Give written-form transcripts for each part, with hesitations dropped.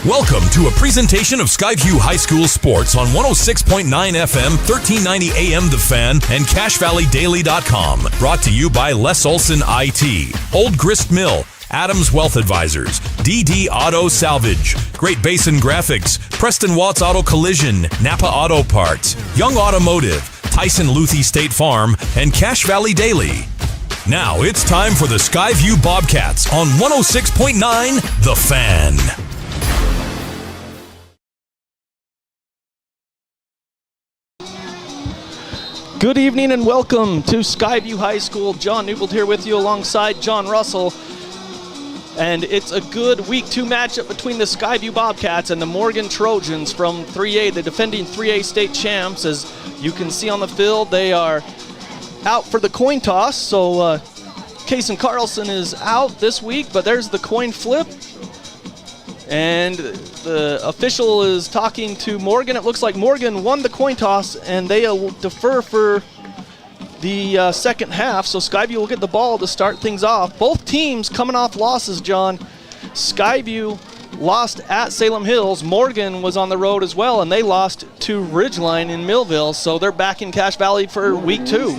Welcome to a presentation of Skyview High School Sports on 106.9 FM, 1390 AM The Fan, and CashValleyDaily.com. Brought to you by Les Olson IT, Old Grist Mill, Adams Wealth Advisors, DD Auto Salvage, Great Basin Graphics, Preston Watts Auto Collision, Napa Auto Parts, Young Automotive, Tyson Luthi State Farm, and Cache Valley Daily. Now it's time for the Skyview Bobcats on 106.9 The Fan. Good evening and welcome to Skyview High School. John Newbold here with you alongside John Russell. And it's a good Week 2 matchup between the Skyview Bobcats and the Morgan Trojans from 3A, the defending 3A state champs. As you can see on the field, they are out for the coin toss. So Kason Carlson is out this week, but there's the coin flip. And the official is talking to Morgan. It looks like Morgan won the coin toss, and they will defer for the second half. So Skyview will get the ball to start things off. Both teams coming off losses, John. Skyview lost at Salem Hills. Morgan was on the road as well, and they lost to Ridgeline in Millville. So they're back in Cache Valley for Week 2.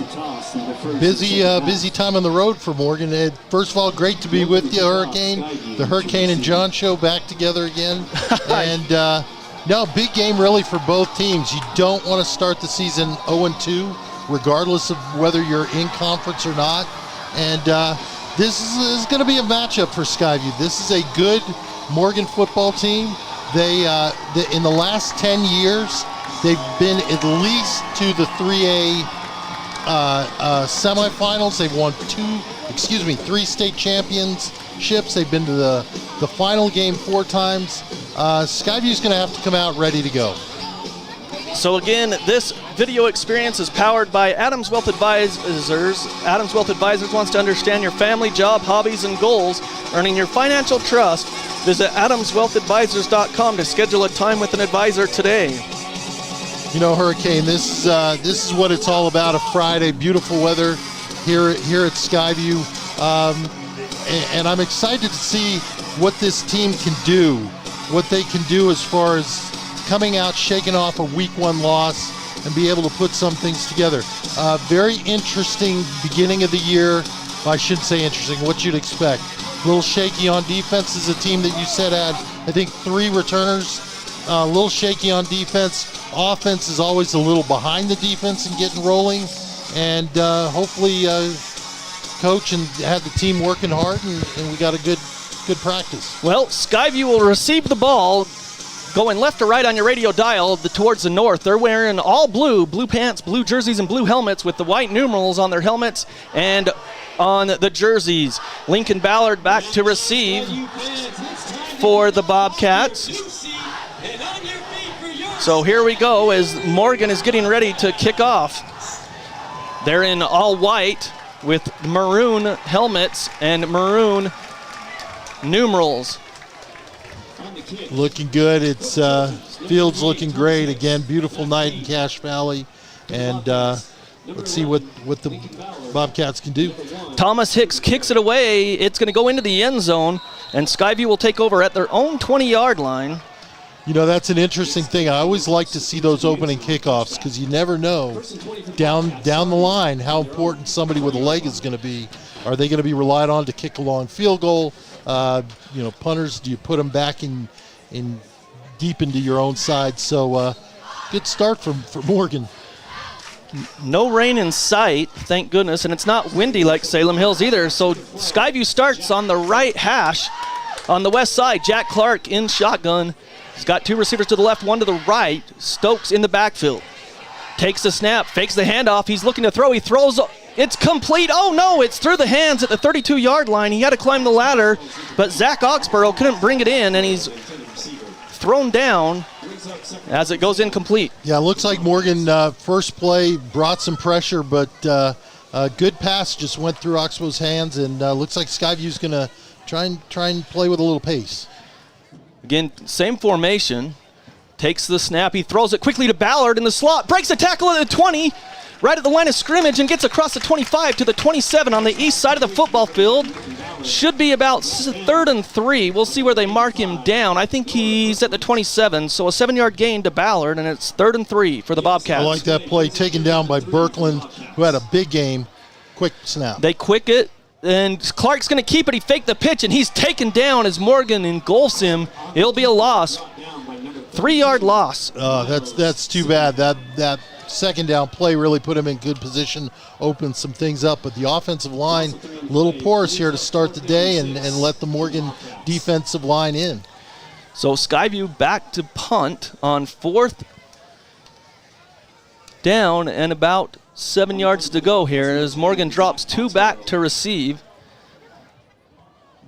Busy time on the road for Morgan. First of all, great to be with you, Hurricane. The Hurricane and John show back together again. And no, big game really for both teams. You don't want to start the season 0-2, regardless of whether you're in conference or not. And this is going to be a matchup for Skyview. This is a good Morgan football team. They in the last 10 years, they've been at least to the 3A semifinals. They've won three state championships. They've been to the final game 4 times. Skyview's going to have to come out ready to go. So again, this video experience is powered by Adams Wealth Advisors. Adams Wealth Advisors wants to understand your family, job, hobbies, and goals, earning your financial trust. Visit AdamsWealthAdvisors.com to schedule a time with an advisor today. You know, Hurricane, this is what it's all about. A Friday, beautiful weather here at Skyview, and I'm excited to see what this team can do. What they can do as far as coming out, shaking off a Week 1 loss, and be able to put some things together. Very interesting beginning of the year. I shouldn't say interesting, what you'd expect. A little shaky on defense. This is a team that you said had, I think, 3 returners. A little shaky on defense. Offense is always a little behind the defense and getting rolling. And hopefully coach and had the team working hard, and we got a good practice. Well, Skyview will receive the ball going left to right on your radio dial towards the north. They're wearing all blue pants, blue jerseys, and blue helmets with the white numerals on their helmets and on the jerseys. Lincoln Ballard back to receive for the Bobcats. So here we go as Morgan is getting ready to kick off. They're in all white with maroon helmets and maroon numerals. Looking good. It's field's looking great. Again, beautiful night in Cache Valley, and let's see what the Bobcats can do. Thomas Hicks kicks it away. It's going to go into the end zone, and Skyview will take over at their own 20-yard line. You know, that's an interesting thing. I always like to see those opening kickoffs because you never know down the line how important somebody with a leg is going to be. Are they going to be relied on to kick a long field goal? Punters, do you put them back in deep into your own side? So good start for Morgan. No rain in sight, thank goodness, and it's not windy like Salem Hills either. So Skyview starts on the right hash on the west side. Jack Clark in shotgun. He's got 2 receivers to the left, 1 to the right. Stokes in the backfield. Takes the snap, fakes the handoff. He's looking to throw. He throws. It's complete. Oh, no, it's through the hands at the 32-yard line. He had to climb the ladder, but Zach Oxborough couldn't bring it in, and he's thrown down as it goes incomplete. Yeah, it looks like Morgan, first play, brought some pressure, but a good pass just went through Oxboro's hands, and looks like Skyview's going to try and play with a little pace. Again, same formation. Takes the snap. He throws it quickly to Ballard in the slot. Breaks a tackle at the 20. Right at the line of scrimmage and gets across the 25 to the 27 on the east side of the football field. Should be about 3rd and 3. We'll see where they mark him down. I think he's at the 27, so a 7-yard gain to Ballard, and it's 3rd and 3 for the Bobcats. I like that play taken down by Birkeland, who had a big game. Quick snap. They quick it, and Clark's going to keep it. He faked the pitch, and he's taken down as Morgan engulfs him. It'll be a loss. 3-yard loss. That's too bad. That second down play really put him in good position, opened some things up. But the offensive line, a little porous here to start the day and let the Morgan defensive line in. So Skyview back to punt on 4th down and about 7 yards to go here as Morgan drops 2 back to receive.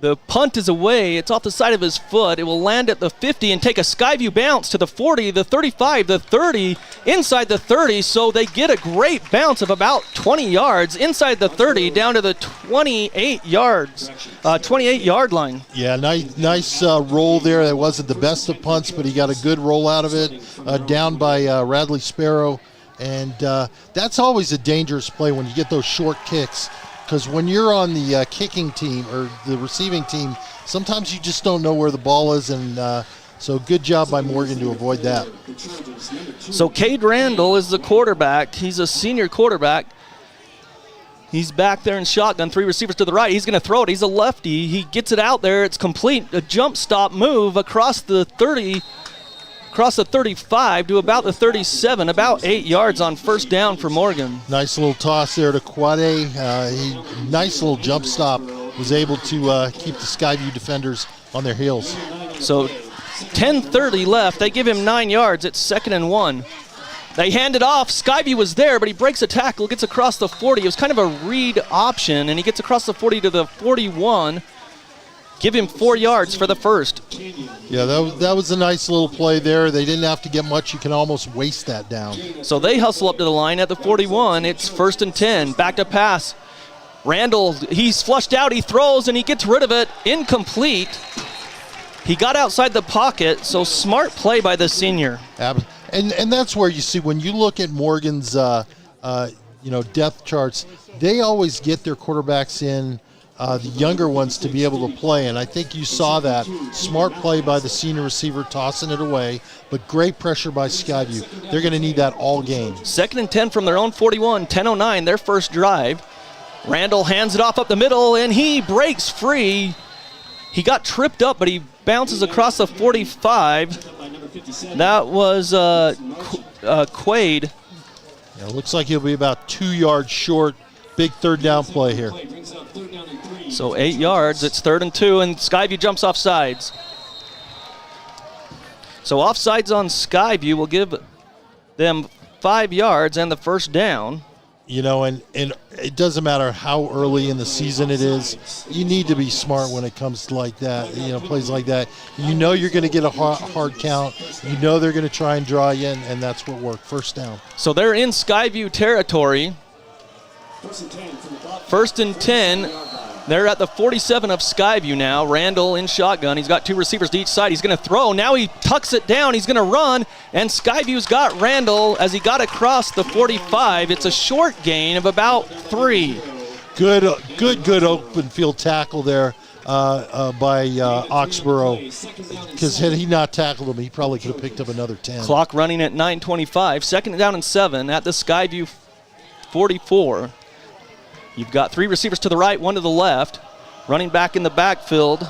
The punt is away. It's off the side of his foot. It will land at the 50 and take a Skyview bounce to the 40, the 35, the 30, inside the 30. So they get a great bounce of about 20 yards inside the 30 down to the 28-yard line. Yeah, nice roll there. That wasn't the best of punts, but he got a good roll out of it, down by Radley Sparrow. And that's always a dangerous play when you get those short kicks. Because when you're on the kicking team or the receiving team, sometimes you just don't know where the ball is, and so good job by Morgan to avoid that. So Cade Randall is the quarterback. He's a senior quarterback. He's back there in shotgun, 3 receivers to the right. He's going to throw it. He's a lefty. He gets it out there. It's complete. A jump stop move across the 30, across the 35 to about the 37, about 8 yards on 1st down for Morgan. Nice little toss there to Quade. Nice little jump stop. Was able to keep the Skyview defenders on their heels. So 10:30 left. They give him 9 yards. It's 2nd and 1. They hand it off. Skyview was there, but he breaks a tackle, gets across the 40. It was kind of a read option, and he gets across the 40 to the 41. Give him 4 yards for the first. Yeah, that was a nice little play there. They didn't have to get much. You can almost waste that down. So they hustle up to the line at the 41. It's 1st and 10. Back to pass. Randall, he's flushed out. He throws, and he gets rid of it. Incomplete. He got outside the pocket, so smart play by the senior. And that's where you see when you look at Morgan's depth charts, they always get their quarterbacks in, the younger ones, to be able to play, and I think you saw that. Smart play by the senior receiver, tossing it away, but great pressure by Skyview. They're going to need that all game. 2nd and 10 from their own 41, 10:09, their first drive. Randall hands it off up the middle, and he breaks free. He got tripped up, but he bounces across the 45. That was Quade. Yeah, it looks like he'll be about 2 yards short. Big 3rd down play here. So 8 yards, it's 3rd and 2, and Skyview jumps off sides. So offsides on Skyview will give them 5 yards and the 1st down. You know, and it doesn't matter how early in the season it is. You need to be smart when it comes to like that, plays like that. You know you're going to get a hard count. You know they're going to try and draw you in, and that's what worked. 1st down. So they're in Skyview territory. 1st and 10. They're at the 47 of Skyview now. Randall in shotgun. He's got 2 receivers to each side. He's going to throw. Now he tucks it down. He's going to run. And Skyview's got Randall as he got across the 45. It's a short gain of about 3. Good open field tackle there by Oxborough. Because had he not tackled him, he probably could have picked up another 10. Clock running at 9:25. 2nd down and 7 at the Skyview 44. You've got 3 receivers to the right, 1 to the left. Running back in the backfield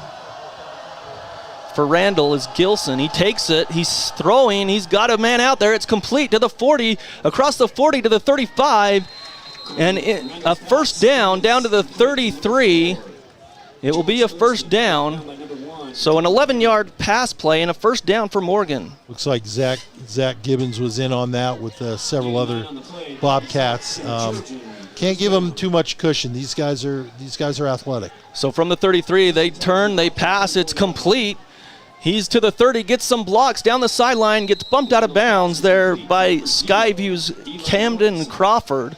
for Randall is Gilson. He takes it. He's throwing. He's got a man out there. It's complete to the 40, across the 40 to the 35, and a 1st down to the 33. It will be a 1st down. So an 11-yard pass play and a 1st down for Morgan. Looks like Zach Gibbons was in on that with several other Bobcats. Can't give them too much cushion. These guys are athletic. So from the 33, they turn, they pass, it's complete. He's to the 30, gets some blocks down the sideline, gets bumped out of bounds there by Skyview's Camden Crawford.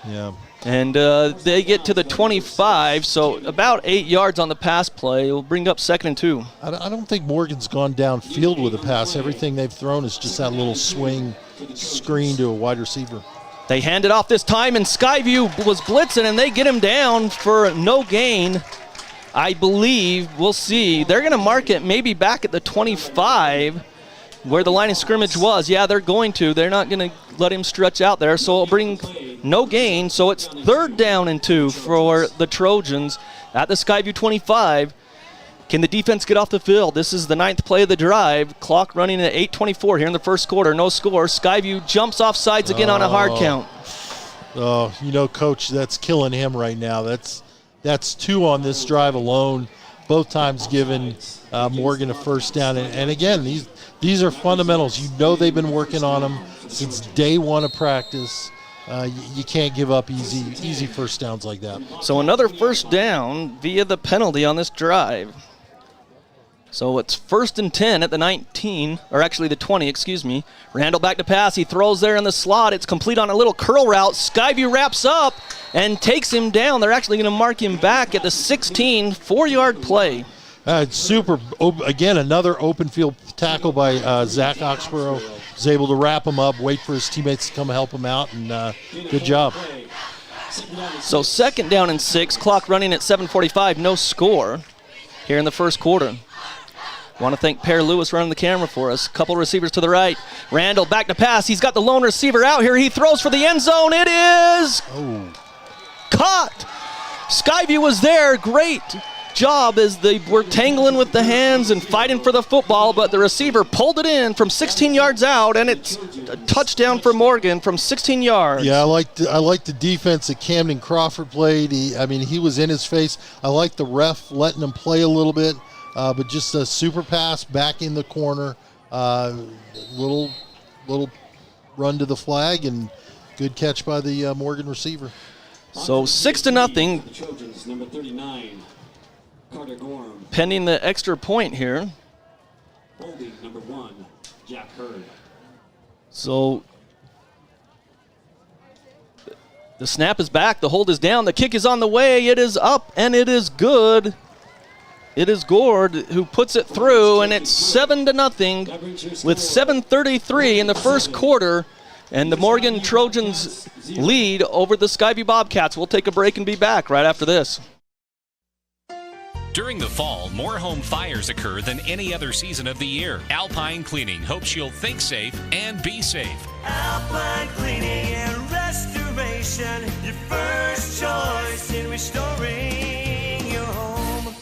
Yeah. And they get to the 25, so about 8 yards on the pass play. It will bring up 2nd and 2. I don't think Morgan's gone downfield with a pass. Everything they've thrown is just that little swing screen to a wide receiver. They hand it off this time, and Skyview was blitzing, and they get him down for no gain. I believe, we'll see. They're going to mark it maybe back at the 25 where the line of scrimmage was. Yeah, they're going to. They're not going to let him stretch out there, so it'll bring no gain. So it's 3rd down and 2 for the Trojans at the Skyview 25. Can the defense get off the field? This is the 9th play of the drive. Clock running at 8:24 here in the first quarter. No score. Skyview jumps off sides again on a hard count. Oh, Coach, that's killing him right now. That's 2 on this drive alone, both times giving Morgan a first down. And again, these are fundamentals. They've been working on them since day 1 of practice. You can't give up easy first downs like that. So another first down via the penalty on this drive. So it's 1st and 10 at the 19, or actually the 20, excuse me. Randall back to pass. He throws there in the slot. It's complete on a little curl route. Skyview wraps up and takes him down. They're actually going to mark him back at the 16, 4-yard play. Super. Again, another open field tackle by Zach Oxborough. Was able to wrap him up, wait for his teammates to come help him out, and good job. So 2nd down and 6, clock running at 7:45, no score here in the first quarter. Want to thank Per Lewis running the camera for us. Couple receivers to the right. Randall back to pass. He's got the lone receiver out here. He throws for the end zone. It is caught. Skyview was there. Great job as they were tangling with the hands and fighting for the football, but the receiver pulled it in from 16 yards out, and it's a touchdown for Morgan from 16 yards. Yeah, I like the defense that Camden Crawford played. He was in his face. I like the ref letting him play a little bit. But just a super pass back in the corner, little run to the flag, and good catch by the Morgan receiver. So 6-0. Trojans, number 39, Carter Gorham. Pending the extra point here. Holding, number 1, Jack Hurd. So the snap is back, the hold is down, the kick is on the way, it is up, and it is good. It is Gord who puts it through, and it's 7-0 with 7:33 in the first quarter, and the Morgan Trojans lead over the Skyview Bobcats. We'll take a break and be back right after this. During the fall, more home fires occur than any other season of the year. Alpine Cleaning hopes you'll think safe and be safe. Alpine Cleaning and Restoration, your first choice in restoring your home.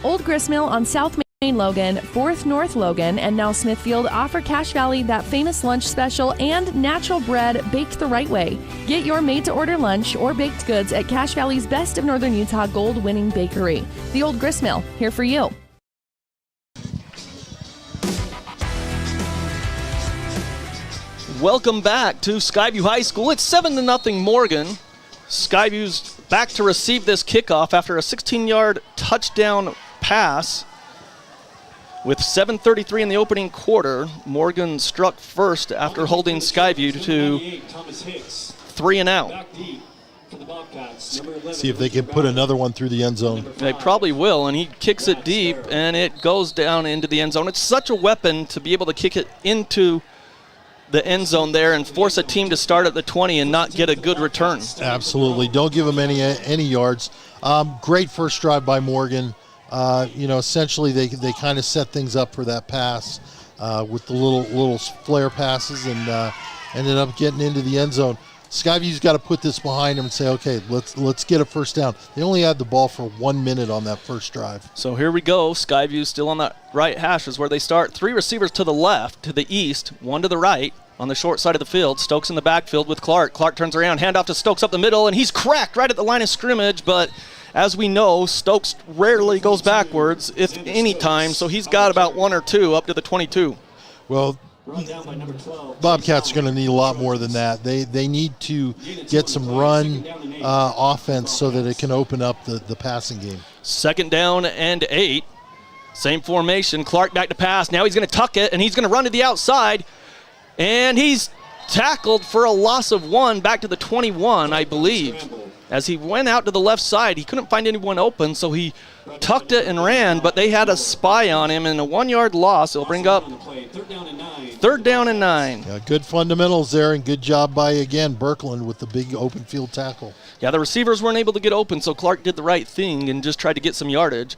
Old Gristmill on South Main Logan, 4th North Logan, and now Smithfield offer Cache Valley that famous lunch special and natural bread baked the right way. Get your made-to-order lunch or baked goods at Cache Valley's Best of Northern Utah gold-winning bakery. The Old Gristmill, here for you. Welcome back to Skyview High School. It's 7-0 Morgan. Skyview's back to receive this kickoff after a 16-yard touchdown pass. With 7:33 in the opening quarter, Morgan struck first after holding Skyview to 3 and out. See if they can put another one through the end zone. They probably will, and he kicks it deep, and it goes down into the end zone. It's such a weapon to be able to kick it into the end zone there and force a team to start at the 20 and not get a good return. Absolutely. Don't give them any yards. Great first drive by Morgan. Essentially they kind of set things up for that pass with the little flare passes and ended up getting into the end zone. Skyview's got to put this behind him and say, okay, let's get a first down. They only had the ball for 1 minute on that first drive. So here we go. Skyview still on that right hash is where they start. 3 receivers to the left, to the east, 1 to the right on the short side of the field. Stokes in the backfield with Clark. Clark turns around, handoff to Stokes up the middle, and he's cracked right at the line of scrimmage, but as we know, Stokes rarely goes backwards, if any time, so he's got about 1 or 2 up to the 22. Well, Bobcats are going to need a lot more than that. They need to get some run offense so that it can open up the passing game. 2nd down and 8. Same formation. Clark back to pass. Now he's going to tuck it, and he's going to run to the outside. And he's tackled for a loss of 1 back to the 21, I believe. As he went out to the left side, he couldn't find anyone open, so he tucked it and ran, but they had a spy on him, and a 1-yard loss. It'll bring up 3rd down and 9. Yeah, good fundamentals there, and good job by, again, Birkeland with the big open field tackle. Yeah, the receivers weren't able to get open, so Clark did the right thing and just tried to get some yardage.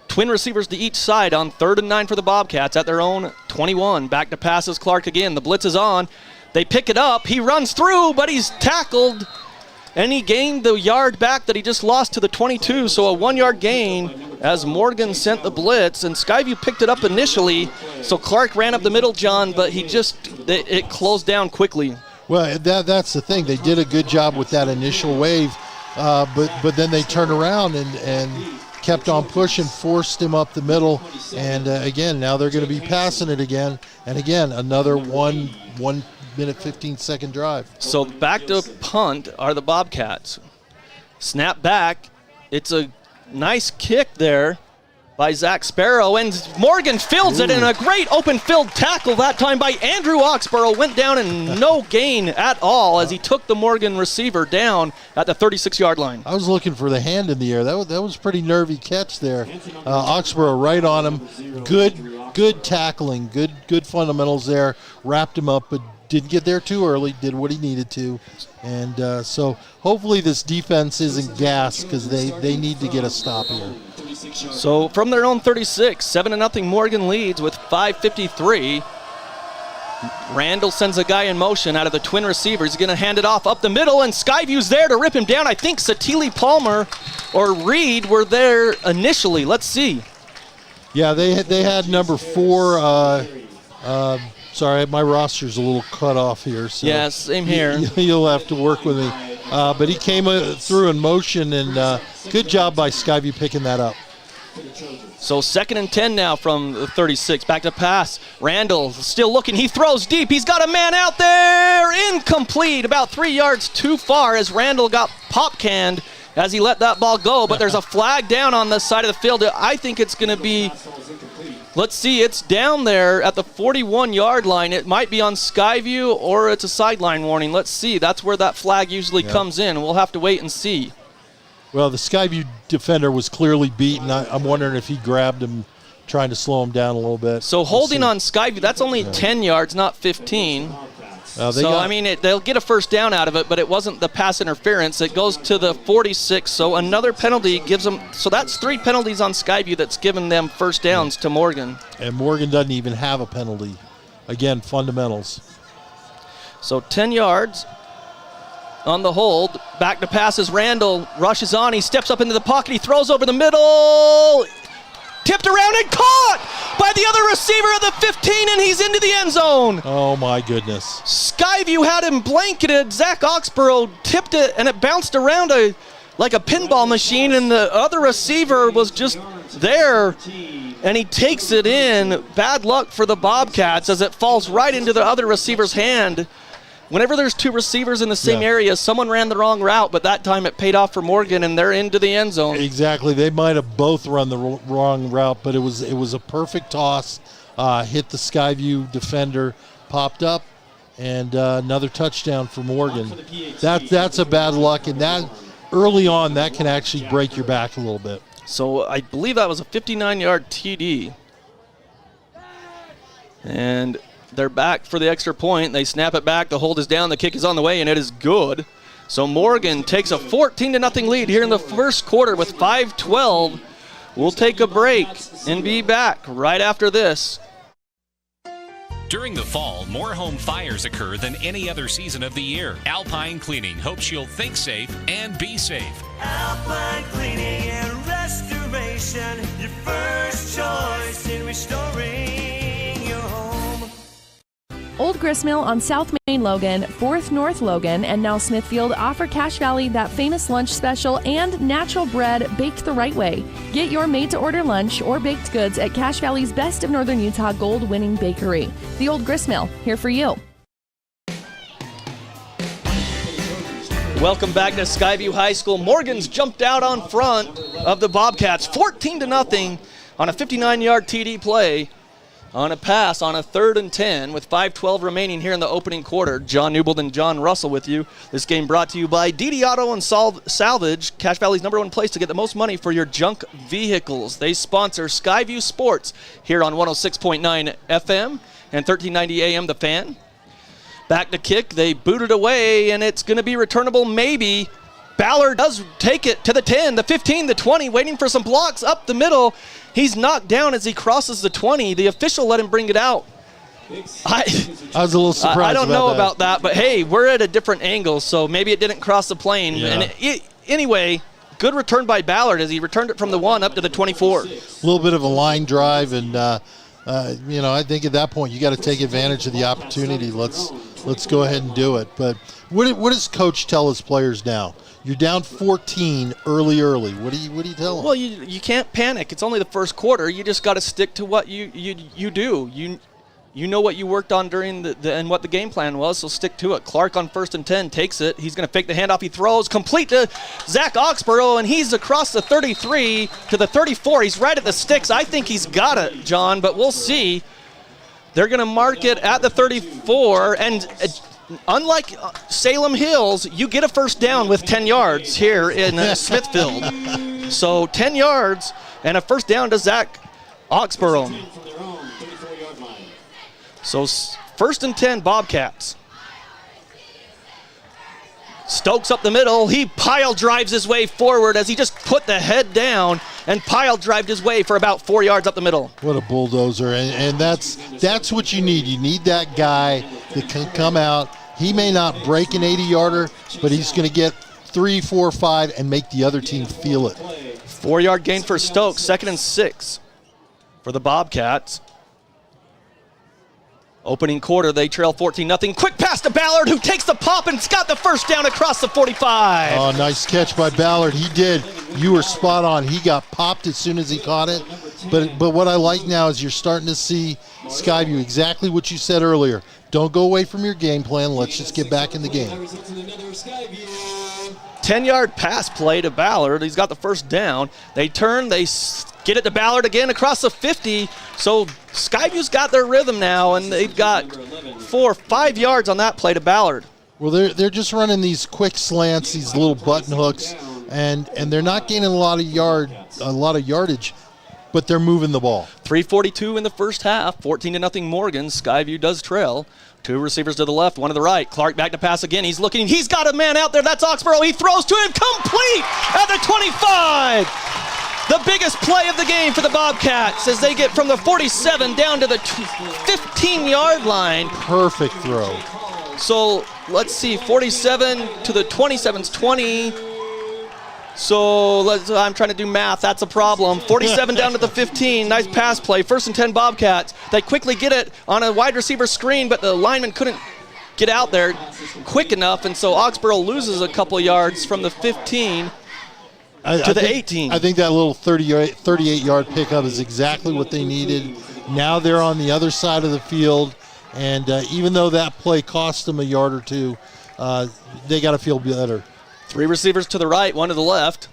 Twin receivers to each side on 3rd and 9 for the Bobcats at their own 21. Back to passes Clark again. The blitz is on. They pick it up. He runs through, but he's tackled. And he gained the yard back that he just lost to the 22, so a 1-yard gain as Morgan sent the blitz, and Skyview picked it up initially, so Clark ran up the middle, John, but it closed down quickly. Well, that's the thing. They did a good job with that initial wave, but then they turned around and kept on pushing, forced him up the middle, and again, now they're going to be passing it again, and again, another 1 minute 15-second drive. So back to punt are the Bobcats. Snap back. It's a nice kick there by Zach Sparrow, and Morgan fields it in a great open field tackle that time by Andrew Oxborough. Went down and no gain at all as he took the Morgan receiver down at the 36-yard line. I was looking for the hand in the air. That was a pretty nervy catch there. Oxborough right on him. Good tackling, good fundamentals there. Wrapped him up, but didn't get there too early, did what he needed to. And so hopefully this defense isn't gassed because they need to get a stop here. So from their own 36, 7-0 Morgan leads with 5:53. Randall sends a guy in motion out of the twin receivers. He's going to hand it off up the middle, and Skyview's there to rip him down. I think Satili Palmer or Reed were there initially. Let's see. Yeah, they had number 4. Sorry, my roster's a little cut off here. So yeah, same here. You'll have to work with me. But he came through in motion, and good job by Skyview picking that up. So 2nd and 10 now from the 36. Back to pass. Randall still looking. He throws deep. He's got a man out there. Incomplete. About 3 yards too far as Randall got pop-canned as he let that ball go. But there's a flag down on the side of the field. I think it's going to be... Let's see, it's down there at the 41-yard line. It might be on Skyview or it's a sideline warning. Let's see. That's where that flag usually comes in. We'll have to wait and see. Well, the Skyview defender was clearly beaten. I'm wondering if he grabbed him, trying to slow him down a little bit. So holding on Skyview, that's only 10 yards, not 15. They'll get a first down out of it, but it wasn't the pass interference. It goes to the 46, so another penalty gives them. So that's 3 penalties on Skyview that's given them first downs to Morgan. And Morgan doesn't even have a penalty. Again, fundamentals. So 10 yards on the hold. Back to passes. Randall rushes on. He steps up into the pocket. He throws over the middle. Tipped around and caught by the other receiver at the 15, and he's into the end zone. Oh, my goodness. Skyview had him blanketed. Zach Oxborough tipped it, and it bounced around like a pinball machine, and the other receiver was just there, and he takes it in. Bad luck for the Bobcats as it falls right into the other receiver's hand. Whenever there's 2 receivers in the same area, someone ran the wrong route, but that time it paid off for Morgan, and they're into the end zone. Exactly. They might have both run the wrong route, but it was a perfect toss. Hit the Skyview defender, popped up, and another touchdown for Morgan. That's a bad luck, and that early on that can actually break your back a little bit. So I believe that was a 59-yard TD. And they're back for the extra point. They snap it back. The hold is down. The kick is on the way, and it is good. So Morgan takes a 14-0 lead here in the first quarter with 5:12. We'll take a break and be back right after this. During the fall, more home fires occur than any other season of the year. Alpine Cleaning hopes you'll think safe and be safe. Alpine Cleaning and Restoration, your first choice in restoring your home. Old Gristmill on South Main Logan, 4th North Logan, and now Smithfield offer Cache Valley that famous lunch special and natural bread baked the right way. Get your made-to-order lunch or baked goods at Cache Valley's Best of Northern Utah gold-winning bakery. The Old Gristmill, here for you. Welcome back to Skyview High School. Morgan's jumped out on front of the Bobcats, 14-0 on a 59-yard TD play. on a pass on a 3rd and 10 with 5:12 remaining here in the opening quarter. John Newbold and John Russell with you. This game brought to you by DD Auto and Salvage, Cache Valley's #1 place to get the most money for your junk vehicles. They sponsor Skyview Sports here on 106.9 FM and 1390 AM The Fan. Back to kick, they boot it away, and it's going to be returnable maybe. Ballard does take it to the 10, the 15, the 20, waiting for some blocks up the middle. He's knocked down as he crosses the 20. The official let him bring it out. I was a little surprised. I don't know about that, but hey, we're at a different angle, so maybe it didn't cross the plane. Yeah. And anyway, good return by Ballard as he returned it from the 1 up to the 24. A little bit of a line drive, and I think at that point you got to take advantage of the opportunity. Let's go ahead and do it. But what does Coach tell his players now? You're down 14 early. What do you tell them? Well, you can't panic. It's only the first quarter. You just got to stick to what you do. You know what you worked on during and what the game plan was, so stick to it. Clark on 1st and 10 takes it. He's going to fake the handoff. He throws complete to Zach Oxborough, and he's across the 33 to the 34. He's right at the sticks. I think he's got it, John, but we'll see. They're going to mark it at the 34, and unlike Salem Hills, you get a first down with 10 yards here in Smithfield. So 10 yards and a first down to Zach Oxborough. So 1st and 10 Bobcats. Stokes up the middle. He pile drives his way forward as he just put the head down and pile drived his way for about 4 yards up the middle. What a bulldozer. And that's what you need. You need that guy that can come out. He may not break an 80-yarder, but he's going to get 3, 4, 5 and make the other team feel it. 4-yard gain for Stokes. 2nd and 6 for the Bobcats. Opening quarter, they trail 14-0. Quick pass to Ballard, who takes the pop and's got the first down across the 45. Oh, nice catch by Ballard. He did. You were spot on. He got popped as soon as he caught it. But what I like now is you're starting to see Skyview exactly what you said earlier. Don't go away from your game plan. Let's just get back in the game. 10-yard pass play to Ballard. He's got the first down. They turn, they get it to Ballard again across the 50. So Skyview's got their rhythm now, and they've got 4 or 5 yards on that play to Ballard. Well, they're just running these quick slants, these little button hooks, and they're not gaining a lot of yardage, but they're moving the ball. 3:42 in the first half, 14-0 Morgan. Skyview does trail. 2 receivers to the left, 1 to the right. Clark back to pass again. He's looking. He's got a man out there. That's Oxborough. He throws to him. Complete at the 25. The biggest play of the game for the Bobcats as they get from the 47 down to the 15-yard line. Perfect throw. So let's see, 47 to the 27's 20. So I'm trying to do math. That's a problem. 47 down to the 15. Nice pass play. 1st and 10 Bobcats. They quickly get it on a wide receiver screen, but the lineman couldn't get out there quick enough, and so Oxborough loses a couple yards from the 15 to the 18. I think that little 38-yard pickup is exactly what they needed. Now they're on the other side of the field, and even though that play cost them a yard or two, they got to feel better. 3 receivers to the right, 1 to the left.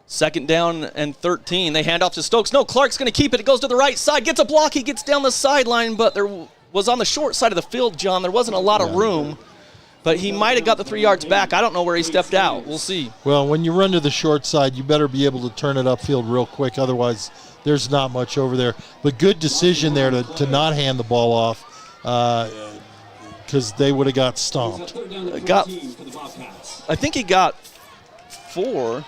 2nd down and 13. They hand off to Stokes. No, Clark's going to keep it. It goes to the right side. Gets a block. He gets down the sideline, but there was on the short side of the field, John. There wasn't a lot of room, but he might have got the 3 yards back. I don't know where he stepped out. We'll see. Well, when you run to the short side, you better be able to turn it upfield real quick. Otherwise, there's not much over there. But good decision there to not hand the ball off because they would have got stomped. I think he got 4,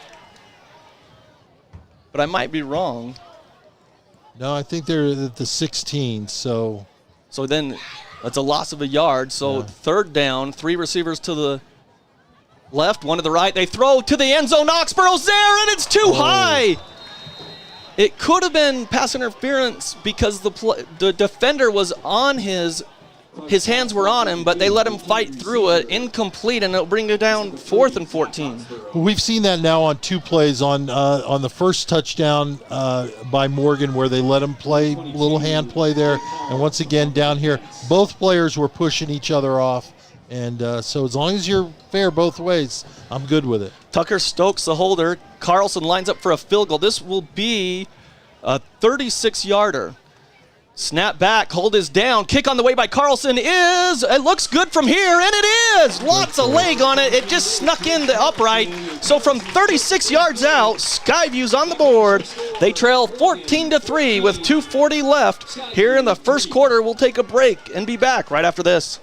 but I might be wrong. No, I think they're at the 16, so then that's a loss of a yard. So 3rd down, 3 receivers to the left, 1 to the right. They throw to the end zone. Oxborough's there, and it's too high. It could have been pass interference because the defender was on his hands were on him, but they let him fight through it. Incomplete, and it'll bring it down 4th and 14. We've seen that now on 2 plays. On the first touchdown by Morgan, where they let him play a little hand play there, and once again down here, both players were pushing each other off, and so as long as you're fair both ways, I'm good with it. Tucker Stokes, the holder. Carlson lines up for a field goal. This will be a 36-yarder. Snap back, hold is down. Kick on the way by Carlson it looks good from here, and it is. Lots of leg on it. It just snuck in the upright. So from 36 yards out, Skyview's on the board. They trail 14-3 with 2:40 left. Here in the first quarter, we'll take a break and be back right after this.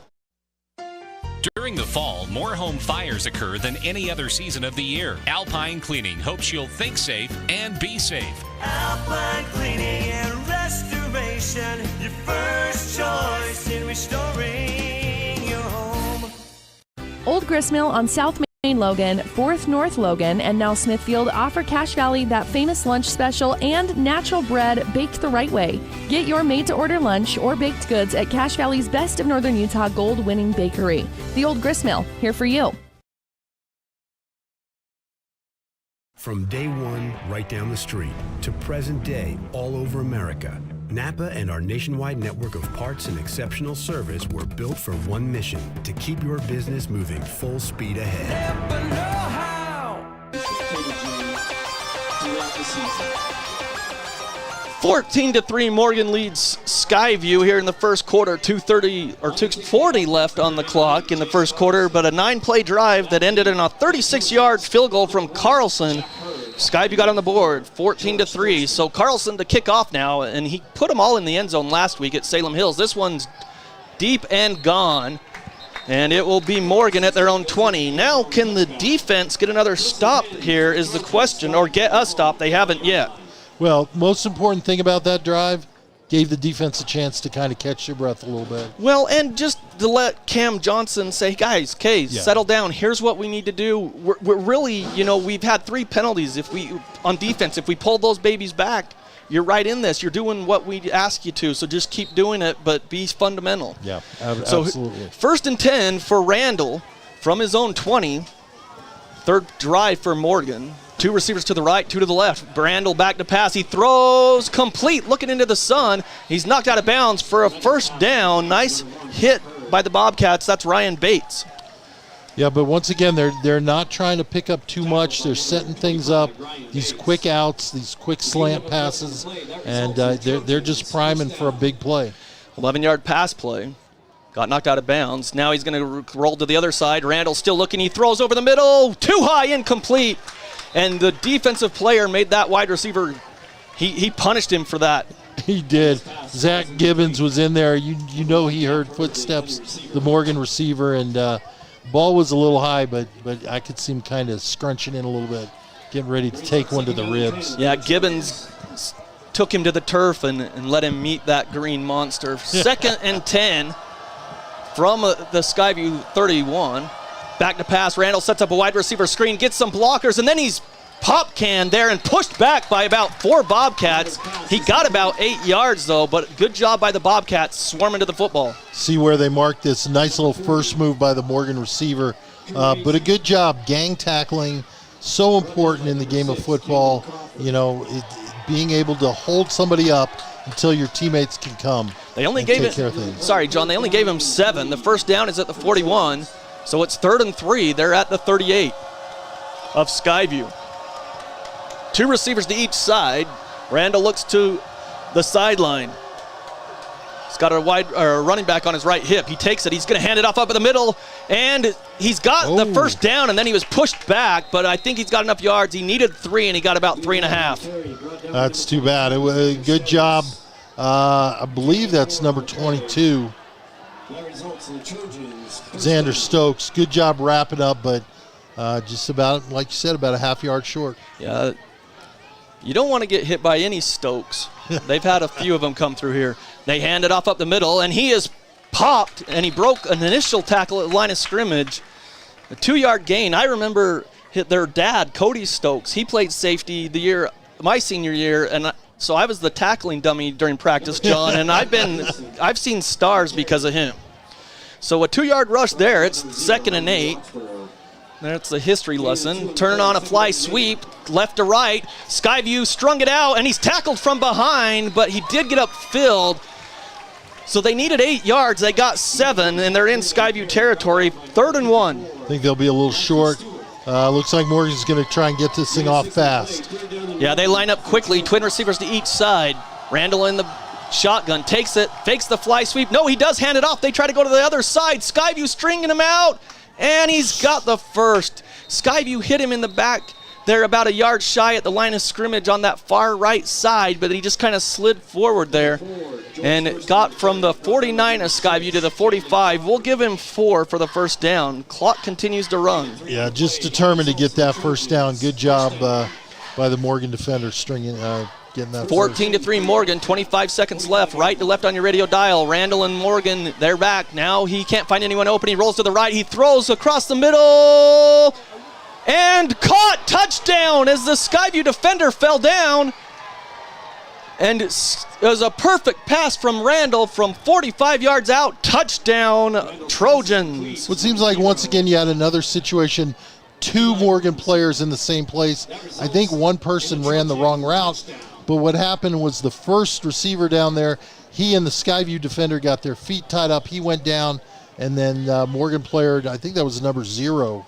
During the fall, more home fires occur than any other season of the year. Alpine Cleaning hopes you'll think safe and be safe. Alpine Cleaning and Restoration, your first choice in restoring your home. Old Gristmill on South Main Logan, 4th North Logan, and now Smithfield offer Cache Valley that famous lunch special and natural bread baked the right way. Get your made-to-order lunch or baked goods at Cache Valley's Best of Northern Utah gold-winning bakery. The Old Gristmill, here for you. From day one, right down the street, to present day, all over America, Napa and our nationwide network of parts and exceptional service were built for one mission: to keep your business moving full speed ahead. Napa know-how. 14-3, Morgan leads Skyview here in the first quarter. 2:40 left on the clock in the first quarter, but a 9-play drive that ended in a 36-yard field goal from Carlson. Skyview got on the board, 14-3. So Carlson to kick off now, and he put them all in the end zone last week at Salem Hills. This one's deep and gone, and it will be Morgan at their own 20. Now, can the defense get another stop here is the question, or get a stop? They haven't yet. Well, most important thing about that drive, gave the defense a chance to kind of catch their breath a little bit. Well, and just to let Cam Johnson say, guys, settle down. Here's what we need to do. We're really, we've had 3 penalties. On defense, if we pull those babies back, you're right in this. You're doing what we ask you to, so just keep doing it, but be fundamental. Yeah, absolutely. So 1st and 10 for Randall from his own 20. 3rd drive for Morgan. 2 receivers to the right, 2 to the left. Randall back to pass. He throws complete, looking into the sun. He's knocked out of bounds for a first down. Nice hit by the Bobcats. That's Ryan Bates. Yeah, but once again, they're not trying to pick up too much. They're setting things up, these quick outs, these quick slant passes, and they're just priming for a big play. 11-yard pass play. Got knocked out of bounds. Now he's going to roll to the other side. Randall still looking. He throws over the middle. Too high, incomplete. And the defensive player made that wide receiver, he punished him for that. He did. Zach Gibbons was in there. You know he heard footsteps, the Morgan receiver, and ball was a little high, but I could see him kind of scrunching in a little bit, getting ready to take one to the ribs. Yeah, Gibbons took him to the turf and let him meet that green monster. 2nd and 10 from the Skyview 31. Back to pass. Randall sets up a wide receiver screen, gets some blockers, and then he's pop canned there and pushed back by about 4 Bobcats. He got about 8 yards, though, but good job by the Bobcats swarming to the football. See where they marked this nice little first move by the Morgan receiver, but a good job gang tackling. So important in the game of football, being able to hold somebody up until your teammates can come. They only gave take care of things. Sorry, John. They only gave him 7. The first down is at the 41. So it's 3rd and 3. They're at the 38 of Skyview. 2 receivers to each side. Randall looks to the sideline. He's got a running back on his right hip. He takes it. He's going to hand it off up in the middle, and he's got the first down, and then he was pushed back, but I think he's got enough yards. He needed 3, and he got about 3.5. That's too bad. It was a good job. I believe that's number 22. Xander Stokes, good job wrapping up, but just about, like you said, about a half-yard short. Yeah, you don't want to get hit by any Stokes. They've had a few of them come through here. They hand it off up the middle, and he is popped, and he broke an initial tackle at the line of scrimmage. A 2-yard gain. I remember their dad, Cody Stokes. He played safety my senior year, and so I was the tackling dummy during practice, John, and I've seen stars because of him. So a 2-yard rush there. It's 2nd and 8. That's a history lesson. Turning on a fly sweep, left to right. Skyview strung it out, and he's tackled from behind, but he did get upfield. So they needed 8 yards. They got 7, and they're in Skyview territory. 3rd and 1. I think they'll be a little short. Looks like Morgan's going to try and get this thing off fast. Yeah, they line up quickly. Twin receivers to each side. Randall in the Shotgun takes it, fakes the fly sweep. No, he does hand it off. They try to go to the other side. Skyview stringing him out, and he's got the first. Skyview hit him in the back. They're about a yard shy at the line of scrimmage on that far right side, but he just kind of slid forward there and got from the 49 of Skyview to the 45. We'll give him 4 for the first down. Clock continues to run. Yeah, just determined to get that first down. Good job by the Morgan defender getting that 14-3 Morgan, 25 seconds left. Right to left on your radio dial. Randall and Morgan, they're back. Now he can't find anyone open. He rolls to the right. He throws across the middle. And caught, touchdown, as the Skyview defender fell down. And it was a perfect pass from Randall from 45 yards out. Touchdown, Trojans. It seems like once again you had another situation, 2 Morgan players in the same place. I think one person ran the wrong route, but what happened was the first receiver down there, he and the Skyview defender got their feet tied up. He went down, and then Morgan player, I think that was number 0,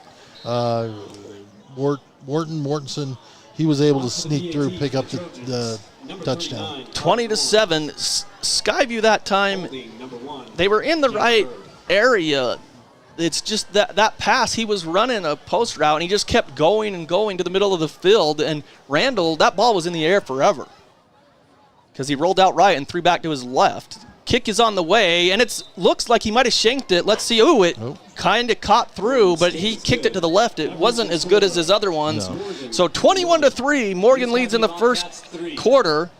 Mortensen, he was able to sneak through, pick up the touchdown. 20-7, Skyview that time, they were in the right area. It's just that pass, he was running a post route, and he just kept going and going to the middle of the field, and Randall, that ball was in the air forever because he rolled out right and threw back to his left. Kick is on the way, and it looks like he might have shanked it. Let's see. Ooh, it kind of caught through, but he kicked it to the left. It wasn't as good as his other ones. No. So 21-3, Morgan leads in the first quarter.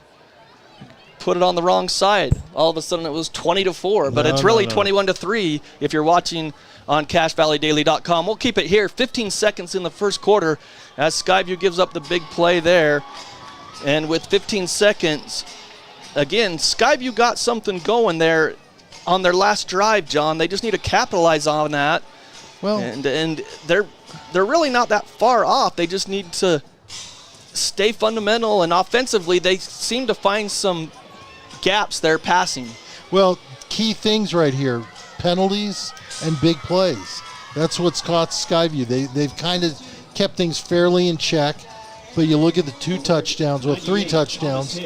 Put it on the wrong side. All of a sudden it was 20-4, but it's really 21-3 if you're watching on CashValleyDaily.com. We'll keep it here. 15 seconds in the first quarter as Skyview gives up the big play there. And with 15 seconds, again, Skyview got something going there on their last drive, John. They just need to capitalize on that. Well, and they're really not that far off. They just need to stay fundamental, and offensively they seem to find some gaps there passing. Well, key things right here, penalties and big plays. That's what's caught Skyview. They've kind of kept things fairly in check, but you look at the 2 touchdowns, well, 3 touchdowns.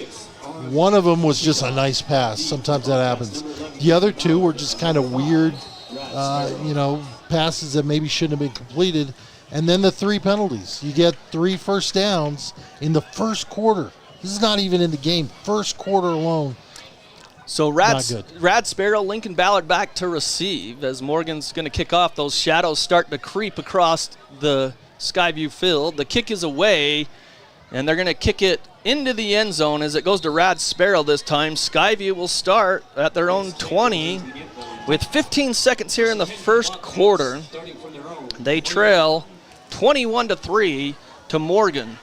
One of them was just a nice pass. Sometimes that happens. The other 2 were just kind of weird, passes that maybe shouldn't have been completed. And then the 3 penalties. You get 3 first downs in the first quarter. This is not even in the game. First quarter alone. So Rad Sparrow, Lincoln Ballard back to receive as Morgan's going to kick off. Those shadows start to creep across the Skyview field. The kick is away, and they're going to kick it into the end zone as it goes to Rad Sparrow this time. Skyview will start at their own 20 with 15 seconds here in the first quarter. They trail 21-3 to Morgan.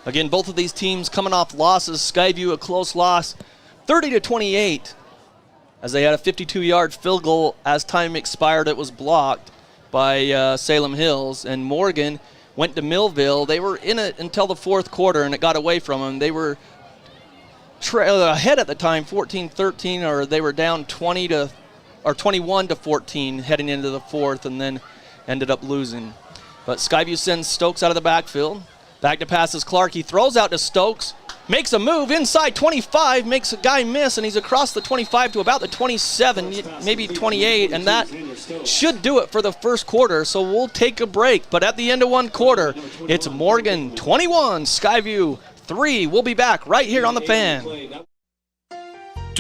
Again, both of these teams coming off losses. Skyview a close loss, 30-28, as they had a 52-yard field goal as time expired. It was blocked by Salem Hills, and Morgan went to Millville. They were in it until the fourth quarter, and it got away from them. They were ahead at the time, 14-13, or they were down 21-14 heading into the fourth, and then ended up losing. But Skyview sends Stokes out of the backfield. Back to pass is Clark. He throws out to Stokes, makes a move inside 25, makes a guy miss, and he's across the 25 to about the 27, maybe 28, and that should do it for the first quarter. So we'll take a break. But at the end of one quarter, it's Morgan 21, Skyview 3. We'll be back right here on The Fan.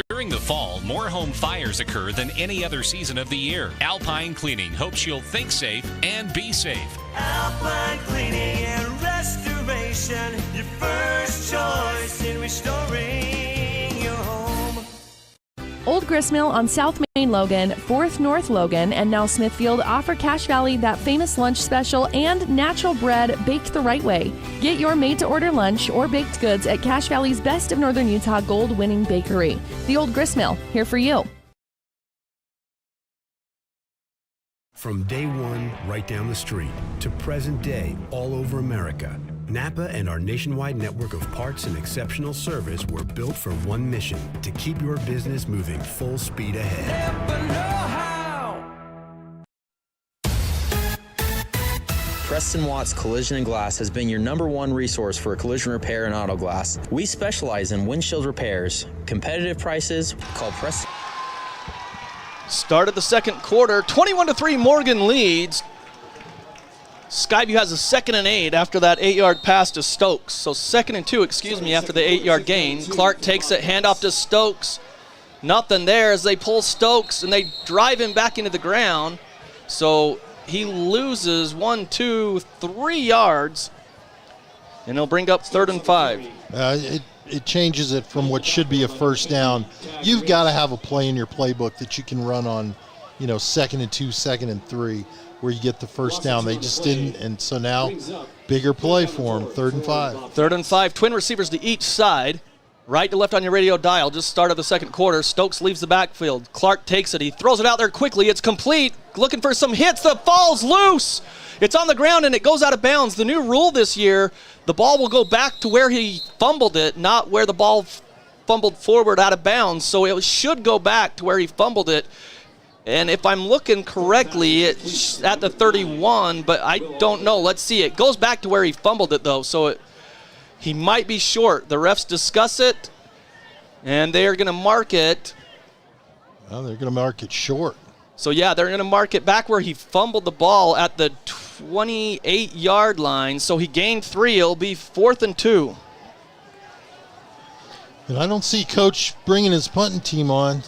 During the fall, more home fires occur than any other season of the year. Alpine Cleaning hopes you'll think safe and be safe. Alpine Cleaning and Restoration, your first choice in restoring your home. Old Gristmill on South Main Logan, 4th North Logan, and now Smithfield offer Cache Valley that famous lunch special and natural bread baked the right way. Get your made-to-order lunch or baked goods at Cache Valley's Best of Northern Utah gold-winning bakery. The Old Gristmill, here for you. From day one, right down the street, to present day, all over America, Napa and our nationwide network of parts and exceptional service were built for one mission: to keep your business moving full speed ahead. Preston Watts Collision and Glass has been your #1 resource for collision repair and auto glass. We specialize in windshield repairs. Competitive prices, call Preston. Start of the second quarter, 21-3 Morgan leads. Skyview has a 2nd and 8 after that 8-yard pass to Stokes. So 2nd and 2, after the 8-yard gain. Clark takes it, handoff to Stokes. Nothing there as they pull Stokes and they drive him back into the ground. So he loses 1, 2, 3 yards, and he'll bring up 3rd and 5. It changes it from what should be a first down. You've got to have a play in your playbook that you can run on, 2nd and 2, 2nd and 3, where you get the first down. They just didn't, and so now bigger play for them, 3rd and 5. 3rd and 5, twin receivers to each side. Right to left on your radio dial, just start of the second quarter. Stokes leaves the backfield. Clark takes it. He throws it out there quickly. It's complete. Looking for some hits. The ball's loose. It's on the ground, and it goes out of bounds. The new rule this year, the ball will go back to where he fumbled it, not where the ball fumbled forward out of bounds. So it should go back to where he fumbled it. And if I'm looking correctly, it's at the 31, but I don't know. Let's see. It goes back to where he fumbled it, though, so he might be short. The refs discuss it, and they are going to mark it. Well, they're going to mark it short. So, yeah, they're going to mark it back where he fumbled the ball at the 28-yard line. So he gained 3. It'll be 4th and 2. And I don't see Coach bringing his punting team on.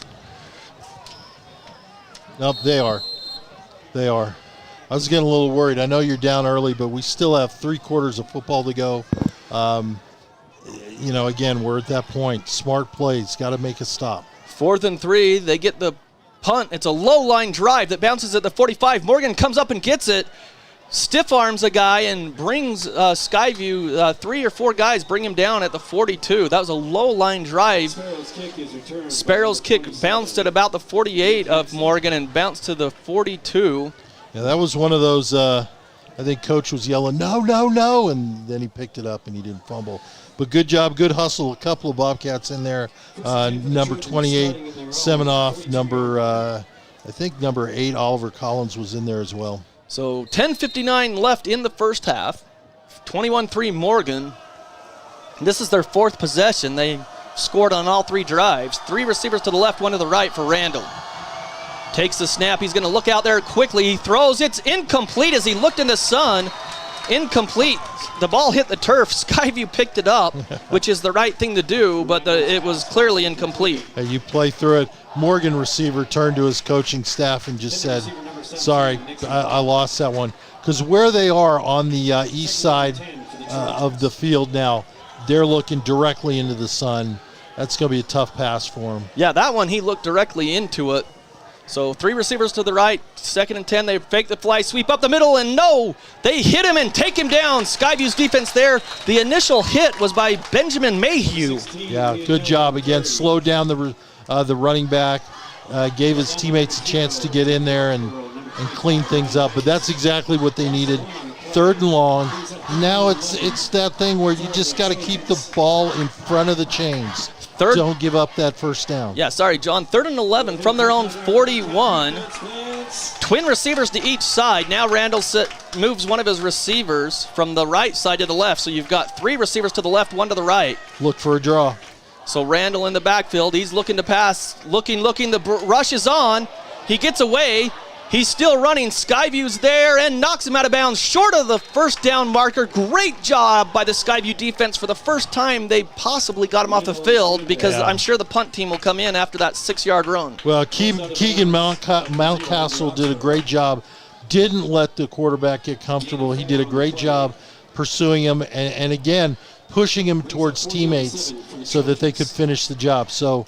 Nope, they are. They are. I was getting a little worried. I know you're down early, but we still have 3 quarters of football to go. Again, we're at that point. Smart plays, got to make a stop. 4th and 3, they get the punt. It's a low line drive that bounces at the 45. Morgan comes up and gets it, stiff arms a guy, and brings Skyview, 3 or 4 guys bring him down at the 42. That was a low line drive. Sparrow's kick bounced at about the 48 of Morgan and bounced to the 42. Yeah, that was one of those, I think Coach was yelling, no, and then he picked it up and he didn't fumble. But good job, good hustle. A couple of Bobcats in there. Number 28, Semenoff. Number 8, Oliver Collins was in there as well. So 10:59 left in the first half. 21-3 Morgan. This is their 4th possession. They scored on all 3 drives. 3 receivers to the left, 1 to the right for Randall. Takes the snap. He's going to look out there quickly. He throws. It's incomplete as he looked in the sun. Incomplete. The ball hit the turf. Skyview picked it up, which is the right thing to do, but it was clearly incomplete. Hey, you play through it. Morgan receiver turned to his coaching staff and just said, sorry, I lost that one. Because where they are on the east side of the field now, they're looking directly into the sun. That's going to be a tough pass for him. Yeah, that one he looked directly into it. So 3 receivers to the right, 2nd and 10. They fake the fly, sweep up the middle, and no, they hit him and take him down. Skyview's defense there. The initial hit was by Benjamin Mayhew. Yeah, good job. Again, slowed down the running back, gave his teammates a chance to get in there and clean things up. But that's exactly what they needed. 3rd and long. Now it's that thing where you just got to keep the ball in front of the chains. Don't give up that first down. Yeah, sorry, John. 3rd and 11 from their own 41. Twin receivers to each side. Now Randall moves one of his receivers from the right side to the left. So you've got 3 receivers to the left, 1 to the right. Look for a draw. So Randall in the backfield. He's looking to pass. Looking. The rush is on. He gets away. He's still running. Skyview's there and knocks him out of bounds short of the first down marker. Great job by the Skyview defense. For the first time, they possibly got him off the field because I'm sure the punt team will come in after that 6-yard run. Well, Keegan Mountcastle did a great job. Didn't let the quarterback get comfortable. He did a great job pursuing him and again, pushing him towards teammates so that they could finish the job. So,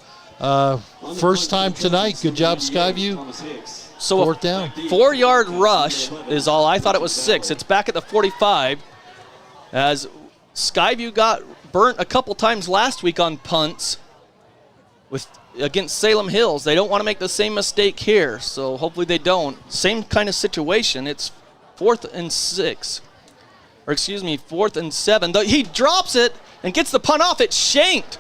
first time tonight. Good job, Skyview. So a 4-yard rush is all. I thought it was 6. It's back at the 45 as Skyview got burnt a couple times last week on punts against Salem Hills. They don't want to make the same mistake here, so hopefully they don't. Same kind of situation. It's 4th and 7. He drops it and gets the punt off. It's shanked.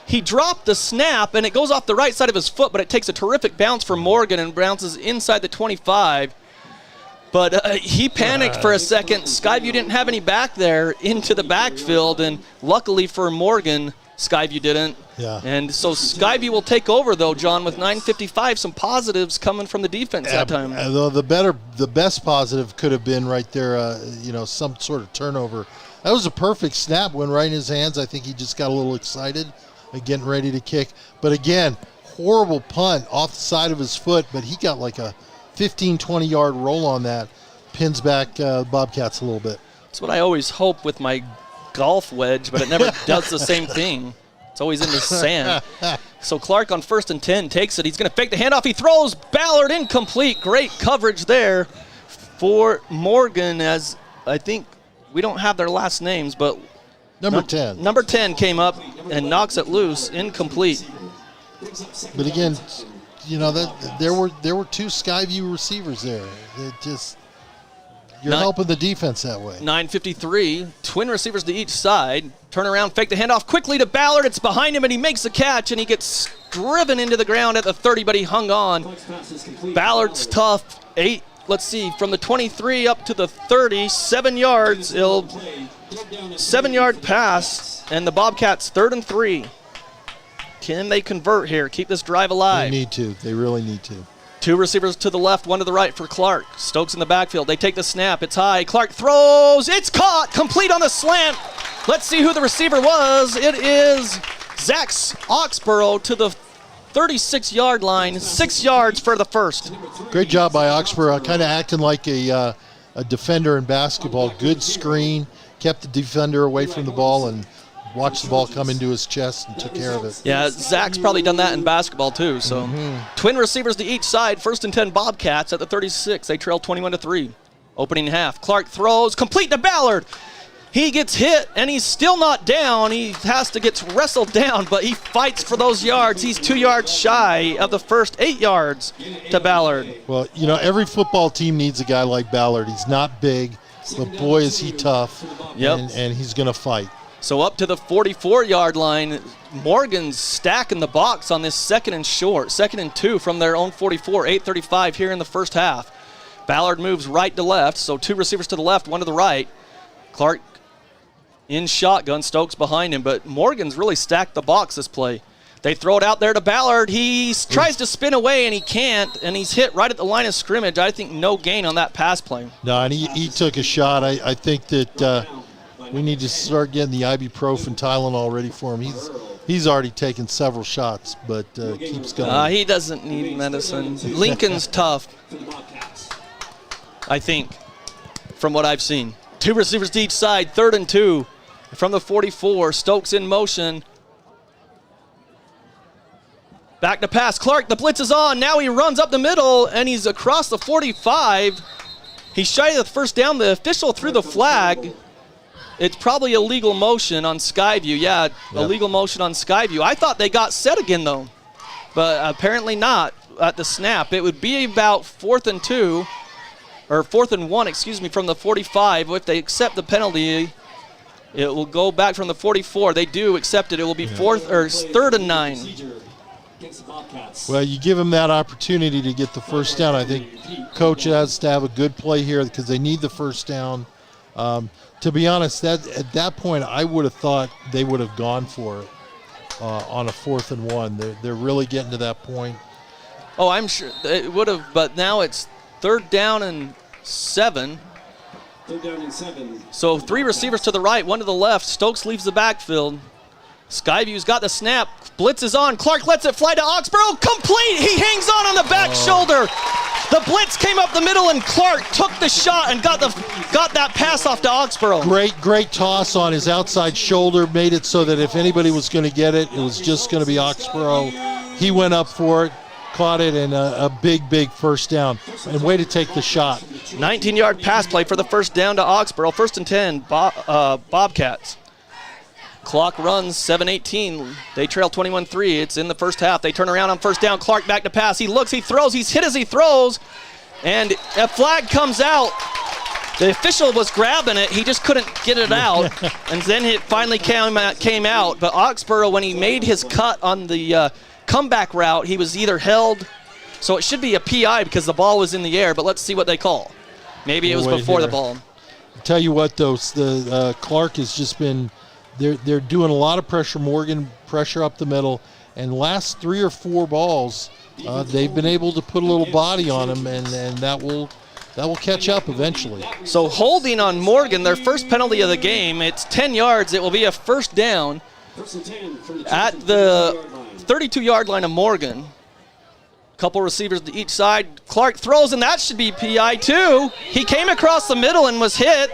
He dropped the snap, and it goes off the right side of his foot, but it takes a terrific bounce from Morgan and bounces inside the 25. But he panicked for a second. Skyview didn't have any back there into the backfield, and luckily for Morgan, Skyview didn't. Yeah. And so Skyview will take over, though, John, with 9:55. Some positives coming from the defense that time. Though the best positive could have been right there, some sort of turnover. That was a perfect snap, went right in his hands. I think he just got a little excited, getting ready to kick. But again, horrible punt off the side of his foot, but he got like a 15, 20-yard roll on that. Pins back Bobcats a little bit. That's what I always hope with my golf wedge, but it never does the same thing. It's always in the sand. So Clark on 1st and 10 takes it. He's going to fake the handoff. He throws. Ballard incomplete. Great coverage there for Morgan, as I think we don't have their last names, but Number 10. Number 10 came up and knocks it loose. Incomplete. But again, there were 2 Skyview receivers there. You're helping the defense that way. 9:53, twin receivers to each side. Turn around, fake the handoff quickly to Ballard. It's behind him, and he makes the catch, and he gets driven into the ground at the 30, but he hung on. Ballard's tough. From the 23 up to the 30, 7 yards. 7-yard pass, and the Bobcats 3rd and 3. Can they convert here? Keep this drive alive. They need to. They really need to. 2 receivers to the left, 1 to the right for Clark. Stokes in the backfield. They take the snap. It's high. Clark throws. It's caught. Complete on the slant. Let's see who the receiver was. It is Zach Oxborough to the 36-yard line. 6 yards for the first. Great job by Oxborough. Kind of acting like a defender in basketball. Good screen. Kept the defender away from the ball and watched the ball come into his chest and took care of it. Yeah, Zach's probably done that in basketball too. So, Twin receivers to each side. 1st and 10 Bobcats at the 36. They trail 21-3. Opening half. Clark throws. Complete to Ballard. He gets hit, and he's still not down. He has to get wrestled down, but he fights for those yards. He's 2 yards shy of the first 8 yards to Ballard. Well, every football team needs a guy like Ballard. He's not big, but boy, is he tough. Yep. And he's going to fight. So up to the 44-yard line, Morgan's stacking the box on this 2nd and short, 2nd and 2 from their own 44, 8:35 here in the first half. Ballard moves right to left, so 2 receivers to the left, 1 to the right. Clark in shotgun, Stokes behind him, but Morgan's really stacked the box this play. They throw it out there to Ballard. He tries to spin away, and he can't, and he's hit right at the line of scrimmage. I think no gain on that pass play. No, and he took a shot. I think that we need to start getting the ibuprofen Tylenol ready for him. He's already taken several shots, but keeps going. He doesn't need medicine. Lincoln's tough, I think, from what I've seen. 2 receivers to each side, 3rd and 2 from the 44. Stokes in motion. Back to pass. Clark, the blitz is on. Now he runs up the middle, and he's across the 45. He's shy of the first down. The official threw the flag. It's probably illegal motion on Skyview. Yeah, illegal motion on Skyview. I thought they got set again, though, but apparently not at the snap. It would be about 4th and 2, or 4th and 1, from the 45. If they accept the penalty, it will go back from the 44. They do accept it. It will be 3rd and 9. Well, you give them that opportunity to get the first down. I think coach has to have a good play here because they need the first down. To be honest, at that point, I would have thought they would have gone for it on a 4th and 1. They're really getting to that point. Oh, I'm sure it would have, but now it's 3rd down and 7. 3rd down and 7. So 3 receivers to the right, 1 to the left. Stokes leaves the backfield. Skyview's got the snap. Blitz is on. Clark lets it fly to Oxborough. Complete. He hangs on the back shoulder. The blitz came up the middle, and Clark took the shot and got that pass off to Oxborough. Great toss on his outside shoulder. Made it so that if anybody was going to get it, it was just going to be Oxborough. He went up for it, caught it, and a big first down. And way to take the shot. 19-yard pass play for the first down to Oxborough. 1st and 10, Bobcats. Clock runs 7:18. They trail 21-3. It's in the first half. They turn around on first down. Clark back to pass. He looks, he throws, he's hit as he throws, and a flag comes out. The official was grabbing it. He just couldn't get it out, and then it finally came out. But Oxborough, when he made his cut on the comeback route, he was either held, so it should be a PI because the ball was in the air, but let's see what they call. Maybe it was We'll wait before the here. ball. Tell you what, though, Clark has just been they're doing a lot of pressure. Morgan pressure up the middle, and last 3 or 4 balls, they've been able to put a little body on them, and that will catch up eventually. So holding on Morgan, their first penalty of the game. It's 10 yards. It will be a first down at the 32-yard line of Morgan. Couple receivers to each side. Clark throws, and that should be PI too. He came across the middle and was hit.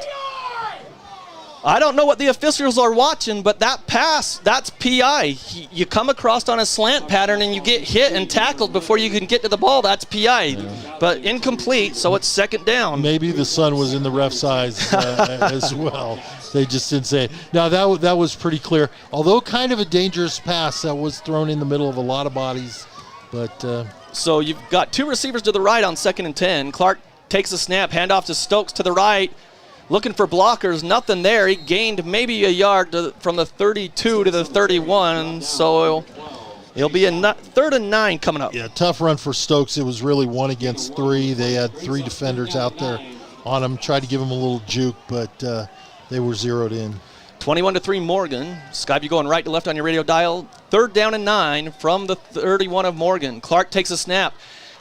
I don't know what the officials are watching, but that pass, that's PI. You come across on a slant pattern and you get hit and tackled before you can get to the ball, that's PI. Yeah. But incomplete, so it's second down. Maybe the sun was in the ref's eyes as well. They just didn't say it. Now, that was pretty clear. Although kind of a dangerous pass that was thrown in the middle of a lot of bodies. But so you've got 2 receivers to the right on 2nd and 10. Clark takes a snap, handoff to Stokes to the right. Looking for blockers, nothing there. He gained maybe a yard from the 32 to the 31, so it'll be a 3rd and 9 coming up. Yeah, tough run for Stokes. It was really 1 against 3. They had 3 defenders out there on him. Tried to give him a little juke, but they were zeroed in. 21-3 Morgan. Skyview going right to left on your radio dial. 3rd down and 9 from the 31 of Morgan. Clark takes a snap.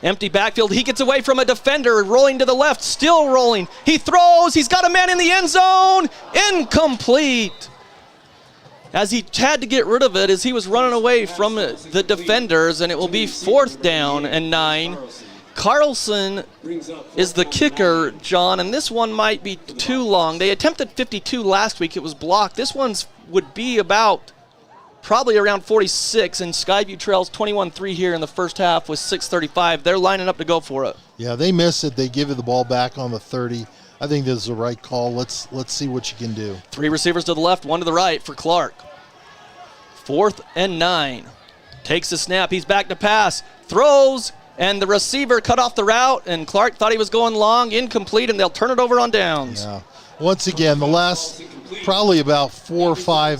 Empty backfield. He gets away from a defender, rolling to the left, still rolling. He throws. He's got a man in the end zone. Incomplete. As he had to get rid of it as he was running away from the defenders, and it will be 4th down and 9. Carlson is the kicker, John, and this one might be too long. They attempted 52 last week. It was blocked. This one's would be about probably around 46, and Skyview trails 21-3 here in the first half with 6:35. They're lining up to go for it. Yeah, they miss it. They give you the ball back on the 30. I think this is the right call. Let's see what you can do. 3 receivers to the left, 1 to the right for Clark. 4th and 9. Takes the snap. He's back to pass. Throws, and the receiver cut off the route, and Clark thought he was going long, incomplete, and they'll turn it over on downs. Yeah. Once again, the last probably about 4 or 5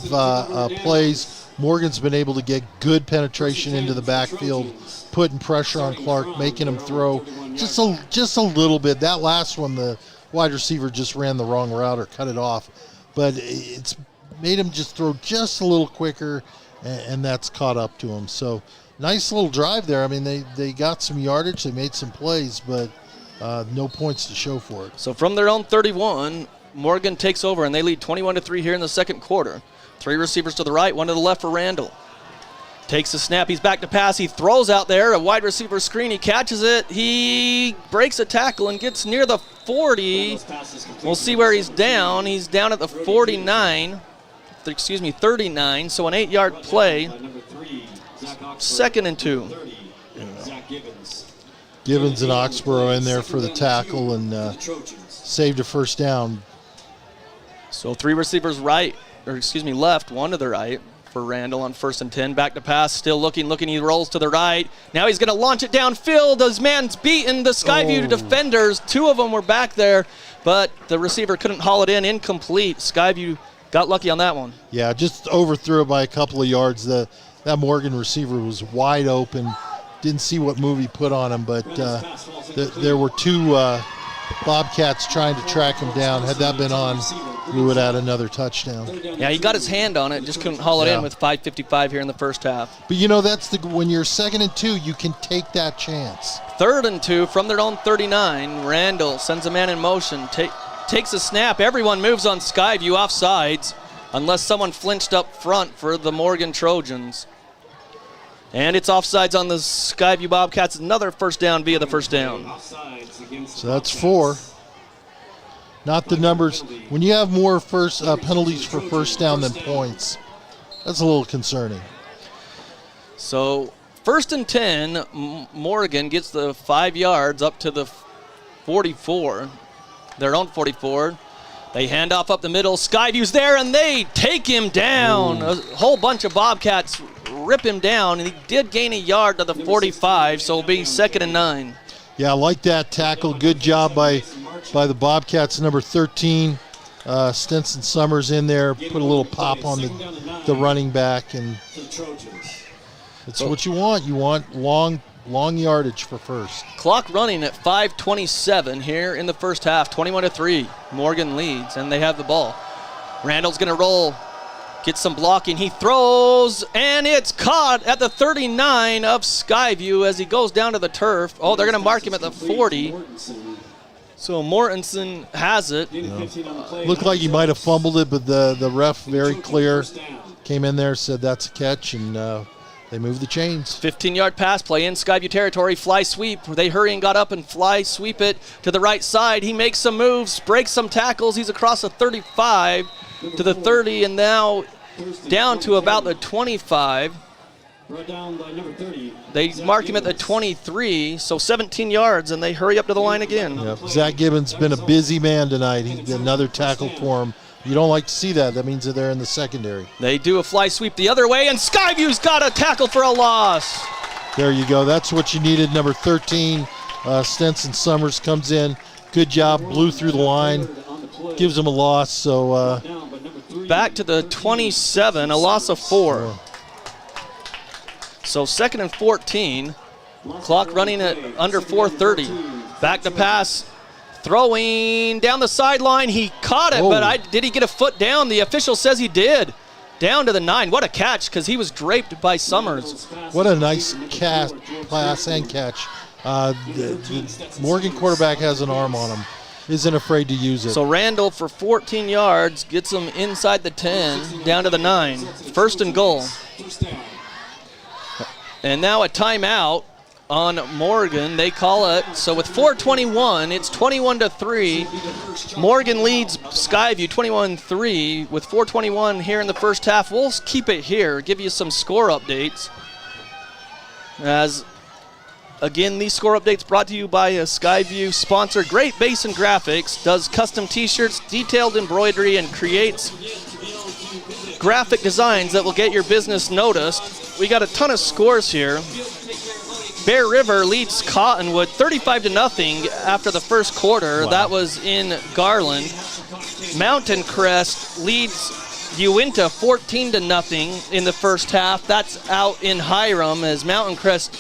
plays, Morgan's been able to get good penetration into the backfield, putting pressure on Clark, making him throw just a little bit. That last one, the wide receiver just ran the wrong route or cut it off, but it's made him just throw just a little quicker, and that's caught up to him. So nice little drive there. I mean, they got some yardage, they made some plays, but no points to show for it. So from their own 31, Morgan takes over, and they lead 21-3 here in the second quarter. 3 receivers to the right, 1 to the left for Randall. Takes the snap, he's back to pass, he throws out there, a wide receiver screen, he catches it, he breaks a tackle and gets near the 40. We'll see where he's down. He's down at the 39, 39, so an 8-yard play. 2nd and 2. Gibbons and Oxborough in there for the tackle and saved a first down. So 3 receivers left, 1 to the right for Randall on 1st and 10. Back to pass, still looking, he rolls to the right. Now he's going to launch it downfield. His man's beaten the Skyview defenders. 2 of them were back there, but the receiver couldn't haul it in. Incomplete. Skyview got lucky on that one. Yeah, just overthrew it by a couple of yards. That Morgan receiver was wide open. Didn't see what move he put on him, but there were 2 Bobcats trying to track him down. Had that been on, we would add another touchdown. Yeah, he got his hand on it, just couldn't haul it in with 5:55 here in the first half. But that's when you're 2nd and 2, you can take that chance. 3rd and 2 from their own 39. Randall sends a man in motion, takes a snap. Everyone moves on Skyview offsides, unless someone flinched up front for the Morgan Trojans. And it's offsides on the Skyview Bobcats. Another first down via the first down. So that's 4. Not the numbers. When you have more penalties for first down than points, that's a little concerning. So 1st and 10, Morgan gets the 5 yards up to the 44, their own 44. They hand off up the middle. Skyview's there, and they take him down. A whole bunch of Bobcats rip him down, and he did gain a yard to the 45, so it'll be 2nd and 9. Yeah, I like that tackle. Good job by the Bobcats, number 13. Stinson Summers in there, put a little pop on the running back, and it's what you want. You want long long yardage for first. Clock running at 5:27 here in the first half, 21-3. Morgan leads, and they have the ball. Randall's going to roll, get some blocking. He throws, and it's caught at the 39 of Skyview as he goes down to the turf. Oh, they're going to mark him at the 40. So Mortensen has it. Looked like he might have fumbled it, but the ref very clear came in there, said that's a catch, and they moved the chains. 15-yard pass play in Skyview territory, fly sweep. They hurry and got up and fly sweep it to the right side. He makes some moves, breaks some tackles. He's across the 35 to the 30, and now down to about the 25. They mark him at the 23, so 17 yards, and they hurry up to the line again. Yep. Zach Gibbons been a busy man tonight. He's another tackle for him. You don't like to see that. That means that they're in the secondary. They do a fly sweep the other way, and Skyview's got a tackle for a loss. There you go. That's what you needed. Number 13, Stenson Summers comes in. Good job. Blew through the line. Gives them a loss. So back to the 27, a loss of 4. So 2nd and 14. Clock running at under 4:30. Back to pass. Throwing down the sideline. He caught it, but did he get a foot down? The official says he did. Down to the 9. What a catch, because he was draped by Summers. What a nice pass and catch. The Morgan quarterback has an arm on him. Isn't afraid to use it. So Randall for 14 yards gets him inside the 10, down to the 9. 1st and goal. And now a timeout on Morgan. They call it. So with 4:21, it's 21-3. Morgan leads Skyview 21-3 with 4:21 here in the first half. We'll keep it here, give you some score updates. As again, these score updates brought to you by a Skyview sponsor. Great Basin Graphics does custom t-shirts, detailed embroidery, and creates graphic designs that will get your business noticed. We got a ton of scores here. Bear River leads Cottonwood 35-0 after the first quarter. Wow. That was in Garland. Mountain Crest leads Uinta 14-0 in the first half. That's out in Hiram as Mountain Crest,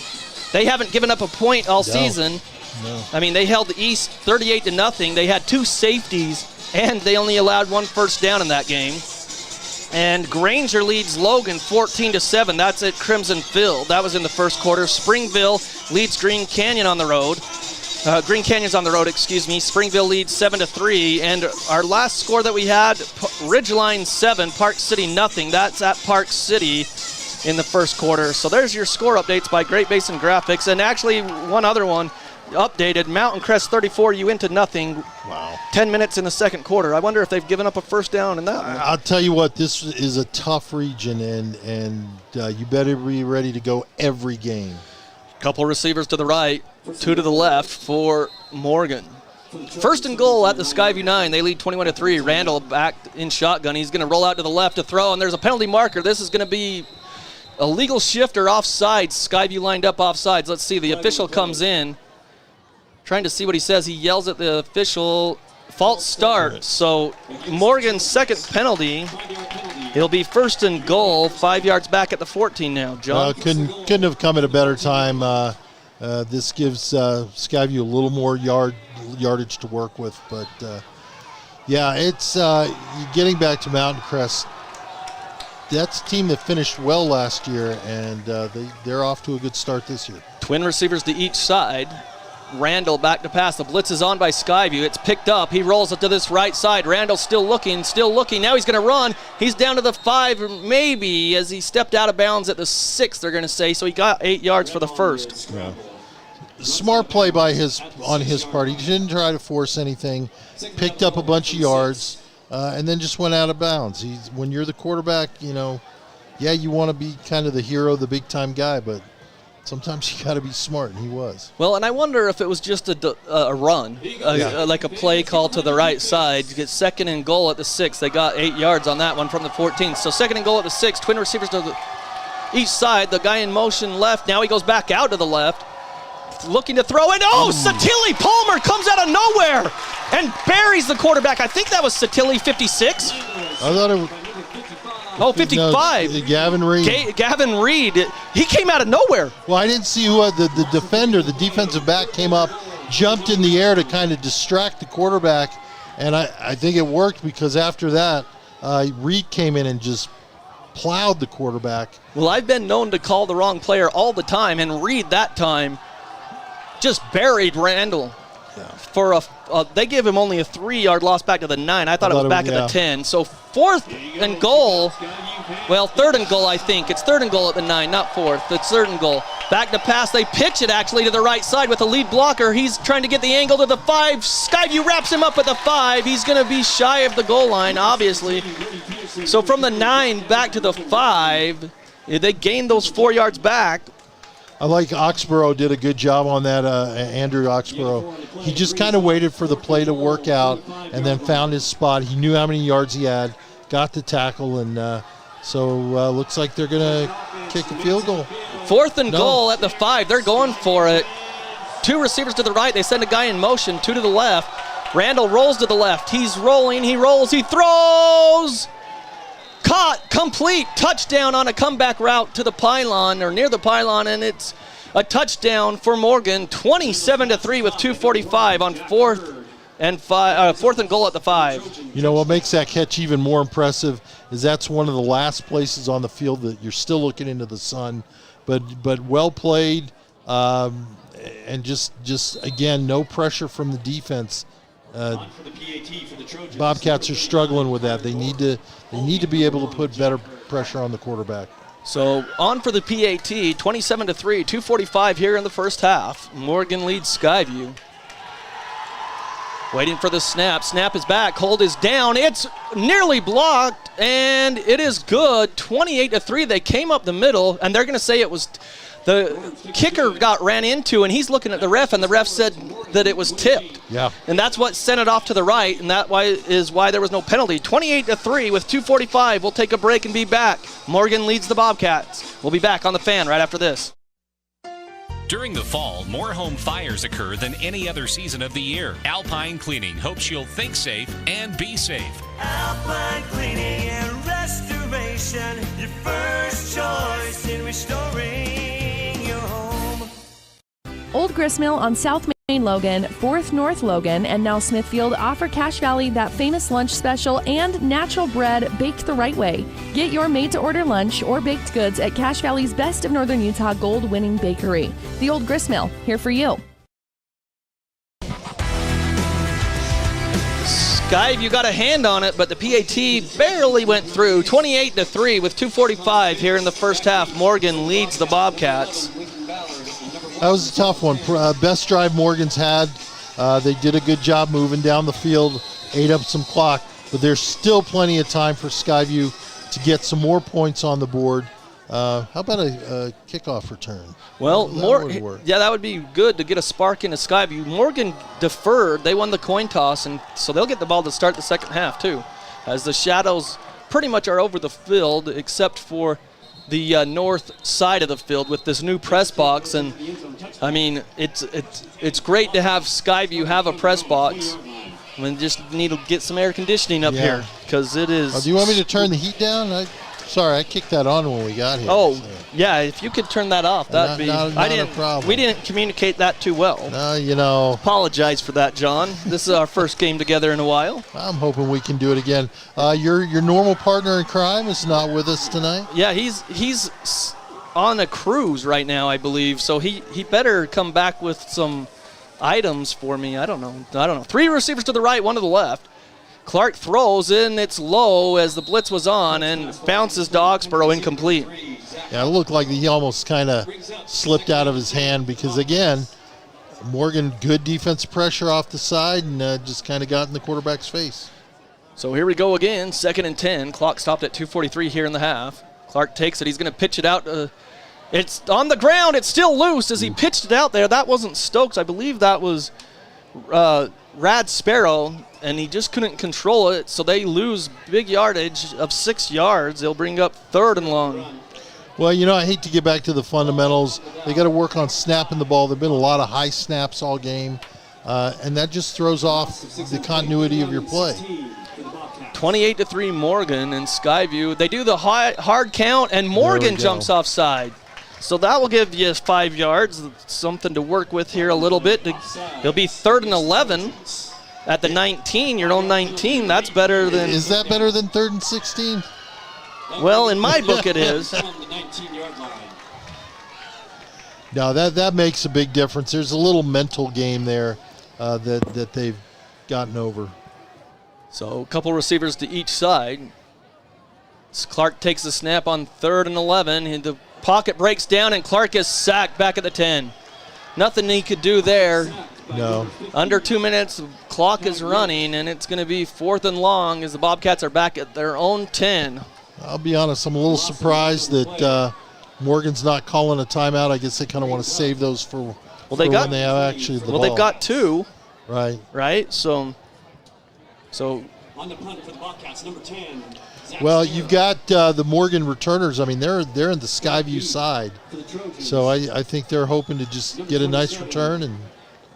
they haven't given up a point all season. No. I mean, they held the East 38-0. They had 2 safeties, and they only allowed 1 first down in that game. And Granger leads Logan 14-7. That's at Crimson Field. That was in the first quarter. Springville leads Green Canyon on the road. Green Canyon's on the road, excuse me. Springville leads 7-3. And our last score that we had, Ridgeline 7, Park City 0. That's at Park City in the first quarter. So there's your score updates by Great Basin Graphics. And actually, one other one updated. Mountain Crest 34, Uinta 0. Wow. 10 minutes in the second quarter. I wonder if they've given up a first down in that one. I'll tell you what, this is a tough region, and you better be ready to go every game. Couple receivers to the right, 2 to the left for Morgan. 1st and goal at the Skyview 9. They lead 21-3. Randall back in shotgun. He's going to roll out to the left to throw, and there's a penalty marker. This is going to be a legal shift or offsides. Skyview lined up offsides. Let's see. The official comes in. Trying to see what he says. He yells at the official, false start. So Morgan's second penalty. It'll be 1st and goal, 5 yards back at the 14 now. John? Couldn't have come at a better time. This gives Skyview a little more yardage to work with. But, yeah, it's getting back to Mountain Crest. That's a team that finished well last year, and they're off to a good start this year. Twin receivers to each side. Randall back to pass. The blitz is on by Skyview. It's picked up. He rolls it to this right side. Randall still looking. Now he's going to run. He's down to the 5, maybe, as he stepped out of bounds at the 6, they're going to say. So he got 8 yards for the first. Yeah. Smart play on his part. He didn't try to force anything. Picked up a bunch of yards, and then just went out of bounds. When you're the quarterback, you want to be kind of the hero, the big-time guy, but sometimes you got to be smart, and he was. Well, and I wonder if it was just a run, like a play call to the right side. You get 2nd and goal at the 6. They got 8 yards on that one from the 14. So 2nd and goal at the 6. Twin receivers to each side. The guy in motion left. Now he goes back out to the left, looking to throw it. Satilli Palmer comes out of nowhere and buries the quarterback. I think that was Satilli 56. I thought it was. Oh, 55. No, Gavin Reed. Gavin Reed. He came out of nowhere. Well, I didn't see who the defender, the defensive back came up, jumped in the air to kind of distract the quarterback, and I think it worked because after that, Reed came in and just plowed the quarterback. Well, I've been known to call the wrong player all the time, and Reed that time just buried Randall. Yeah. For they give him only a 3-yard loss back to the 9. I thought it was back at the 10. So 4th and goal. Well, 3rd and goal, I think. It's 3rd and goal at the 9, not 4th. It's 3rd and goal. Back to pass. They pitch it actually to the right side with the lead blocker. He's trying to get the angle to the 5. Skyview wraps him up at the 5. He's going to be shy of the goal line, obviously. So from the 9 back to the 5, they gained those 4 yards back. I like Oxborough did a good job on that, Andrew Oxborough. He just kind of waited for the play to work out and then found his spot. He knew how many yards he had, got the tackle, and so looks like they're going to kick a field goal. 4th and goal at the 5. They're going for it. 2 receivers to the right. They send a guy in motion, 2 to the left. Randall rolls to the left. He's rolling. He rolls. He throws. Caught, complete, touchdown on a comeback route to the pylon or near the pylon, and it's a touchdown for Morgan, 27-3 with 2:45 on 4th and goal at the 5. You know what makes that catch even more impressive is that's one of the last places on the field that you're still looking into the sun, but well played, and just again no pressure from the defense. Bobcats are struggling with that. They need to be able to put better pressure on the quarterback. So on for the PAT, 27-3, 2:45 here in the first half. Morgan leads Skyview. Waiting for the snap. Snap is back. Hold is down. It's nearly blocked, and it is good. 28-3. They came up the middle, and they're going to say it was the kicker got ran into, and he's looking at the ref, and the ref said that it was tipped. Yeah. And that's what sent it off to the right, and that is why there was no penalty. 28-3 with 2:45. We'll take a break and be back. Morgan leads the Bobcats. We'll be back on the Fan right after this. During the fall, more home fires occur than any other season of the year. Alpine Cleaning hopes you'll think safe and be safe. Alpine Cleaning and Restoration, your first choice in restoring your home. Old Gristmill on South Main Logan, 4th North Logan, and now Smithfield offer Cache Valley that famous lunch special and natural bread baked the right way. Get your made-to-order lunch or baked goods at Cache Valley's Best of Northern Utah gold-winning bakery. The Old Gristmill, here for you. Skyview got a hand on it, but the PAT barely went through. 28-3 with 2:45 here in the first half. Morgan leads the Bobcats. That was a tough one. Best drive Morgan's had. They did a good job moving down the field, ate up some clock, but there's still plenty of time for Skyview to get some more points on the board. How about a kickoff return? Well, that would be good to get a spark into Skyview. Morgan deferred. They won the coin toss, and so they'll get the ball to start the second half too, as the shadows pretty much are over the field except for the north side of the field with this new press box. And I mean, it's great to have Skyview have a press box. We just need to get some air conditioning up here because it is. Do you want me to turn the heat down? Sorry, I kicked that on when we got here. Oh, so. Yeah, if you could turn that off, that'd be. Not a problem. We didn't communicate that too well. No, Apologize for that, John. This is our first game together in a while. I'm hoping we can do it again. Your normal partner in crime is not with us tonight. Yeah, he's on a cruise right now, I believe. So he better come back with some items for me. I don't know. 3 receivers to the right, 1 to the left. Clark throws in, it's low as the blitz was on, and bounces to Oxborough incomplete. Yeah, it looked like he almost kind of slipped out of his hand because, again, Morgan, good defensive pressure off the side and just kind of got in the quarterback's face. So here we go again, 2nd and 10. Clock stopped at 2:43 here in the half. Clark takes it. He's going to pitch it out. It's on the ground. It's still loose as he pitched it out there. That wasn't Stokes. I believe that was Rad Sparrow, and he just couldn't control it, so they lose big yardage of 6 yards. They'll bring up 3rd and long. Well, I hate to get back to the fundamentals. They got to work on snapping the ball. There have been a lot of high snaps all game, and that just throws off the continuity of your play. 28-3 Morgan and Skyview. They do the hard count, and Morgan jumps offside. So that will give you 5 yards, something to work with here a little bit. It'll be 3rd and 11 at the 19, your own 19. That's better than... Is that better than 3rd and 16? Well, in my book it is. No, that makes a big difference. There's a little mental game there that they've gotten over. So a couple receivers to each side. Clark takes the snap on 3rd and 11. And the pocket breaks down, and Clark is sacked back at the 10. Nothing he could do there. No. Under 2 minutes, the clock is running, and it's going to be 4th and long as the Bobcats are back at their own 10. I'll be honest, I'm a little surprised that Morgan's not calling a timeout. I guess they kind of want to save those for when they have actually the ball. Well, they've got 2. Right. Right? So on the punt for the Bobcats, number 10. Well, you've got the Morgan returners. I mean, they're in the Skyview side. So I think they're hoping to just get a nice return. And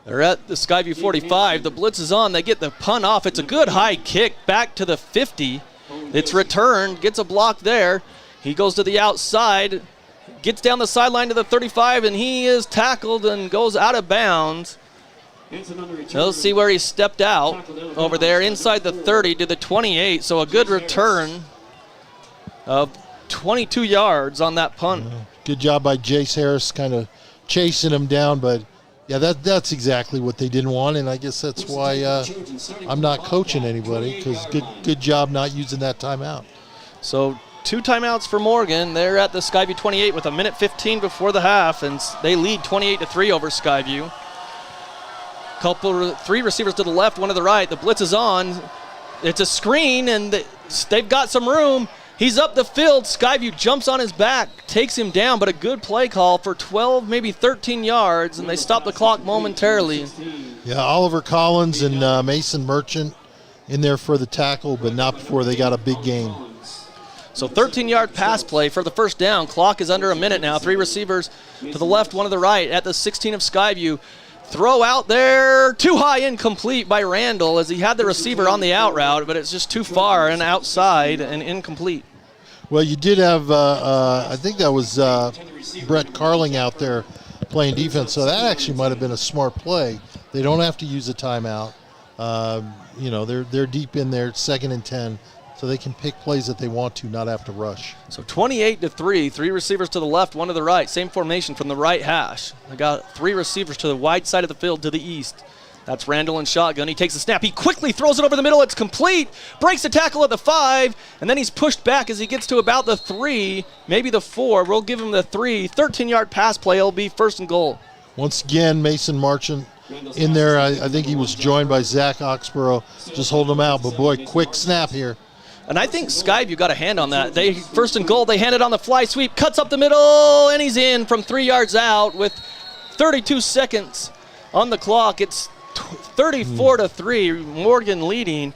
they're at the Skyview 45. The blitz is on. They get the punt off. It's a good high kick back to the 50. It's returned. Gets a block there. He goes to the outside. Gets down the sideline to the 35, and he is tackled and goes out of bounds. They'll see where he stepped out over there inside the 30 to the 28. So a good return of 22 yards on that punt. Good job by Jace Harris kind of chasing him down. But, yeah, that's exactly what they didn't want, and I guess that's why I'm not coaching anybody, because good job not using that timeout. So 2 timeouts for Morgan. They're at the Skyview 28 with 1:15 before the half, and they lead 28-3 over Skyview. 3 receivers to the left, 1 to the right. The blitz is on. It's a screen, and they've got some room. He's up the field. Skyview jumps on his back, takes him down, but a good play call for 12, maybe 13 yards, and they stop the clock momentarily. Yeah, Oliver Collins and Mason Merchant in there for the tackle, but not before they got a big gain. So 13-yard pass play for the first down. Clock is under a minute now. 3 receivers to the left, 1 to the right at the 16 of Skyview. Throw out there, too high, incomplete by Randall as he had the receiver on the out route, but it's just too far and outside and incomplete. Well, you did have, I think that was Brett Carling out there playing defense, so that actually might have been a smart play. They don't have to use a timeout. They're deep in there, 2nd and 10. So they can pick plays that they want to, not have to rush. So 28-3, 3 receivers to the left, 1 to the right. Same formation from the right hash. They got 3 receivers to the wide side of the field to the east. That's Randall in shotgun. He takes the snap. He quickly throws it over the middle. It's complete. Breaks the tackle at the 5, and then he's pushed back as he gets to about the 3, maybe the 4. We'll give him the 3. 13-yard pass play. It'll be 1st and goal. Once again, Mason Marchant in there. I think he was joined by Zach Oxborough, just holding him out. But, boy, quick snap here. And I think Skyview got a hand on that. 1st and goal, they hand it on the fly sweep, cuts up the middle, and he's in from 3 yards out with 32 seconds on the clock. It's 34-3, Morgan leading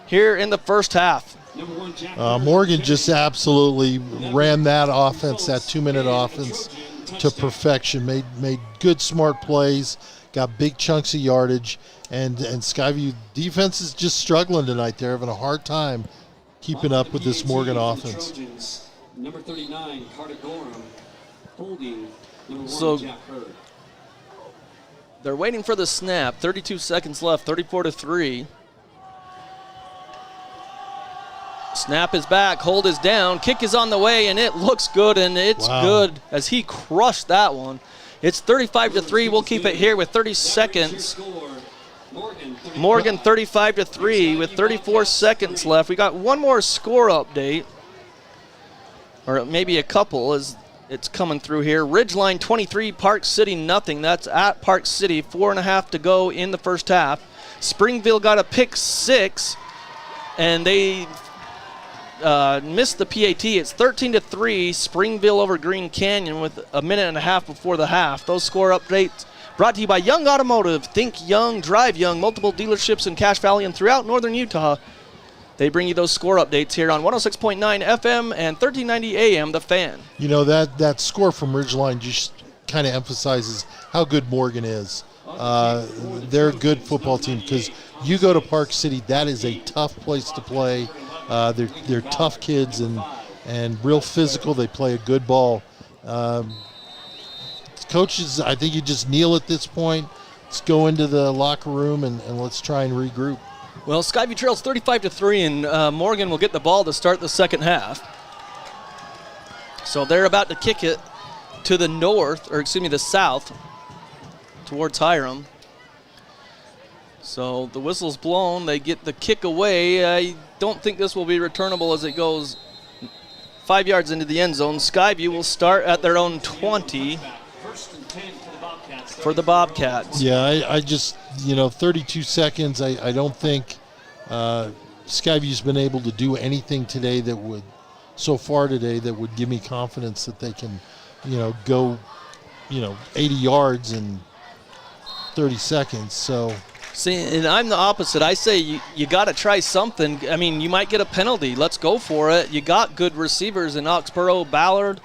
here in the first half. Morgan just absolutely ran that offense, that 2-minute offense, to perfection. Made good, smart plays, got big chunks of yardage, and Skyview defense is just struggling tonight. They're having a hard time keeping up with this Morgan offense. Trojans, number 39, Carter Gorham, holding number 1, So Jack Hurd. they're waiting for the snap. 32 seconds left, 34-3. Snap is back, hold is down, kick is on the way, and it looks good, and it's good as he crushed that one. It's 35-3. We'll keep it here with 30 seconds. Morgan 35-3 with 34 seconds left. We got one more score update, or maybe a couple as it's coming through here. Ridgeline 23, Park City nothing. That's at Park City. 4.5 to go in the first half. Springville got a pick 6, and they missed the PAT. It's 13-3, Springville over Green Canyon with 1.5 minutes before the half. Those score updates brought to you by Young Automotive. Think young, drive young. Multiple dealerships in Cache Valley and throughout northern Utah. They bring you those score updates here on 106.9 FM and 1390 AM, The Fan. You know, that score from Ridgeline just kind of emphasizes how good Morgan is. They're a good football team because you go to Park City, that is a tough place to play. They're tough kids and real physical. They play a good ball. Coaches, I think you just kneel at this point. Let's go into the locker room and let's try and regroup. Well, Skyview trails 35-3, and Morgan will get the ball to start the second half. So they're about to kick it to the north, or excuse me, the south, towards Hiram. So the whistle's blown. They get the kick away. I don't think this will be returnable as it goes 5 yards into the end zone. Skyview will start at their own 20 for the Bobcats. Yeah, I just, 32 seconds. I don't think Skyview's been able to do anything today that would give me confidence that they can, go, 80 yards in 30 seconds. So. See, and I'm the opposite. I say you got to try something. I mean, you might get a penalty. Let's go for it. You got good receivers in Oxborough, Ballard,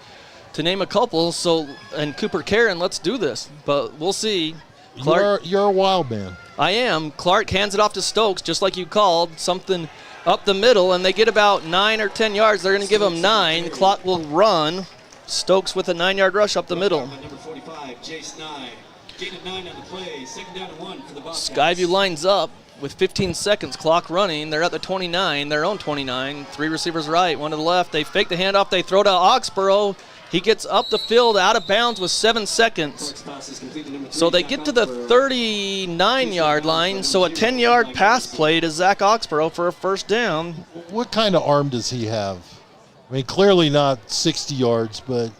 to name a couple. So, and Cooper Karen, let's do this. But we'll see. Clark, you're a wild man. I am. Clark hands it off to Stokes, just like you called. Something up the middle, and they get about 9 or 10 yards. They're going to give them 9. Clock will run. Stokes with a 9-yard rush up the middle. Number 45, Jace 9. Gain of 9 on the play. Second down and 1 for the Bobcats. Skyview lines up with 15 seconds, clock running. They're at the 29, their own 29. 3 receivers right, 1 to the left. They fake the handoff. They throw to Oxborough. He gets up the field out of bounds with 7 seconds. So they get to the 39-yard line. So a 10-yard pass play to Zach Oxborough for a first down. What kind of arm does he have? I mean, clearly not 60 yards, but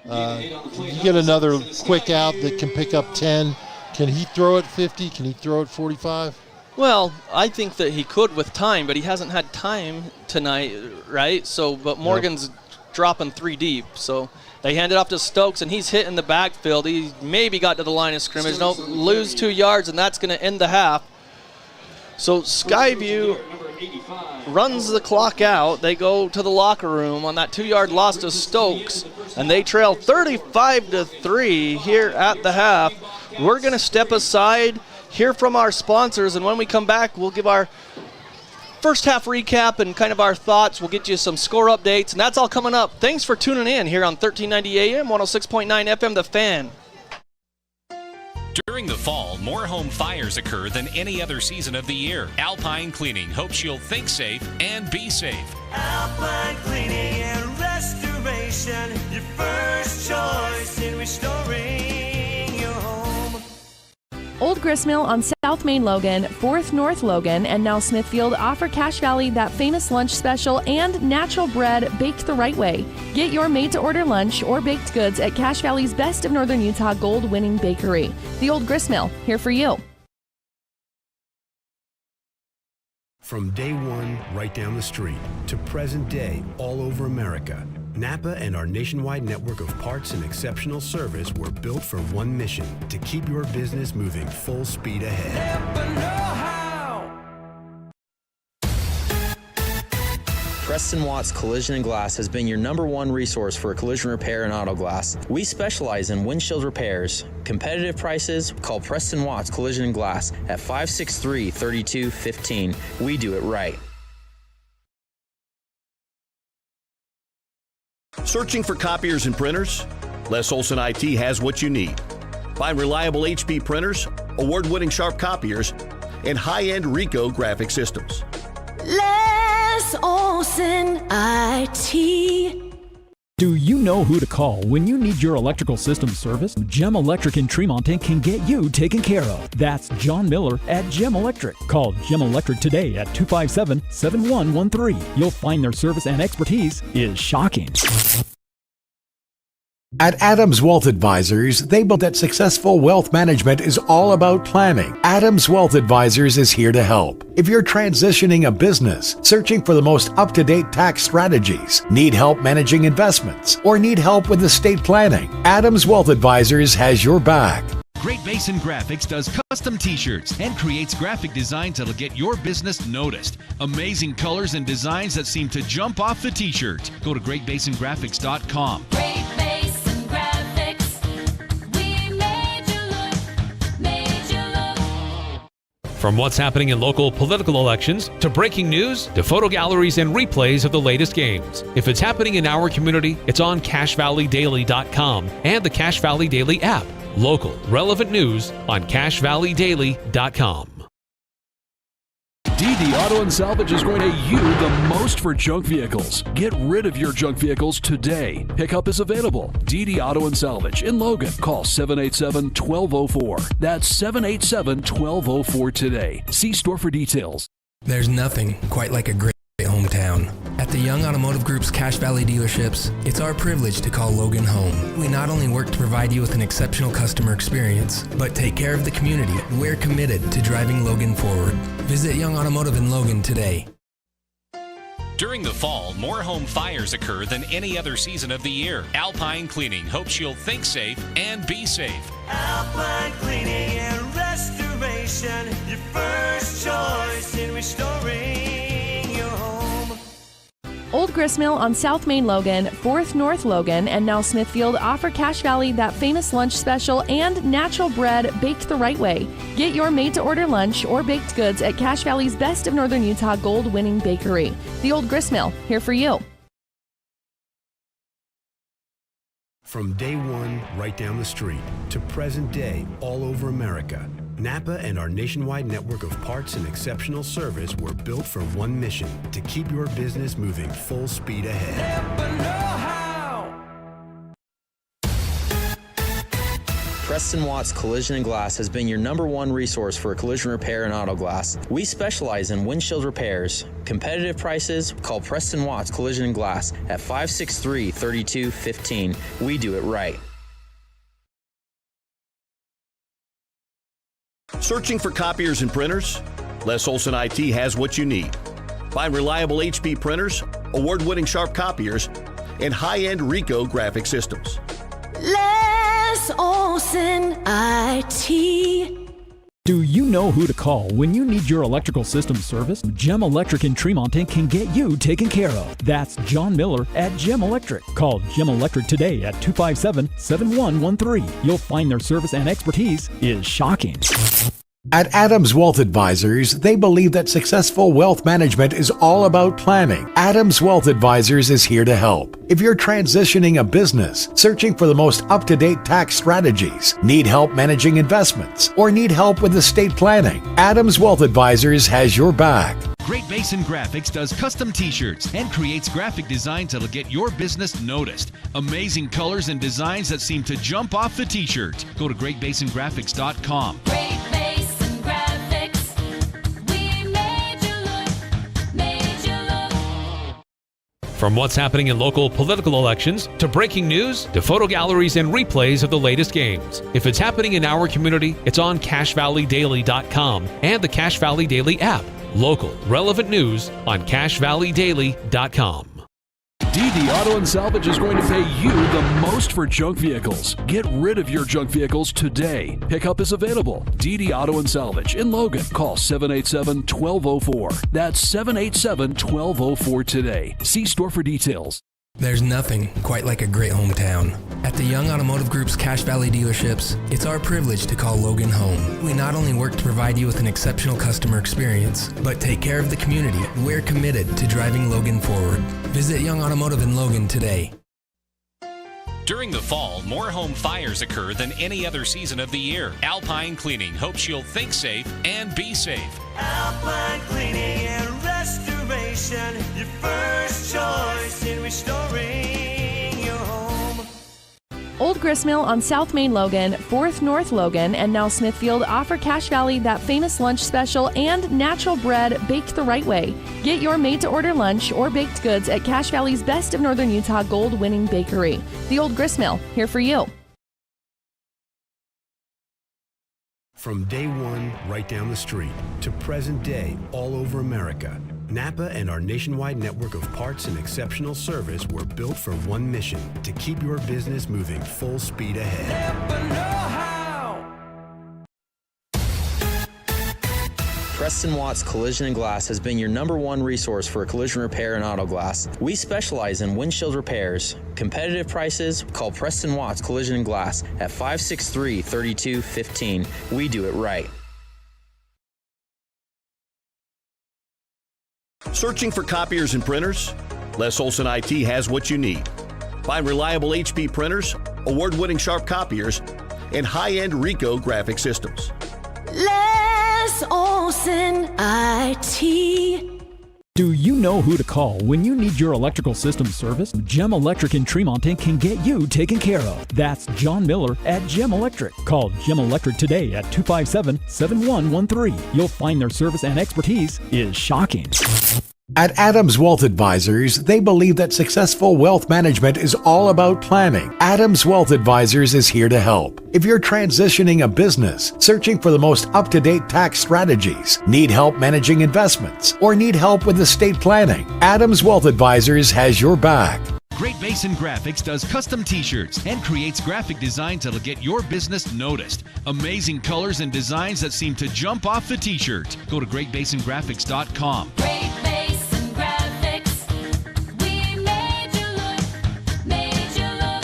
you get another quick out that can pick up 10. Can he throw at 50? Can he throw at 45? Well, I think that he could with time, but he hasn't had time tonight, right? So, but Morgan's dropping 3 deep. So they hand it off to Stokes, and he's hitting the backfield. He maybe got to the line of scrimmage. No, lose 2 yards, and that's going to end the half. So Skyview runs the clock out. They go to the locker room on that 2-yard loss to Stokes, and they trail 35-3 here at the half. We're going to step aside, hear from our sponsors, and when we come back, we'll give our first half recap and kind of our thoughts. We'll get you some score updates, and that's all coming up. Thanks for tuning in here on 1390 AM, 106.9 FM, The Fan. During the fall, more home fires occur than any other season of the year. Alpine Cleaning hopes you'll think safe and be safe. Alpine Cleaning and Restoration, your first choice in restoring your home. Old Gristmill on South Main Logan, 4th North Logan, and now Smithfield offer Cache Valley that famous lunch special and natural bread baked the right way. Get your made-to-order lunch or baked goods at Cache Valley's Best of Northern Utah gold-winning bakery. The Old Gristmill, here for you. From day one, right down the street, to present day, all over America, Napa and our nationwide network of parts and exceptional service were built for one mission: to keep your business moving full speed ahead. Preston Watts Collision and Glass has been your #1 resource for collision repair and auto glass. We specialize in windshield repairs. Competitive prices, call Preston Watts Collision and Glass at 563-3215. We do it right. Searching for copiers and printers? Les Olson IT has what you need. Find reliable HP printers, award-winning Sharp copiers, and high-end Ricoh graphic systems. Les Olson IT. Do you know who to call when you need your electrical system service? Gem Electric in Tremonton can get you taken care of. That's John Miller at Gem Electric. Call Gem Electric today at 257-7113. You'll find their service and expertise is shocking. At Adams Wealth Advisors, they believe that successful wealth management is all about planning. Adams Wealth Advisors is here to help. If you're transitioning a business, searching for the most up-to-date tax strategies, need help managing investments, or need help with estate planning, Adams Wealth Advisors has your back. Great Basin Graphics does custom t-shirts and creates graphic designs that'll get your business noticed. Amazing colors and designs that seem to jump off the t-shirt. Go to greatbasingraphics.com. Great Basin Graphics. We made you look, made you look. From what's happening in local political elections, to breaking news, to photo galleries and replays of the latest games. If it's happening in our community, it's on CashValleyDaily.com and the Cache Valley Daily app. Local, relevant news on CashValleyDaily.com. DD Auto and Salvage is going to pay you the most for junk vehicles. Get rid of your junk vehicles today. Pickup is available. DD Auto and Salvage in Logan. Call 787-1204. That's 787-1204 today. See store for details. There's nothing quite like a great hometown. At the Young Automotive Group's Cache Valley dealerships, it's our privilege to call Logan home. We not only work to provide you with an exceptional customer experience, but take care of the community. We're committed to driving Logan forward. Visit Young Automotive in Logan today. During the fall, more home fires occur than any other season of the year. Alpine Cleaning hopes you'll think safe and be safe. Alpine Cleaning and Restoration, your first choice in restoring your home. Old Gristmill on South Main Logan, 4th North Logan, and now Smithfield offer Cache Valley that famous lunch special and natural bread baked the right way. Get your made-to-order lunch or baked goods at Cache Valley's Best of Northern Utah gold-winning bakery. The Old Gristmill, here for you. From day one, right down the street, to present day, all over America, Napa and our nationwide network of parts and exceptional service were built for one mission: to keep your business moving full speed ahead. Preston Watts Collision and Glass has been your #1 resource for collision repair and auto glass. We specialize in windshield repairs. Competitive prices, call Preston Watts Collision and Glass at 563-3215. We do it right. Searching for copiers and printers? Les Olson IT has what you need. Find reliable HP printers, award-winning Sharp copiers, and high-end Ricoh graphic systems. Les Olson IT. Do you know who to call when you need your electrical system serviced? Gem Electric in Tremonton can get you taken care of. That's John Miller at Gem Electric. Call Gem Electric today at 257-7113. You'll find their service and expertise is shocking. At Adams Wealth Advisors, they believe that successful wealth management is all about planning. Adams Wealth Advisors is here to help. If you're transitioning a business, searching for the most up-to-date tax strategies, need help managing investments, or need help with estate planning, Adams Wealth Advisors has your back. Great Basin Graphics does custom t-shirts and creates graphic designs that'll get your business noticed. Amazing colors and designs that seem to jump off the t-shirt. Go to GreatBasinGraphics.com. Great Basin Graphics. We made you look. From what's happening in local political elections, to breaking news, to photo galleries and replays of the latest games. If it's happening in our community, it's on CashValleyDaily.com and the Cache Valley Daily app. Local, relevant news on CashValleyDaily.com. DD Auto and Salvage is going to pay you the most for junk vehicles. Get rid of your junk vehicles today. Pickup is available. DD Auto and Salvage in Logan. Call 787-1204. That's 787-1204 today. See store for details. There's nothing quite like a great hometown. At the Young Automotive Group's Cache Valley dealerships, it's our privilege to call Logan home. We not only work to provide you with an exceptional customer experience, but take care of the community. We're committed to driving Logan forward. Visit Young Automotive in Logan today. During the fall, more home fires occur than any other season of the year. Alpine Cleaning hopes you'll think safe and be safe. Alpine Cleaning and Restoration, your first choice in restoring your home. Old Gristmill on South Main Logan, 4th North Logan, and now Smithfield offer Cache Valley that famous lunch special and natural bread baked the right way. Get your made-to-order lunch or baked goods at Cache Valley's Best of Northern Utah gold-winning bakery. The Old Gristmill, here for you. From day one, right down the street, to present day, all over America, Napa and our nationwide network of parts and exceptional service were built for one mission: to keep your business moving full speed ahead. Preston Watts Collision and Glass has been your #1 resource for collision repair and auto glass. We specialize in windshield repairs. Competitive prices, call Preston Watts Collision and Glass at 563-3215. We do it right. Searching for copiers and printers? Les Olson IT has what you need. Find reliable HP printers, award-winning Sharp copiers, and high-end Ricoh graphic systems. Les Olson IT. Do you know who to call when you need your electrical system serviced? Gem Electric in Tremonton can get you taken care of. That's John Miller at Gem Electric. Call Gem Electric today at 257-7113. You'll find their service and expertise is shocking. At Adams Wealth Advisors, they believe that successful wealth management is all about planning. Adams Wealth Advisors is here to help. If you're transitioning a business, searching for the most up-to-date tax strategies, need help managing investments, or need help with estate planning, Adams Wealth Advisors has your back. Great Basin Graphics does custom t-shirts and creates graphic designs that'll get your business noticed. Amazing colors and designs that seem to jump off the t-shirt. Go to greatbasingraphics.com. Great Basin Graphics. We made you look.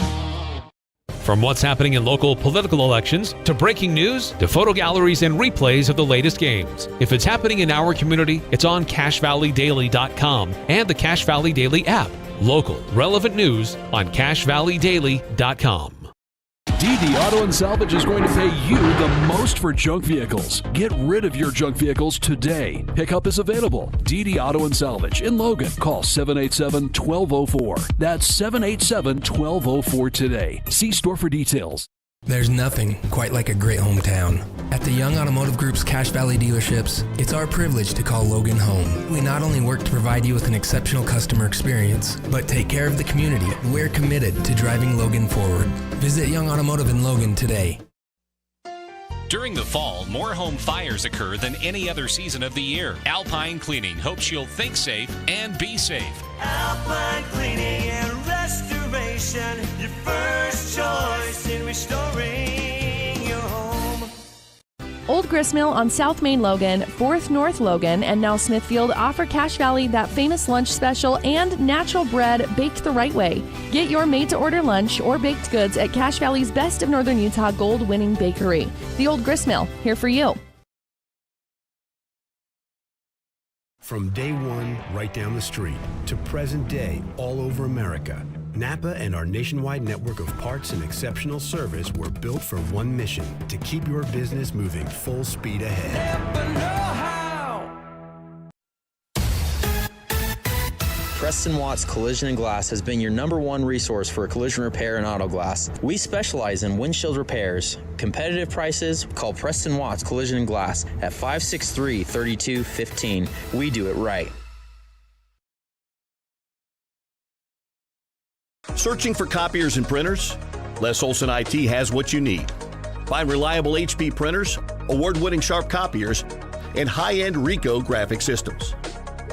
From what's happening in local political elections, to breaking news, to photo galleries and replays of the latest games. If it's happening in our community, it's on CashValleyDaily.com and the Cache Valley Daily app. Local, relevant news on CashValleyDaily.com. DD Auto and Salvage is going to pay you the most for junk vehicles. Get rid of your junk vehicles today. Pickup is available. DD Auto and Salvage in Logan. Call 787-1204. That's 787-1204 today. See store for details. There's nothing quite like a great hometown. At the Young Automotive Group's Cache Valley dealerships, it's our privilege to call Logan home. We not only work to provide you with an exceptional customer experience, but take care of the community. We're committed to driving Logan forward. Visit Young Automotive in Logan today. During the fall, more home fires occur than any other season of the year. Alpine Cleaning hopes you'll think safe and be safe. Alpine Cleaning and Restoration, your first choice in restoring your home. Old Gristmill on South Main Logan, 4th North Logan, and now Smithfield offer Cache Valley that famous lunch special and natural bread baked the right way. Get your made-to-order lunch or baked goods at Cache Valley's Best of Northern Utah gold-winning bakery. The Old Gristmill, here for you. From day one, right down the street, to present day, all over America, Napa and our nationwide network of parts and exceptional service were built for one mission: to keep your business moving full speed ahead. Preston Watts Collision and Glass has been your #1 resource for collision repair and auto glass. We specialize in windshield repairs. Competitive prices, call Preston Watts Collision and Glass at 563-3215. We do it right. Searching for copiers and printers? Les Olson IT has what you need. Find reliable HP printers, award-winning Sharp copiers, and high-end Ricoh graphic systems.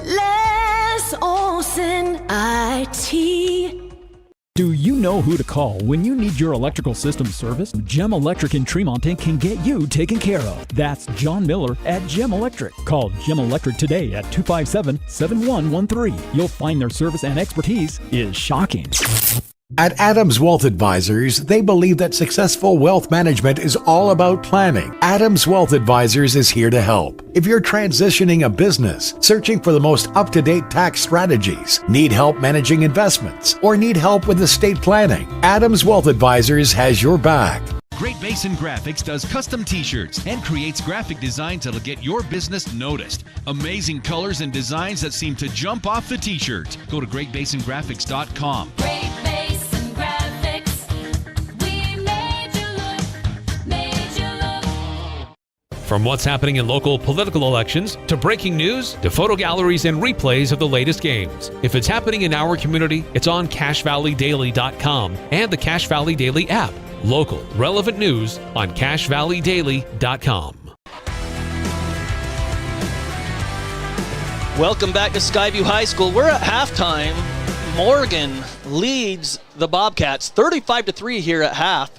Les Olson IT. Do you know who to call when you need your electrical system serviced? Gem Electric in Tremonton can get you taken care of. That's John Miller at Gem Electric. Call Gem Electric today at 257-7113. You'll find their service and expertise is shocking. At Adams Wealth Advisors, they believe that successful wealth management is all about planning. Adams Wealth Advisors is here to help. If you're transitioning a business, searching for the most up-to-date tax strategies, need help managing investments, or need help with estate planning, Adams Wealth Advisors has your back. Great Basin Graphics does custom t-shirts and creates graphic designs that'll get your business noticed. Amazing colors and designs that seem to jump off the t-shirt. Go to greatbasingraphics.com. Great Basin Graphics. We made you look. From what's happening in local political elections, to breaking news, to photo galleries and replays of the latest games. If it's happening in our community, it's on CashValleyDaily.com and the Cache Valley Daily app. Local, relevant news on CashValleyDaily.com. Welcome back to Skyview High School. We're at halftime. Morgan leads the Bobcats 35-3 here at half.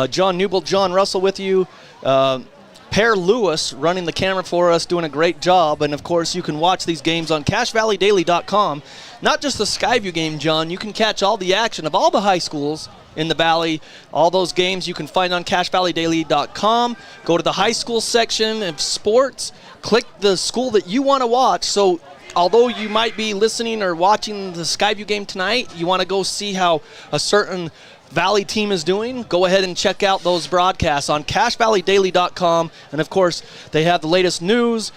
John Newbold, John Russell with you. Per Lewis running the camera for us, doing a great job. And of course, you can watch these games on CashValleyDaily.com. Not just the Skyview game, John. You can catch all the action of all the high schools in the Valley. All those games you can find on CashValleyDaily.com. Go to the high school section of sports. Click the school that you want to watch. So although you might be listening or watching the Skyview game tonight, you want to go see how a certain Valley team is doing, go ahead and check out those broadcasts on CashValleyDaily.com. And, of course, they have the latest news,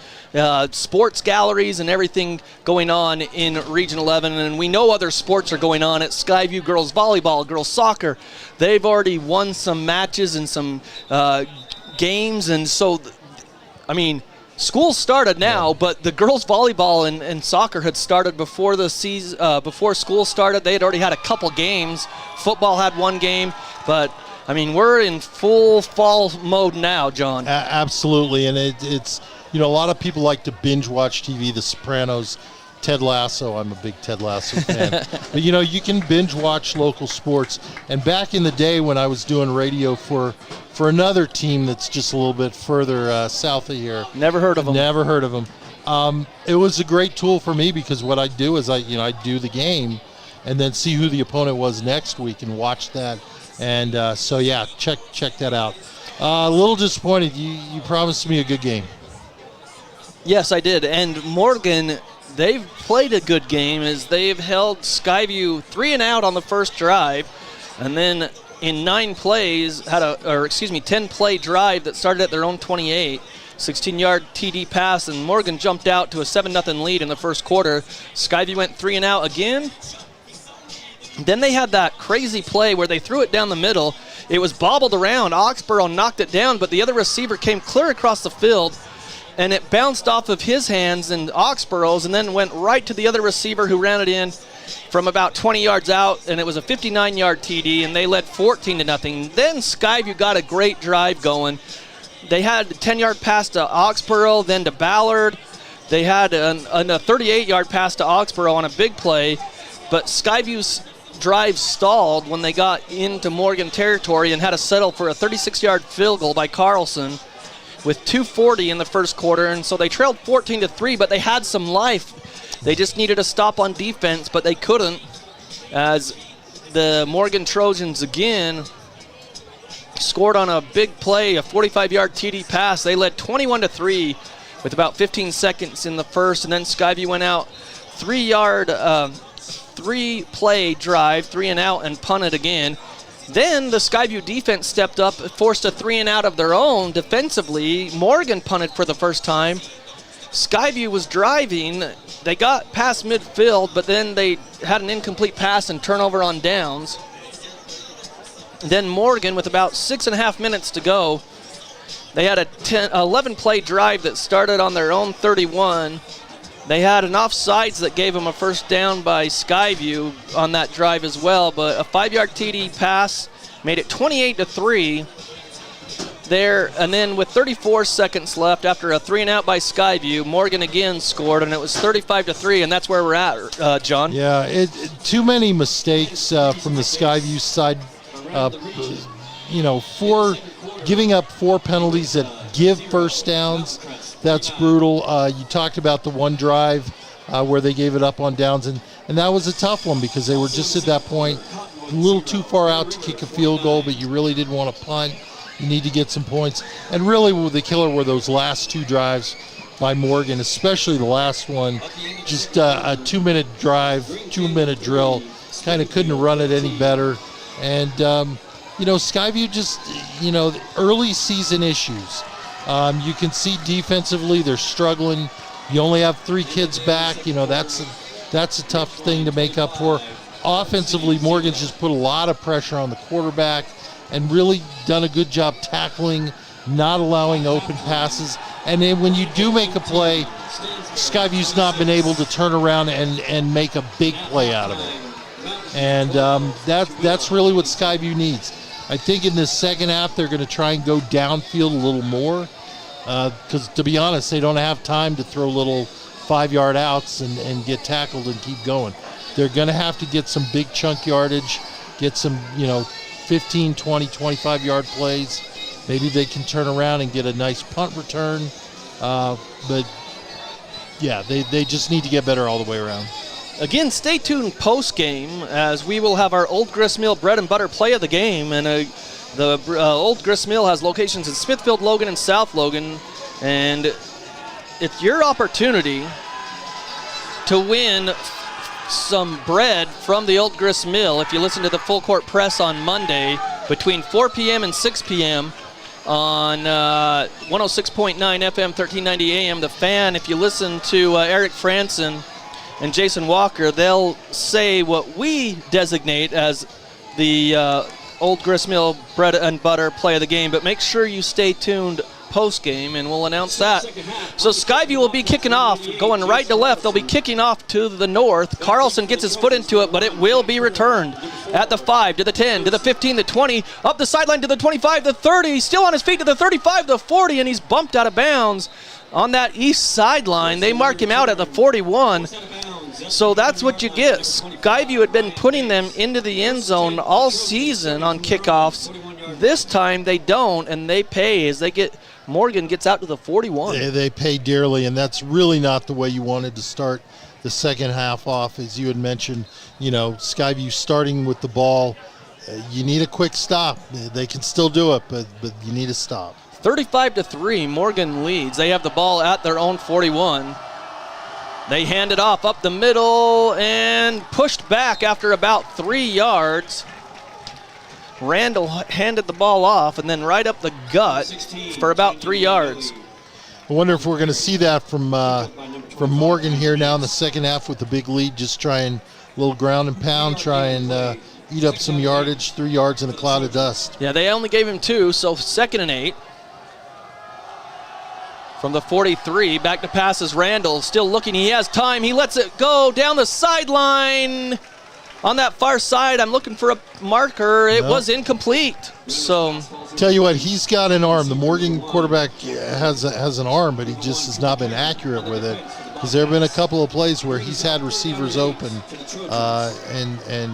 sports galleries, and everything going on in Region 11. And we know other sports are going on at Skyview. Girls volleyball, girls soccer. They've already won some matches and some games. And so, I mean, school started now, but the girls volleyball and soccer had started before the season, before school started. They had already had a couple games. Football had one game, but I mean, we're in full fall mode now, John. Absolutely, and it's a lot of people like to binge watch TV. The Sopranos, Ted Lasso. I'm a big Ted Lasso fan. But you can binge watch local sports. And back in the day when I was doing radio for another team that's just a little bit further south of here. Never heard of them. Never heard of them. It was a great tool for me because what I do is I do the game and then see who the opponent was next week and watch that. And check that out. A little disappointed. You promised me a good game. Yes, I did. And Morgan, they've played a good game as they've held Skyview 3 and out on the first drive, and then in 9 plays had 10-play drive that started at their own 28, 16-yard TD pass, and Morgan jumped out to a 7-0 lead in the first quarter. Skyview went 3 and out again. Then they had that crazy play where they threw it down the middle. It was bobbled around. Oxborough knocked it down, but the other receiver came clear across the field, and it bounced off of his hands and Oxborough's and then went right to the other receiver who ran it in from about 20 yards out, and it was a 59-yard TD, and they led 14-0. Then Skyview got a great drive going. They had a 10-yard pass to Oxborough, then to Ballard. They had a 38-yard pass to Oxborough on a big play, but Skyview's drive stalled when they got into Morgan territory and had to settle for a 36-yard field goal by Carlson with 2:40 in the first quarter, and so they trailed 14-3, but they had some life. They just needed a stop on defense, but they couldn't, as the Morgan Trojans again scored on a big play, a 45-yard TD pass. They led 21-3 with about 15 seconds in the first, and then Skyview went out 3-play drive, 3 and out, and punted again. Then the Skyview defense stepped up, forced a 3 and out of their own defensively. Morgan punted for the first time. Skyview was driving. They got past midfield, but then they had an incomplete pass and turnover on downs. Then Morgan, with about 6.5 minutes to go, they had a 11-play drive that started on their own 31. They had an offsides that gave them a first down by Skyview on that drive as well, but a 5-yard TD pass made it 28-3 there. And then with 34 seconds left after a 3 and out by Skyview, Morgan again scored, and it was 35-3, and that's where we're at, John. Yeah, too many mistakes from the Skyview side. Giving up 4 penalties that give first downs. That's brutal. You talked about the one drive where they gave it up on downs, and that was a tough one because they were just at that point a little too far out to kick a field goal, but you really didn't want to punt. You need to get some points. And really the killer were those last 2 drives by Morgan, especially the last one. Just a 2-minute drive, 2-minute drill. Kind of couldn't have run it any better. And, Skyview just, early season issues. You can see defensively they're struggling. You only have 3 kids back. That's a tough thing to make up for. Offensively, Morgan's just put a lot of pressure on the quarterback and really done a good job tackling, not allowing open passes. And then when you do make a play, Skyview's not been able to turn around and make a big play out of it. And that's really what Skyview needs. I think in this second half they're going to try and go downfield a little more because, to be honest, they don't have time to throw little 5-yard outs and get tackled and keep going. They're going to have to get some big chunk yardage, get some 15, 20, 25-yard plays. Maybe they can turn around and get a nice punt return. But, yeah, they just need to get better all the way around. Again, stay tuned post-game as we will have our Old Grist Mill bread and butter play of the game. And the Old Grist Mill has locations in Smithfield, Logan, and South Logan. And it's your opportunity to win some bread from the Old Grist Mill. If you listen to the Full Court Press on Monday between 4 p.m. and 6 p.m. on 106.9 FM, 1390 AM, The Fan. If you listen to Eric Franson and Jason Walker, they'll say what we designate as the Old Grist Mill bread and butter play of the game, but make sure you stay tuned post-game, and we'll announce that. So Skyview will be kicking off, going right to left. They'll be kicking off to the north. Carlson gets his foot into it, but it will be returned at the 5, to the 10, to the 15, the 20, up the sideline to the 25, the 30. He's still on his feet to the 35, the 40, and he's bumped out of bounds on that east sideline. They mark him out at the 41. So that's what you get. Skyview had been putting them into the end zone all season on kickoffs. This time they don't, and they pay as Morgan gets out to the 41. They pay dearly, and that's really not the way you wanted to start the second half off. As you had mentioned, Skyview starting with the ball. You need a quick stop. They can still do it, but you need a stop. 35-3, Morgan leads. They have the ball at their own 41. They hand it off up the middle and pushed back after about 3 yards. Randall handed the ball off and then right up the gut for about 3 yards. I wonder if we're going to see that from Morgan here now in the second half with the big lead, just trying a little ground and pound, try and eat up some yardage, 3 yards in a cloud of dust. Yeah, they only gave him 2, so 2nd and 8. From the 43, back to pass is Randall, still looking, he has time, he lets it go down the sideline. On that far side, I'm looking for a marker. It was incomplete. So, tell you what, he's got an arm. The Morgan quarterback has an arm, but he just has not been accurate with it. Because there have been a couple of plays where he's had receivers open, and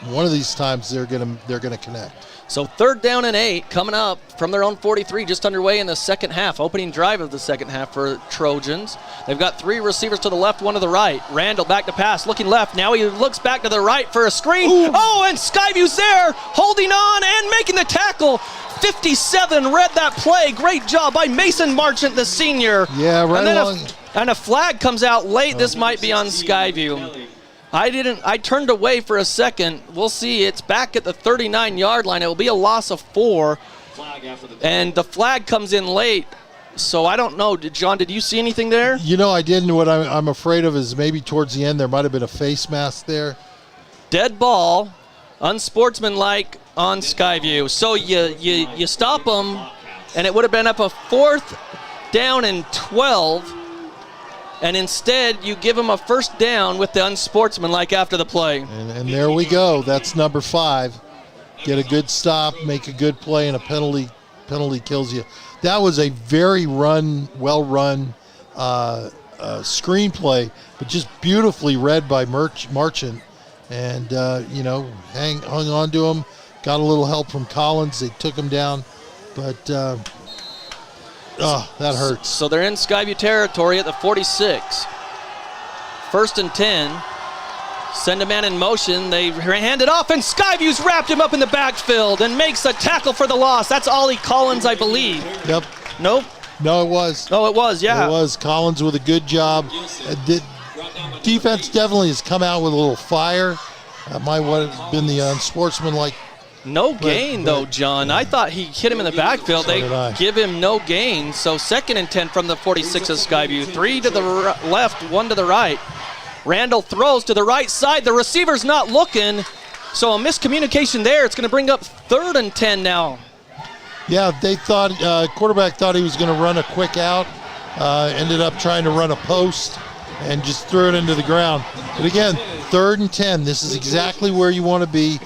one of these times they're gonna connect. So 3rd down and 8 coming up from their own 43, just underway in the second half. Opening drive of the second half for Trojans. They've got 3 receivers to the left, 1 to the right. Randall back to pass, looking left. Now he looks back to the right for a screen. Ooh. Oh, and Skyview's there, holding on and making the tackle. 57 read that play. Great job by Mason Marchant, the senior. Yeah, right along. And a flag comes out late. This might be on Skyview. I turned away for a second. We'll see. It's back at the 39-yard line. It will be a loss of 4. And the flag comes in late. So I don't know. John, did you see anything there? I didn't. What I'm afraid of is maybe towards the end there might have been a face mask there. Dead ball, unsportsmanlike on Skyview. So you stop them, and it would have been up a 4th down and 12. And instead, you give them a 1st down with the unsportsmanlike after the play. And there we go. That's number 5. Get a good stop, make a good play, and a penalty kills you. That was a very well-run screenplay, but just beautifully read by Marchant. And, hung on to him. Got a little help from Collins. They took him down. But... that hurts. So they're in Skyview territory at the 46. 1st and 10. Send a man in motion. They hand it off, and Skyview's wrapped him up in the backfield and makes a tackle for the loss. That's Ollie Collins, I believe. Yep. Nope. No, it was. Oh, it was, yeah. It was. Collins with a good job. The defense definitely has come out with a little fire. That might have been the unsportsmanlike. No gain, though, John. I thought he hit him in the backfield. They give him no gain. So 2nd and 10 from the 46 of Skyview. 3 to the left, 1 to the right. Randall throws to the right side. The receiver's not looking. So a miscommunication there. It's going to bring up 3rd and 10 now. Yeah, they thought, quarterback thought he was going to run a quick out. Ended up trying to run a post and just threw it into the ground. But again, 3rd and 10. This is exactly where you want to be.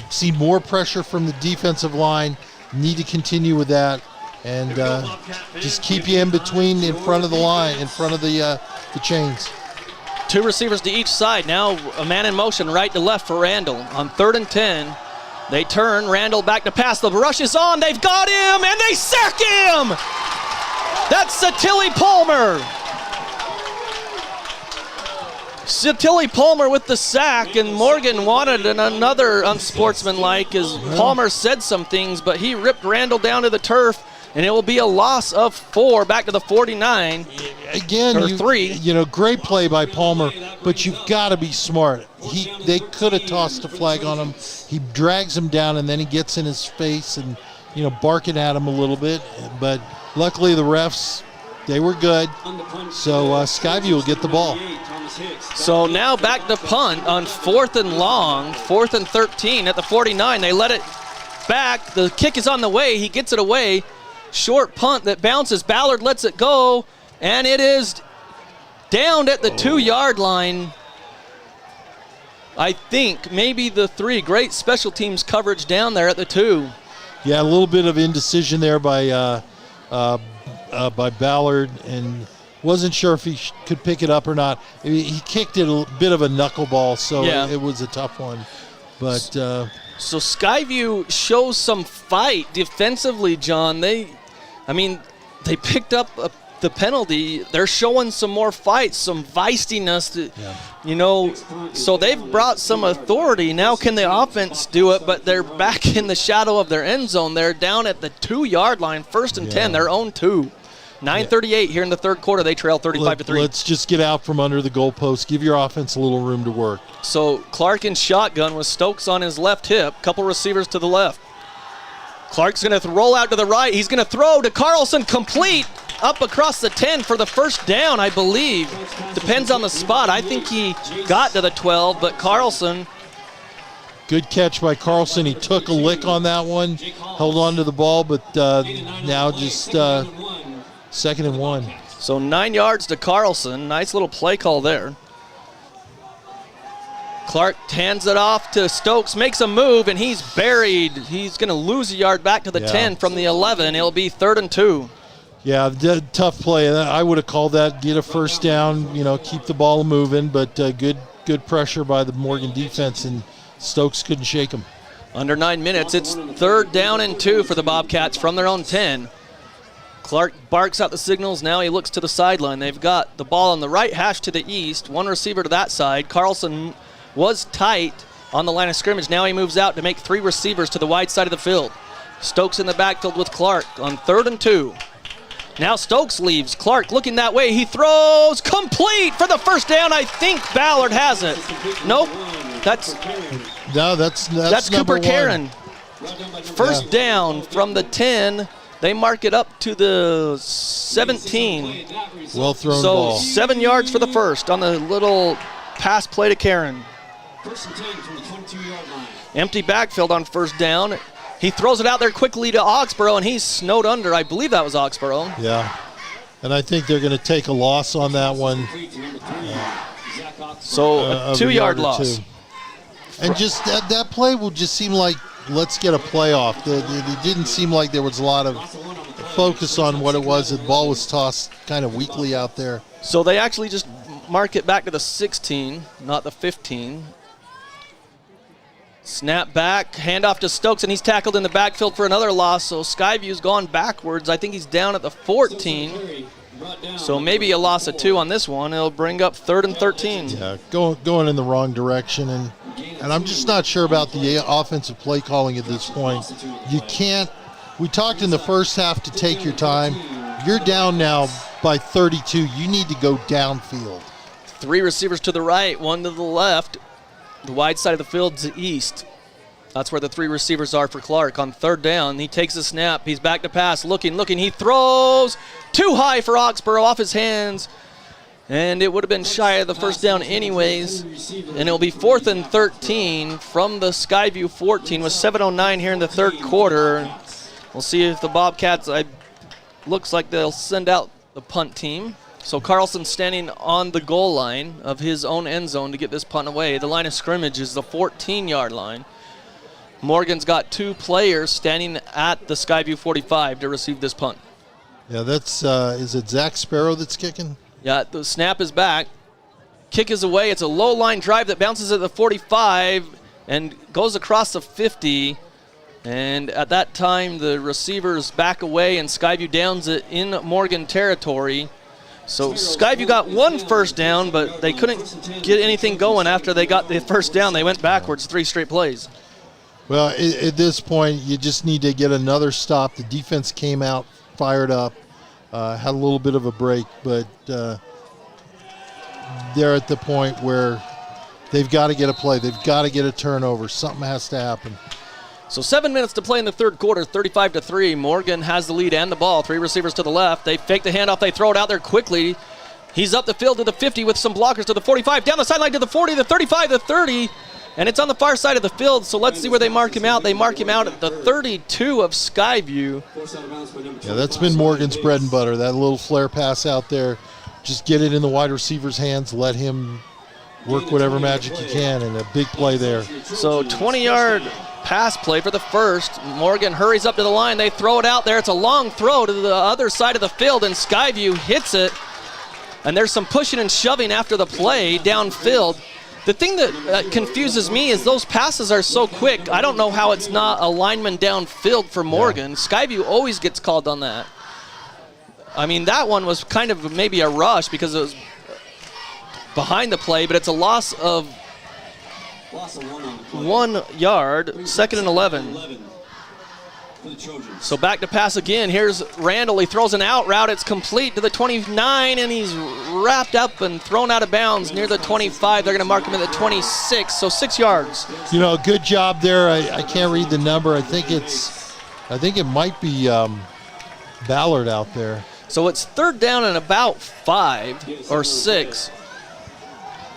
See more pressure from the defensive line. Need to continue with that, and just keep you in between, in front of the line, in front of the chains. 2 receivers to each side. Now a man in motion, right to left for Randall. On 3rd and 10, they turn. Randall back to pass. The rush is on. They've got him, and they sack him. That's Satilli Palmer. Satilli Palmer with the sack, and Morgan wanted another unsportsmanlike as Palmer said some things, but he ripped Randall down to the turf, and it will be a loss of 4 back to the 49. again, or 3. Great play by Palmer, but you've got to be smart. They could have tossed a flag on him. He drags him down, and then he gets in his face and, barking at him a little bit. But luckily the refs, they were good. So Skyview will get the ball. So now back to punt on 4th and long, 4th and 13 at the 49. They let it back. The kick is on the way. He gets it away. Short punt that bounces. Ballard lets it go, and it is down at the 2-yard line. I think maybe the 3. Great special teams coverage down there at the 2. Yeah, a little bit of indecision there by Ballard, and wasn't sure if he could pick it up or not. He kicked it a bit of a knuckleball, so it was a tough one. But so Skyview shows some fight defensively, John. They picked up the penalty. They're showing some more fight, some feistiness. So they've brought some authority. Now can the offense do it? But they're back in the shadow of their end zone. They're down at the 2-yard line, 1st and 10, their own 2. 9:38 here in the third quarter. They trail 35-3. Let's just get out from under the goalpost. Give your offense a little room to work. So Clark in shotgun with Stokes on his left hip. Couple receivers to the left. Clark's going to roll out to the right. He's going to throw to Carlson, complete up across the 10 for the first down, I believe. Depends on the spot. I think he got to the 12, but Carlson. Good catch by Carlson. He took a lick on that one, held on to the ball, but now just 2nd and 1. So 9 yards to Carlson. Nice little play call there. Clark hands it off to Stokes, makes a move, and he's buried. He's going to lose a yard back to the 10 from the 11. It'll be 3rd and 2. Yeah, tough play. I would have called that, get a first down, keep the ball moving, but good pressure by the Morgan defense, and Stokes couldn't shake him. Under 9 minutes, it's 3rd down and 2 for the Bobcats from their own 10. Clark barks out the signals. Now he looks to the sideline. They've got the ball on the right hash to the east, one receiver to that side. Carlson was tight on the line of scrimmage. Now he moves out to make 3 receivers to the wide side of the field. Stokes in the backfield with Clark on 3rd and 2. Now Stokes leaves. Clark looking that way. He throws complete for the first down. I think Ballard has it. Nope. That's Cooper Karen. First down from the 10. They mark it up to the 17. Well thrown ball. So 7 yards for the first on the little pass play to Karen. 1st and 10 from the 22-yard line. Empty backfield on first down. He throws it out there quickly to Oxborough, and he's snowed under. I believe that was Oxborough. Yeah. And I think they're going to take a loss on that one. So a 2-yard loss. And just that play will just seem like, let's get a playoff. It didn't seem like there was a lot of focus on what it was. The ball was tossed kind of weakly out there. So they actually just mark it back to the 16, not the 15. Snap back, handoff to Stokes, and he's tackled in the backfield for another loss. So Skyview's gone backwards. I think he's down at the 14. So maybe a loss of 2 on this one. It'll bring up 3rd and 13. Yeah, going in the wrong direction. And I'm just not sure about the offensive play calling at this point. You can't. We talked in the first half to take your time. You're down now by 32. You need to go downfield. 3 receivers to the right, 1 to the left. The wide side of the field's east. That's where the 3 receivers are for Clark. On 3rd down, he takes a snap. He's back to pass, looking. He throws too high for Oxborough, off his hands. And it would have been shy of the first down anyways. And it'll be 4th and 13 from the Skyview 14 with 7:09 here in the third quarter. We'll see if the Bobcats, looks like they'll send out the punt team. So Carlson standing on the goal line of his own end zone to get this punt away. The line of scrimmage is the 14-yard line. Morgan's got 2 players standing at the Skyview 45 to receive this punt. Yeah, that's, is it Zach Sparrow that's kicking? Yeah, the snap is back. Kick is away. It's a low line drive that bounces at the 45 and goes across the 50. And at that time, the receivers back away and Skyview downs it in Morgan territory. So Skyview got 1 first down, but they couldn't get anything going after they got the first down. They went backwards 3 straight plays. Well, at this point, you just need to get another stop. The defense came out fired up. had a little bit of a break, but they're at the point where they've got to get a play. They've got to get a turnover. Something has to happen. So 7 minutes to play in the third quarter, 35-3. Morgan has the lead and the ball. 3 receivers to the left. They fake the handoff. They throw it out there quickly. He's up the field to the 50 with some blockers to the 45. Down the sideline to the 40, the 35, the 30. And it's on the far side of the field, so let's see where they mark him out. They mark him out at the 32 of Skyview. Yeah, that's been Morgan's bread and butter. That little flare pass out there. Just get it in the wide receiver's hands. Let him work whatever magic he can, and a big play there. So 20-yard pass play for the first. Morgan hurries up to the line. They throw it out there. It's a long throw to the other side of the field, and Skyview hits it. And there's some pushing and shoving after the play downfield. The thing that confuses me is those passes are so quick. I don't know how it's not a lineman downfield for Morgan. Yeah. Skyview always gets called on that. I mean, that one was kind of maybe a rush because it was behind the play, but it's a loss of 1 yard, 2nd and 11. For the Trojans. So back to pass again. Here's Randall. He throws an out route. It's complete to the 29, and he's wrapped up and thrown out of bounds near the 25. They're going to mark him at the 26, so 6 yards. You know, good job there. I can't read the number. I think it might be Ballard out there. So it's 3rd down and about 5 or 6.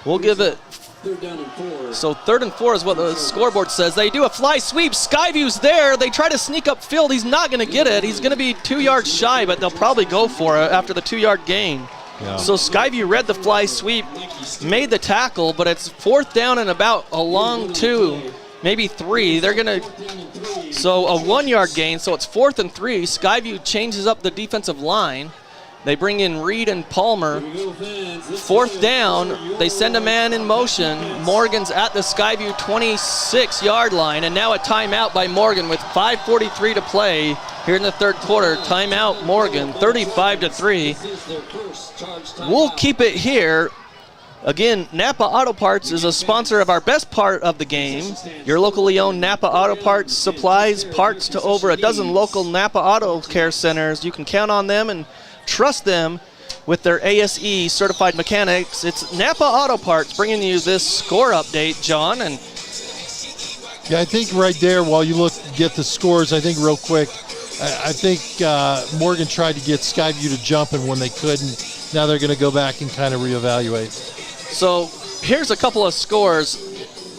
We'll give it. 3rd down and 4. So 3rd and 4 is what the scoreboard says. They do a fly sweep. Skyview's there. They try to sneak upfield. He's not going to get it. He's going to be 2 yards shy, but they'll probably go for it after the 2-yard gain. Yeah. So Skyview read the fly sweep, made the tackle, but it's 4th down and about a long 2, maybe 3. They're going to, so a 1-yard gain, so it's 4th and 3. Skyview changes up the defensive line. They bring in Reed and Palmer. 4th down, they send a man in motion. Morgan's at the Skyview 26-yard line, and now a timeout by Morgan with 5:43 to play here in the third quarter. Timeout Morgan, 35-3. We'll keep it here. Again, Napa Auto Parts is a sponsor of our best part of the game. Your locally owned Napa Auto Parts supplies parts to over a dozen local Napa Auto Care Centers. You can count on them and trust them with their ASE certified mechanics. It's Napa Auto Parts bringing you this score update, John. And yeah, I think right there, while you get the scores, I think real quick, I think Morgan tried to get Skyview to jump, and when they couldn't, now they're going to go back and kind of reevaluate. So here's a couple of scores.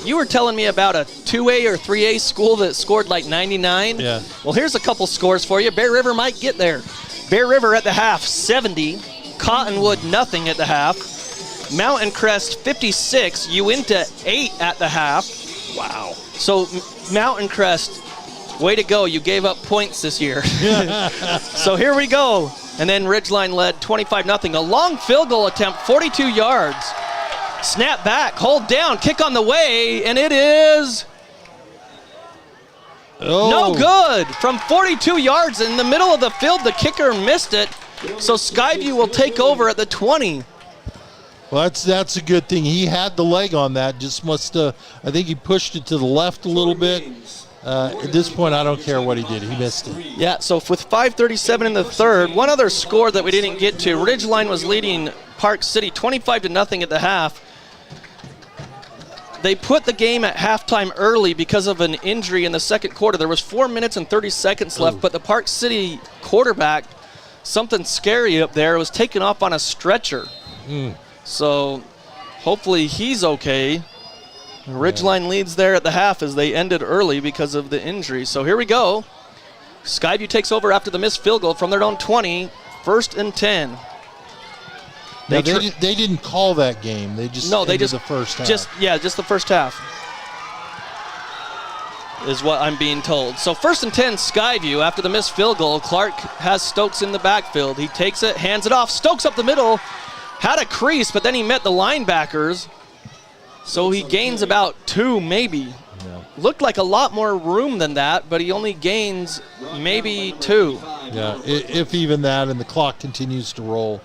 You were telling me about a 2A or 3A school that scored like 99. Yeah. Well, here's a couple scores for you. Bear River might get there. Bear River at the half, 70. Cottonwood, nothing at the half. Mountain Crest, 56. Uinta, 8 at the half. Wow. So Mountain Crest, way to go. You gave up points this year. So here we go. And then Ridgeline led 25-0. A long field goal attempt, 42 yards. Snap back, hold down, kick on the way, and it is no good. From 42 yards in the middle of the field, the kicker missed it. So Skyview will take over at the 20. Well, that's a good thing. He had the leg on that. Just must have, I think he pushed it to the left a little bit. At this point, I don't care what he did. He missed it. Yeah, so with 5:37 in the third, one other score that we didn't get to. Ridgeline was leading Park City 25-0 at the half. They put the game at halftime early because of an injury in the second quarter. There was 4 minutes and 30 seconds left, but the Park City quarterback, something scary up there, was taken off on a stretcher. So hopefully he's okay. Ridgeline leads there at the half as they ended early because of the injury. So here we go. Skyview takes over after the missed field goal from their own 20, 1st and 10. They didn't call that game. They just the first half. Just the first half is what I'm being told. So 1st and 10, Skyview after the missed field goal. Clark has Stokes in the backfield. He takes it, hands it off. Stokes up the middle, had a crease, but then he met the linebackers. So he gains about 2 maybe. Yeah. Looked like a lot more room than that, but he only gains maybe 2. Yeah, if even that, and the clock continues to roll.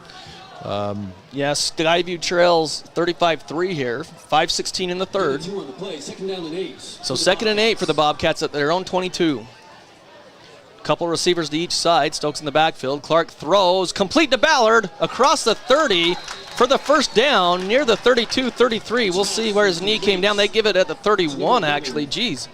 Skyview trails 35-3 here. 5:16 in the third. So 2nd and 8 for the Bobcats at their own 22. Couple receivers to each side. Stokes in the backfield. Clark throws, complete to Ballard, across the 30 for the first down, near the 32, 33. We'll see where his knee came down. They give it at the 31, actually. Jeez.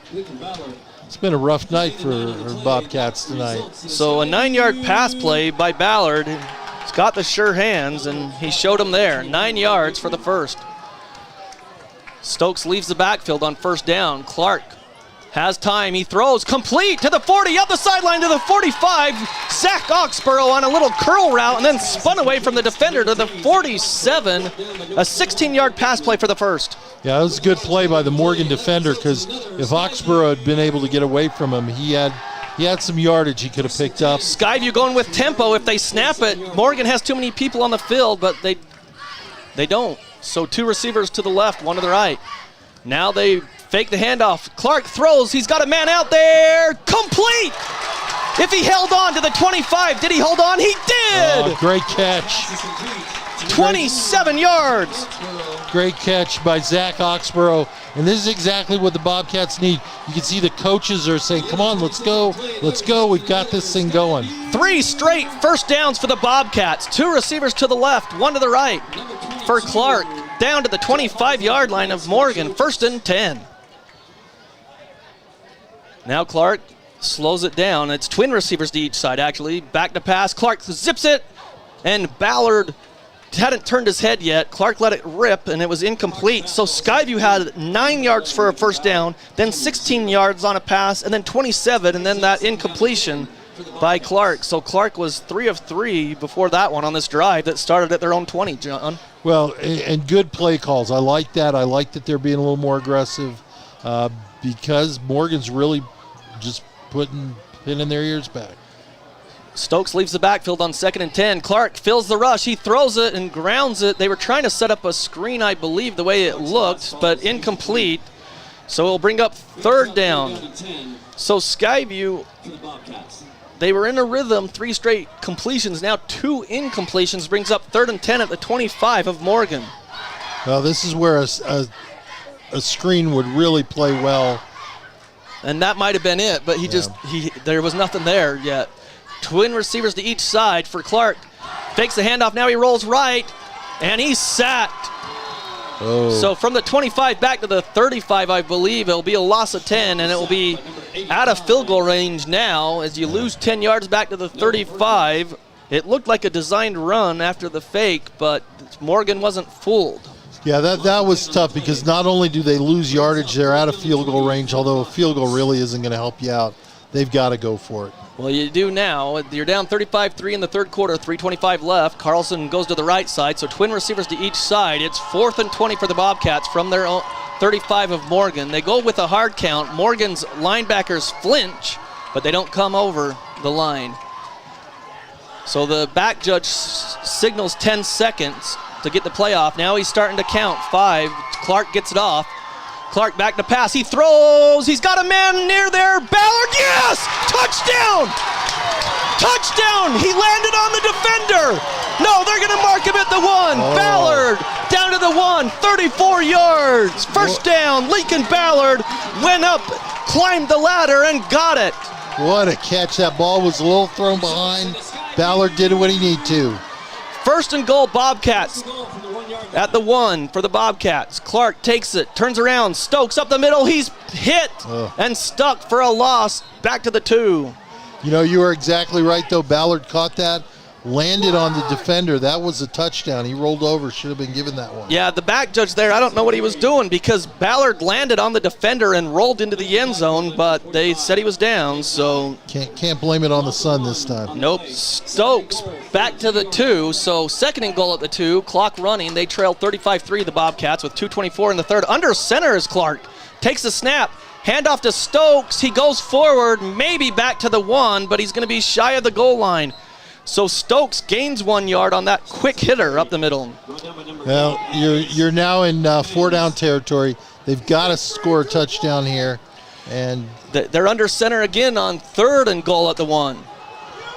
It's been a rough night for Bobcats tonight. So a 9-yard pass play by Ballard. He's got the sure hands, and he showed them there. 9 yards for the first. Stokes leaves the backfield on first down. Clark has time. He throws complete to the 40, up the sideline to the 45. Zach Oxborough on a little curl route and then spun away from the defender to the 47. A 16-yard pass play for the first. Yeah, it was a good play by the Morgan defender, because if Oxborough had been able to get away from him, he had some yardage he could have picked up. Skyview going with tempo. If they snap it, Morgan has too many people on the field, but they don't. So 2 receivers to the left, 1 to the right. Now they fake the handoff. Clark throws. He's got a man out there. Complete! If he held on to the 25, did he hold on? He did! Great catch. 27 yards. Great catch by Zach Oxborough. And this is exactly what the Bobcats need. You can see the coaches are saying, come on, let's go. Let's go. We've got this thing going. 3 straight first downs for the Bobcats. 2 receivers to the left, 1 to the right for Clark. Down to the 25-yard line of Morgan. 1st and 10. Now Clark slows it down. It's twin receivers to each side, actually. Back to pass. Clark zips it, and Ballard hadn't turned his head yet. Clark let it rip, and it was incomplete. So Skyview had 9 yards for a first down, then 16 yards on a pass, and then 27, and then that incompletion by Clark. So Clark was 3 of 3 before that one on this drive that started at their own 20, John. Well, and good play calls. I like that. I like that they're being a little more aggressive because Morgan's really just pinning their ears back. Stokes leaves the backfield on 2nd and 10. Clark fills the rush. He throws it and grounds it. They were trying to set up a screen, I believe, the way it looked, but incomplete. So it'll bring up 3rd down. So Skyview, they were in a rhythm, 3 straight completions. Now 2 incompletions brings up 3rd and 10 at the 25 of Morgan. Well, this is where a screen would really play well. And that might have been it, but there was nothing there yet. Twin receivers to each side for Clark. Fakes the handoff. Now he rolls right, and he's sacked. Oh. So from the 25 back to the 35, I believe, it'll be a loss of 10, and it will be out of field goal range now as you lose 10 yards back to the 35. It looked like a designed run after the fake, but Morgan wasn't fooled. Yeah, that was tough because not only do they lose yardage, they're out of field goal range, although a field goal really isn't going to help you out. They've got to go for it. Well, you do now. You're down 35-3 in the 3rd quarter, 3:25 left. Carlson goes to the right side, so twin receivers to each side. It's 4th and 20 for the Bobcats from their own 35 of Morgan. They go with a hard count. Morgan's linebackers flinch, but they don't come over the line. So the back judge signals 10 seconds to get the play off. Now he's starting to count. 5. Clark gets it off. Clark back to pass. He throws. He's got a man near there. Ballard, yes! Touchdown! Touchdown! He landed on the defender. No, they're going to mark him at the 1. Oh. Ballard down to the 1. 34 yards. First down. Lincoln Ballard went up, climbed the ladder, and got it. What a catch. That ball was a little thrown behind. Ballard did what he needed to. 1st and goal, Bobcats at the 1 for the Bobcats. Clark takes it, turns around, Stokes up the middle. He's hit and stuck for a loss. Back to the 2. You know, you were exactly right, though. Ballard caught that, landed on the defender. That was a touchdown. He rolled over, should have been given that one. Yeah, the back judge there, I don't know what he was doing because Ballard landed on the defender and rolled into the end zone, but they said he was down, so. Can't blame it on the sun this time. Nope. Stokes back to the 2, so 2nd and goal at the 2. Clock running. They trailed 35-3, the Bobcats, with 2:24 in the 3rd. Under center is Clark. Takes the snap. Handoff to Stokes. He goes forward, maybe back to the 1, but he's going to be shy of the goal line. So Stokes gains 1 yard on that quick hitter up the middle. Well, you're now in 4-down territory. They've got to score a touchdown here. And they're under center again on 3rd and goal at the 1.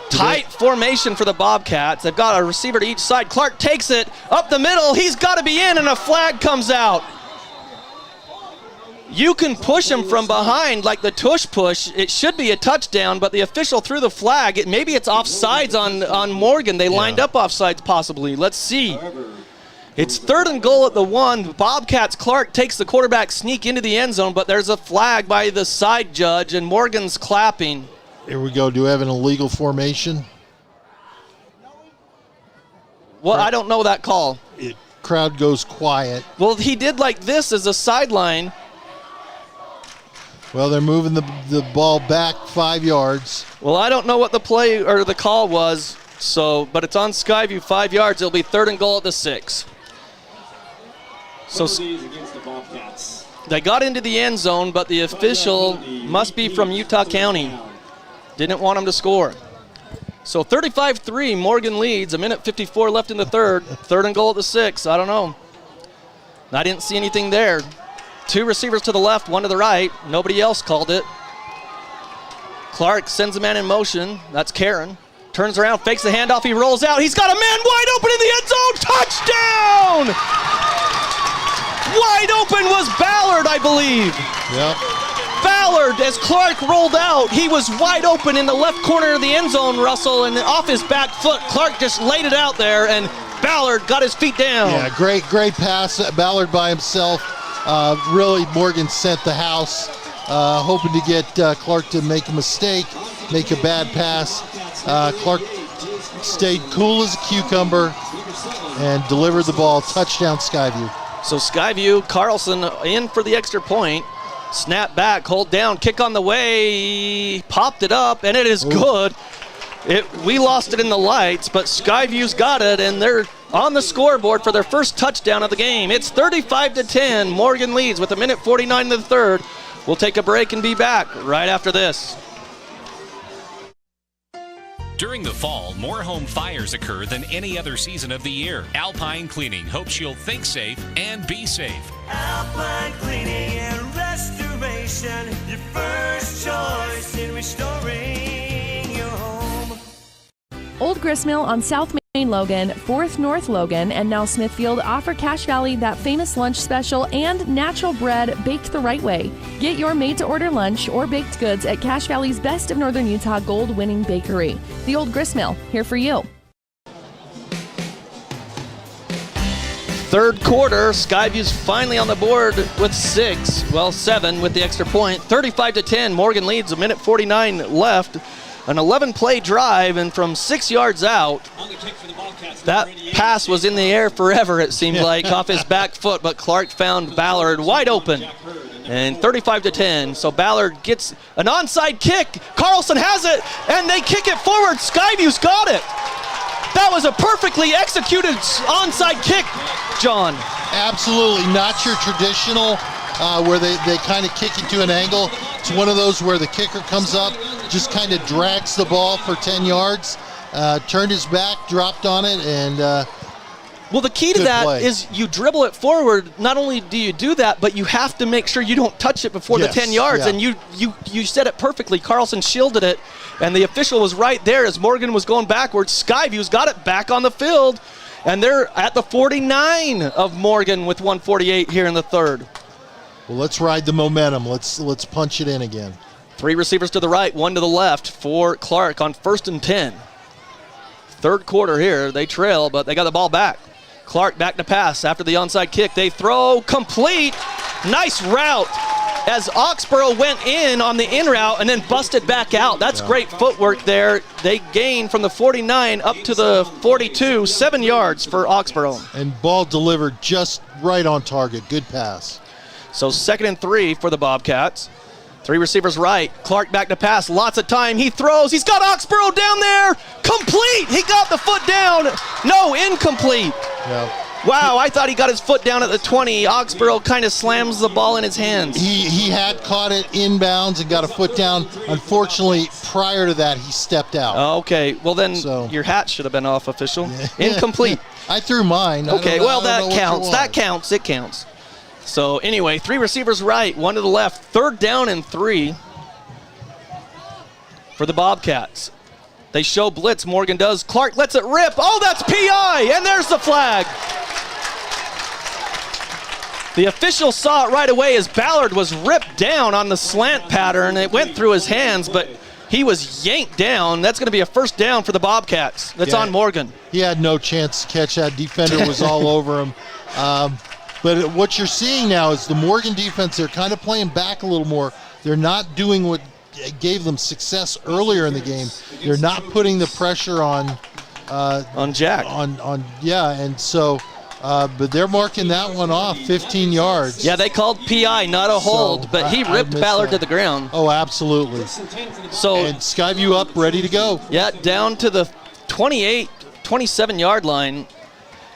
Tight formation for the Bobcats. They've got a receiver to each side. Clark takes it up the middle. He's got to be in, and a flag comes out. You can push him from behind like the tush push. It should be a touchdown, but the official threw the flag. Maybe it's offsides on Morgan. They lined up offsides possibly. Let's see. It's 3rd and goal at the 1. Bobcats. Clark takes the quarterback sneak into the end zone, but there's a flag by the side judge, and Morgan's clapping. Here we go. Do we have an illegal formation? Well, I don't know that call. Crowd goes quiet. Well, he did like this as a sideline. Well, they're moving the ball back 5 yards. Well, I don't know what the play or the call was, but it's on Skyview 5 yards. It'll be 3rd and goal at the 6. So against the Bobcats. They got into the end zone, but the official must be from Utah County. Didn't want him to score. So 35-3, Morgan leads. 1:54 left in the third. 3rd and goal at the 6. I don't know. I didn't see anything there. 2 receivers to the left, 1 to the right. Nobody else called it. Clark sends a man in motion. That's Karen. Turns around, fakes the handoff. He rolls out. He's got a man wide open in the end zone. Touchdown! Wide open was Ballard, I believe. Yep. Ballard, as Clark rolled out, he was wide open in the left corner of the end zone, Russell, and off his back foot, Clark just laid it out there, and Ballard got his feet down. Yeah, great pass. Ballard by himself. Really, Morgan sent the house, hoping to get Clark to make a mistake, make a bad pass. Clark stayed cool as a cucumber and delivered the ball. Touchdown, Skyview. So Skyview, Carlson in for the extra point. Snap back, hold down, kick on the way, popped it up, and it is good. We lost it in the lights, but Skyview's got it, and they're on the scoreboard for their first touchdown of the game. It's 35-10. Morgan leads with 1:49 in the third. We'll take a break and be back right after this. During the fall, more home fires occur than any other season of the year. Alpine Cleaning hopes you'll think safe and be safe. Alpine Cleaning and Restoration, your first choice in restoring your home. Old Gristmill on South Main Logan, 4th North Logan, and now Smithfield offer Cache Valley that famous lunch special and natural bread baked the right way. Get your made-to-order lunch or baked goods at Cache Valley's Best of Northern Utah gold-winning bakery. The Old Gristmill, here for you. Third quarter, Skyview's finally on the board with 7 with the extra point. 35-10, Morgan leads, 1:49 left. An 11-play drive, and from 6 yards out, that pass was in the air forever, it seemed like, off his back foot, but Clark found Ballard wide open. And 35-10, so Ballard gets an onside kick. Carlson has it, and they kick it forward. Skyview's got it. That was a perfectly executed onside kick, John. Absolutely, not your traditional where they kind of kick it to an angle. It's one of those where the kicker comes up, just kind of drags the ball for 10 yards, turned his back, dropped on it, and well, the key to that is you dribble it forward. Not only do you do that, but you have to make sure you don't touch it before the 10 yards, and you said it perfectly. Carlson shielded it, and the official was right there as Morgan was going backwards. Skyview's got it back on the field, and they're at the 49 of Morgan with 1:48 here in the third. Well, let's ride the momentum. Let's punch it in again. 3 receivers to the right, 1 to the left for Clark on 1st and 10. Third quarter here, they trail, but they got the ball back. Clark back to pass after the onside kick. They throw complete. Nice route as Oxborough went in on the in route and then busted back out. That's great footwork there. They gained from the 49 up to the 42, 7 yards for Oxborough. And ball delivered just right on target. Good pass. So 2nd and 3 for the Bobcats. 3 receivers right. Clark back to pass. Lots of time. He throws. He's got Oxborough down there. Complete. He got the foot down. No, incomplete. Yeah. Wow, I thought he got his foot down at the 20. Oxborough kind of slams the ball in his hands. He had caught it inbounds and got a foot down. Unfortunately, prior to that, he stepped out. Okay, well then your hat should have been off, official. Incomplete. I threw mine. Okay, well that counts. That counts. It counts. So anyway, 3 receivers right, 1 to the left. 3rd down and 3 for the Bobcats. They show blitz, Morgan does. Clark lets it rip. Oh, that's PI, and there's the flag. The official saw it right away as Ballard was ripped down on the slant pattern. It went through his hands, but he was yanked down. That's going to be a first down for the Bobcats. That's on Morgan. He had no chance to catch that. Defender was all over him. But what you're seeing now is the Morgan defense, they're kind of playing back a little more. They're not doing what gave them success earlier in the game. They're not putting the pressure on Jack. And so but they're marking that one off 15 yards. Yeah, they called PI, not a hold, but he ripped Ballard to the ground. Oh, absolutely. So and Skyview up, ready to go. Yeah, down to the 27-yard line.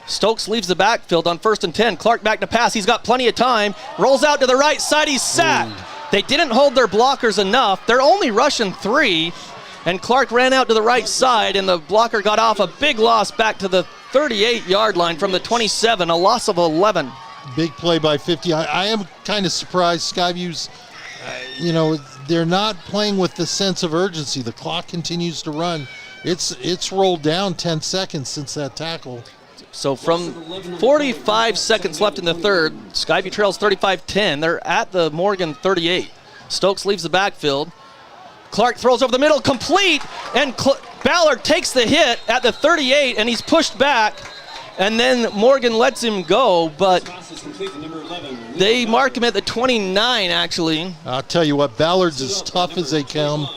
Stokes leaves the backfield on 1st and 10. Clark back to pass. He's got plenty of time. Rolls out to the right side. He's sacked. They didn't hold their blockers enough. They're only rushing 3. And Clark ran out to the right side, and the blocker got off. A big loss back to the 38-yard line from the 27, a loss of 11. Big play by 50. I am kind of surprised Skyview's, they're not playing with the sense of urgency. The clock continues to run. It's rolled down 10 seconds since that tackle. So from 45 seconds left in the third, Skyview trails 35-10. They're at the Morgan 38. Stokes leaves the backfield. Clark throws over the middle, complete, and Ballard takes the hit at the 38, and he's pushed back, and then Morgan lets him go, but they mark him at the 29, actually. I'll tell you what, Ballard's as tough as they come.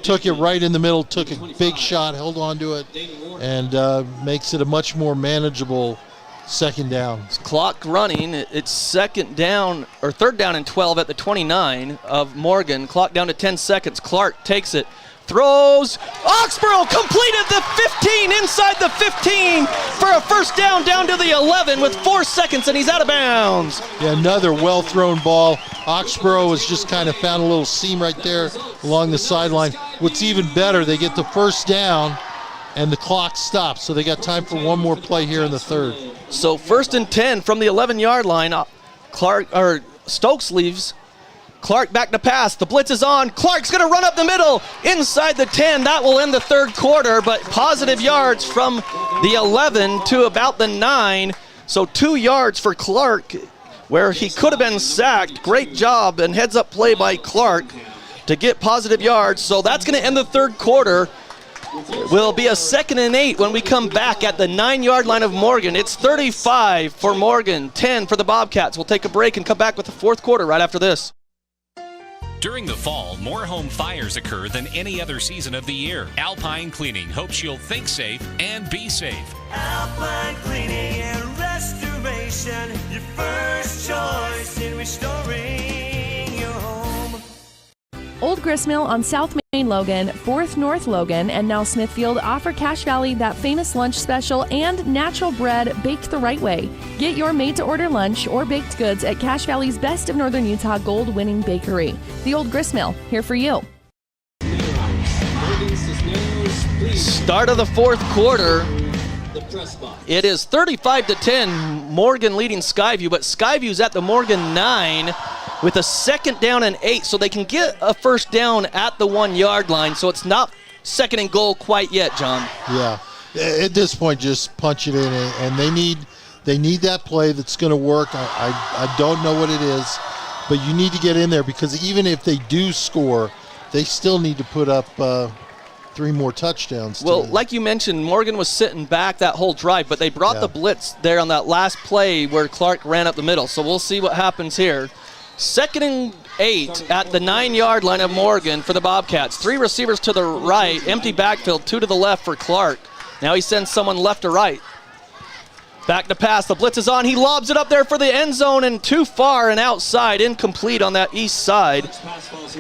Took it right in the middle, took a big shot, held on to it, and makes it a much more manageable second down. Clock running. It's third down and 12 at the 29 of Morgan. Clock down to 10 seconds. Clark takes it. Throws. Oxborough completed the 15 inside the 15 for a first down to the 11 with 4 seconds, and he's out of bounds. Yeah, another well-thrown ball. Oxborough has just kind of found a little seam right there along the sideline. What's even better, they get the first down, and the clock stops, so they got time for one more play here in the third. So 1st and 10 from the 11-yard line. Stokes leaves. Clark back to pass. The blitz is on. Clark's going to run up the middle inside the 10. That will end the third quarter, but positive yards from the 11 to about the 9. So 2 yards for Clark where he could have been sacked. Great job and heads-up play by Clark to get positive yards. So that's going to end the third quarter. Will be a 2nd and 8 when we come back at the 9-yard line of Morgan. It's 35 for Morgan, 10 for the Bobcats. We'll take a break and come back with the fourth quarter right after this. During the fall, more home fires occur than any other season of the year. Alpine Cleaning hopes you'll think safe and be safe. Alpine Cleaning and Restoration, your first choice in restoring your home. Old Gristmill on South Main Logan, 4th North Logan, and now Smithfield offer Cache Valley that famous lunch special and natural bread baked the right way. Get your made-to-order lunch or baked goods at Cache Valley's Best of Northern Utah gold-winning bakery. The Old Gristmill, here for you. Start of the fourth quarter. It is 35-10, Morgan leading Skyview, but Skyview's at the Morgan 9 with a 2nd down and 8, so they can get a first down at the 1-yard line, so it's not 2nd and goal quite yet, John. Yeah, at this point, just punch it in, and they need that play that's going to work. I don't know what it is, but you need to get in there because even if they do score, they still need to put up 3 more touchdowns. Well, like you mentioned, Morgan was sitting back that whole drive, but they brought the blitz there on that last play where Clark ran up the middle, so we'll see what happens here. 2nd and 8 at the 9-yard line of Morgan for the Bobcats. 3 receivers to the right, empty backfield, 2 to the left for Clark. Now he sends someone left to right. Back to pass, the blitz is on. He lobs it up there for the end zone and too far and outside, incomplete on that east side.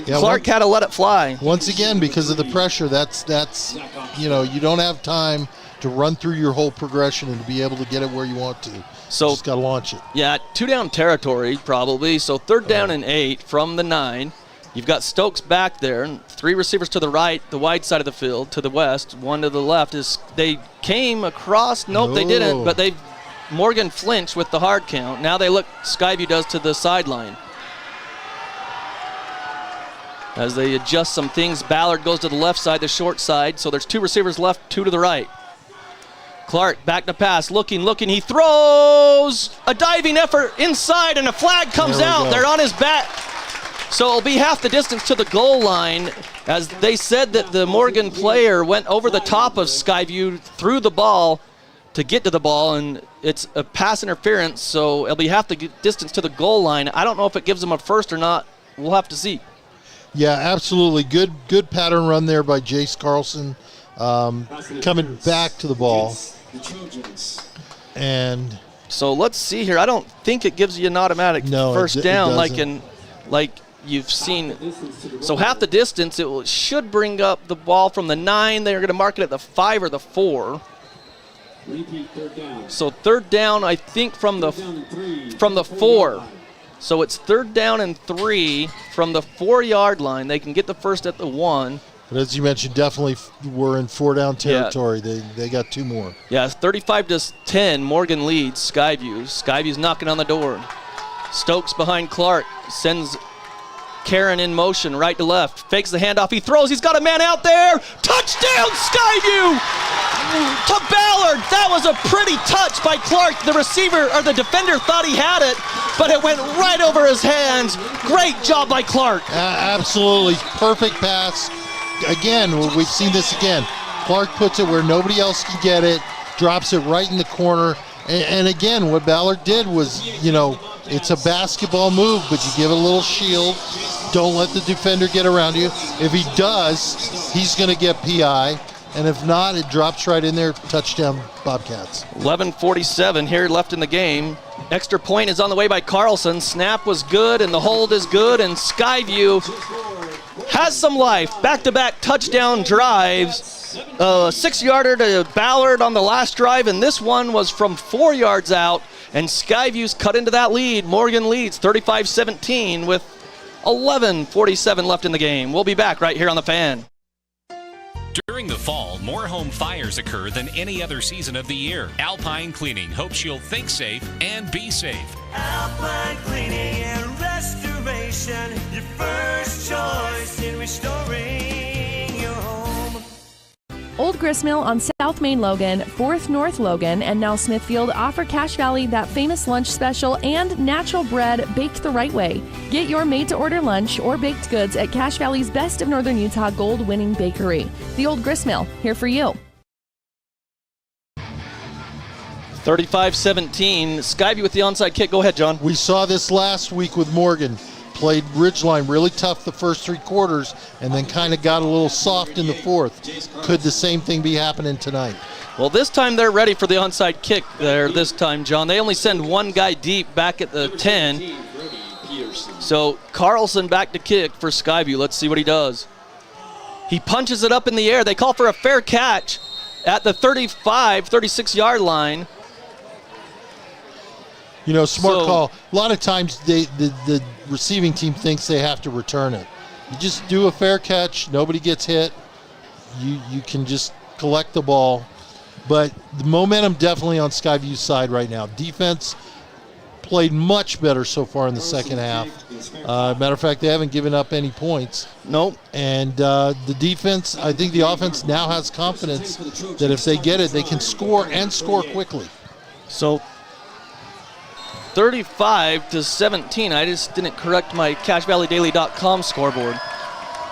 Yeah, Clark had to let it fly. Once again, because of the pressure, that's you don't have time to run through your whole progression and to be able to get it where you want to. So just got to launch it. Yeah, 2-down territory probably. So 3rd down and 8 from the 9. You've got Stokes back there, and 3 receivers to the right, the wide side of the field, to the west. 1 to the left. They came across. Nope, they didn't. But Morgan flinched with the hard count. Now they look. Skyview does to the sideline. As they adjust some things, Ballard goes to the left side, the short side. So there's 2 receivers left, 2 to the right. Clark back to pass, looking, he throws a diving effort inside, and a flag comes out. They're on his back. So it'll be half the distance to the goal line, as they said that the Morgan player went over the top of Skyview, threw the ball to get to the ball, and it's a pass interference, so it'll be half the distance to the goal line. I don't know if it gives them a first or not. We'll have to see. Yeah, absolutely. Good pattern run there by Jace Carlson, coming back to the ball. The Trojans. And so let's see here. I don't think it gives you an automatic first down like you've seen. So half the distance, should bring up the ball from the 9. They're going to mark it at the 5 or the 4. Repeat third down. So third down, I think from the 4. So it's third down and 3 from the 4-yard line. They can get the first at the 1. But as you mentioned, definitely we're in 4-down territory. Yeah. They got 2 more. Yeah, 35-10. Morgan leads Skyview. Skyview's knocking on the door. Stokes behind Clark, sends Karen in motion, right to left, fakes the handoff, he throws, he's got a man out there, touchdown Skyview to Ballard. That was a pretty touch by Clark. The receiver, or the defender, thought he had it, but it went right over his hands. Great job by Clark. Absolutely, perfect pass. Again, we've seen this again. Clark puts it where nobody else can get it, drops it right in the corner, and again, what Ballard did was, it's a basketball move, but you give it a little shield. Don't let the defender get around you. If he does, he's going to get PI. And if not, it drops right in there. Touchdown, Bobcats. 11:47 here left in the game. Extra point is on the way by Carlson. Snap was good, and the hold is good, and Skyview has some life. Back-to-back touchdown drives. 6-yarder to Ballard on the last drive, and this one was from 4 yards out. And Skyview's cut into that lead. Morgan leads 35-17 with 11:47 left in the game. We'll be back right here on The Fan. During the fall, more home fires occur than any other season of the year. Alpine Cleaning hopes you'll think safe and be safe. Alpine Cleaning and Restoration, your first choice in restoring your home. Old Gristmill on South Main Logan, 4th North Logan, and now Smithfield offer Cache Valley that famous lunch special and natural bread baked the right way. Get your made-to-order lunch or baked goods at Cache Valley's Best of Northern Utah gold-winning bakery. The Old Gristmill, here for you. 35-17. Skyview with the onside kick. Go ahead, John. We saw this last week with Morgan. Played Ridgeline really tough the first 3 quarters and then kind of got a little soft in the 4th. Could the same thing be happening tonight? Well, this time they're ready for the onside kick there this time, John. They only send one guy deep back at the 10. So Carlson back to kick for Skyview. Let's see what he does. He punches it up in the air. They call for a fair catch at the 36-yard line. Smart call. A lot of times the receiving team thinks they have to return it. You just do a fair catch. Nobody gets hit. You can just collect the ball. But the momentum definitely on Skyview's side right now. Defense played much better so far in the second half. Matter of fact, they haven't given up any points. Nope. And the defense, I think the offense now has confidence that if they get it, they can score and score quickly. So 35-17. I just didn't correct my CacheValleyDaily.com scoreboard.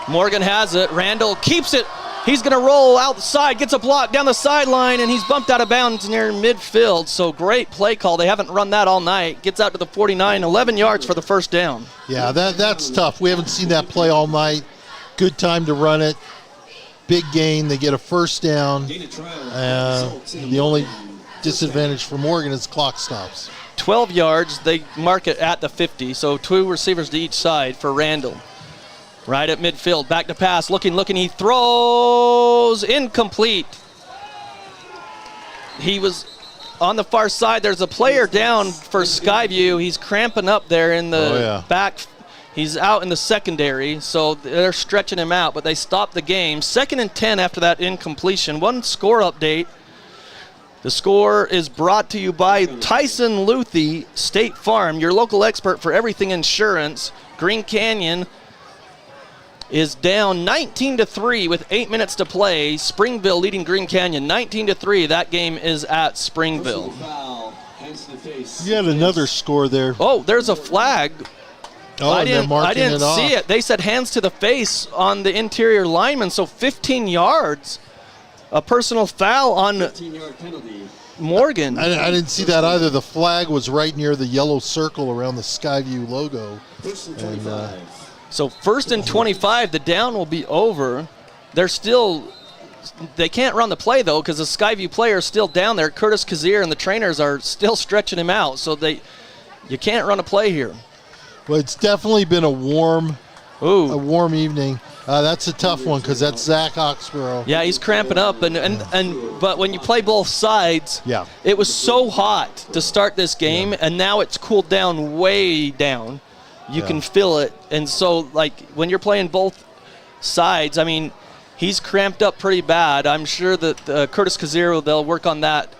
Morgan has it. Randall keeps it. He's going to roll outside, gets a block down the sideline, and he's bumped out of bounds near midfield. So great play call. They haven't run that all night. Gets out to the 49, 11 yards for the first down. Yeah, that's tough. We haven't seen that play all night. Good time to run it. Big gain. They get a first down. The only disadvantage for Morgan is clock stops. 12 yards. They mark it at the 50, so 2 receivers to each side for Randall. Right at midfield, back to pass, looking, he throws, incomplete. He was on the far side. There's a player down for Skyview. He's cramping up there in the back. He's out in the secondary, so they're stretching him out, but they stopped the game. 2nd and 10 after that incompletion. One score update. The score is brought to you by Tyson Luthi, State Farm, your local expert for everything insurance. Green Canyon is down 19-3 with 8 minutes to play. Springville leading Green Canyon 19-3. That game is at Springville. You had another score there. Oh, there's a flag. Oh, I they're marking didn't it off. see it. They said hands to the face on the interior lineman, so 15 yards. A personal foul on 15-yard penalty. Morgan. I didn't see that either. The flag was right near the yellow circle around the Skyview logo. And, so 1st and 25, the down will be over. They can't run the play, though, because the Skyview player is still down there. Curtis Kazir and the trainers are still stretching him out, so you can't run a play here. well, it's definitely been a warm evening. That's a tough one because that's Zach Oxborough. Yeah, he's cramping up, but when you play both sides, it was so hot to start this game, and now it's cooled down way down. You can feel it, and so like when you're playing both sides, I mean, he's cramped up pretty bad. I'm sure that Curtis Kazir, they'll work on that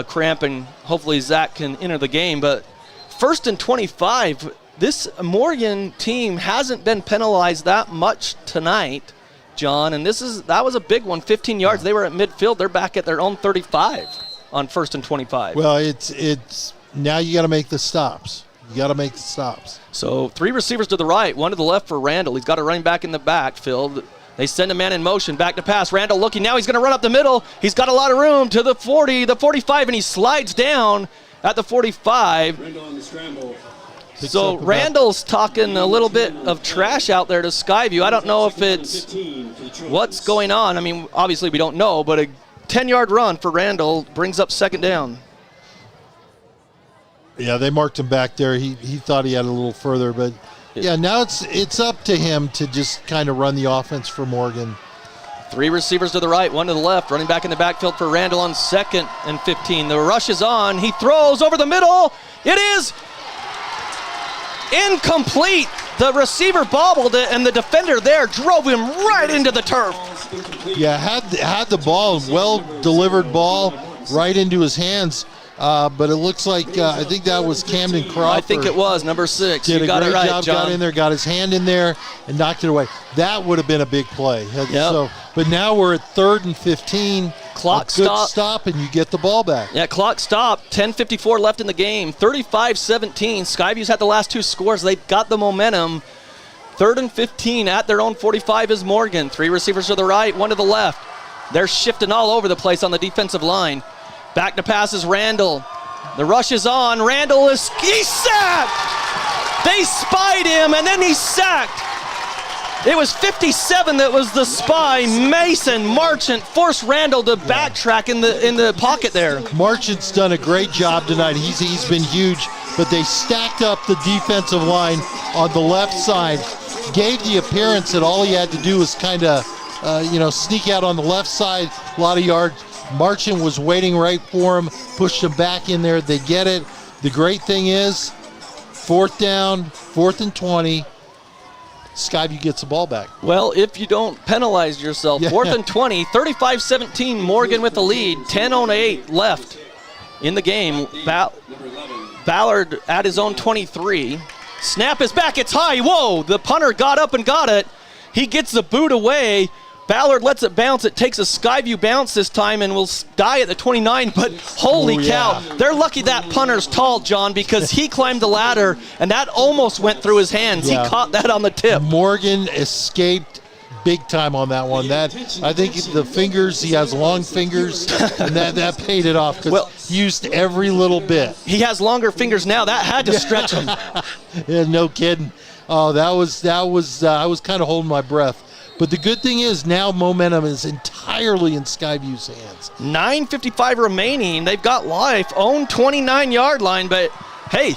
cramp, and hopefully Zach can enter the game. But 1st and 25. This Morgan team hasn't been penalized that much tonight, John, and that was a big one, 15 yards. They were at midfield. They're back at their own 35 on 1st and 25. Well, it's now you got to make the stops. You got to make the stops. So 3 receivers to the right, 1 to the left for Randall. He's got a running back in the backfield. They send a man in motion, back to pass. Randall looking now. He's going to run up the middle. He's got a lot of room to the 40, the 45, and he slides down at the 45. Randall on the scramble. So Randall's talking a little bit of trash out there to Skyview. I don't know if it's what's going on. I mean, obviously we don't know, but a 10-yard run for Randall brings up 2nd down. Yeah, they marked him back there. He thought he had a little further, but yeah, now it's up to him to just kind of run the offense for Morgan. 3 receivers to the right, 1 to the left. Running back in the backfield for Randall on 2nd and 15. The rush is on. He throws over the middle. It is incomplete. The receiver bobbled it, and the defender there drove him right into the turf. Yeah, had the ball, well-delivered ball right into his hands, but it looks like, I think that was Camden Crawford. I think it was, number 6. Did you got it right, job, John. got in there, got his hand in there, and knocked it away. That would have been a big play. Yep. So, but now we're at 3rd and 15. Clock Good stop, and you get the ball back. Yeah, clock stopped. 10:54 left in the game. 35-17. Skyview's had the last 2 scores. They've got the momentum. 3rd and 15 at their own 45 is Morgan. 3 receivers to the right, 1 to the left. They're shifting all over the place on the defensive line. Back to pass is Randall. The rush is on. He's sacked! They spied him, and then he's sacked. It was 57 that was the spy. Mason Marchant forced Randall to backtrack in the pocket there. Marchant's done a great job tonight. He's been huge, but they stacked up the defensive line on the left side, gave the appearance that all he had to do was kind of, sneak out on the left side, a lot of yards. Marchant was waiting right for him, pushed him back in there. They get it. The great thing is, 4th down, 4th and 20. Skyview gets the ball back. Well, if you don't penalize yourself, 4th and 20, 35-17, Morgan with the lead, 10:08 left in the game. Ballard at his own 23. Snap is back, it's high, whoa, the punter got up and got it. He gets the boot away. Ballard lets it bounce. It takes a Skyview bounce this time and will die at the 29, but holy cow. They're lucky that punter's tall, John, because he climbed the ladder, and that almost went through his hands. Yeah. He caught that on the tip. Morgan escaped big time on that one. I think the fingers, he has long fingers, and that paid it off because he used every little bit. He has longer fingers now. That had to stretch him. Yeah, no kidding. Oh, that was I was kind of holding my breath. But the good thing is now momentum is entirely in Skyview's hands. 9:55 remaining. They've got life. Own 29-yard line, but hey,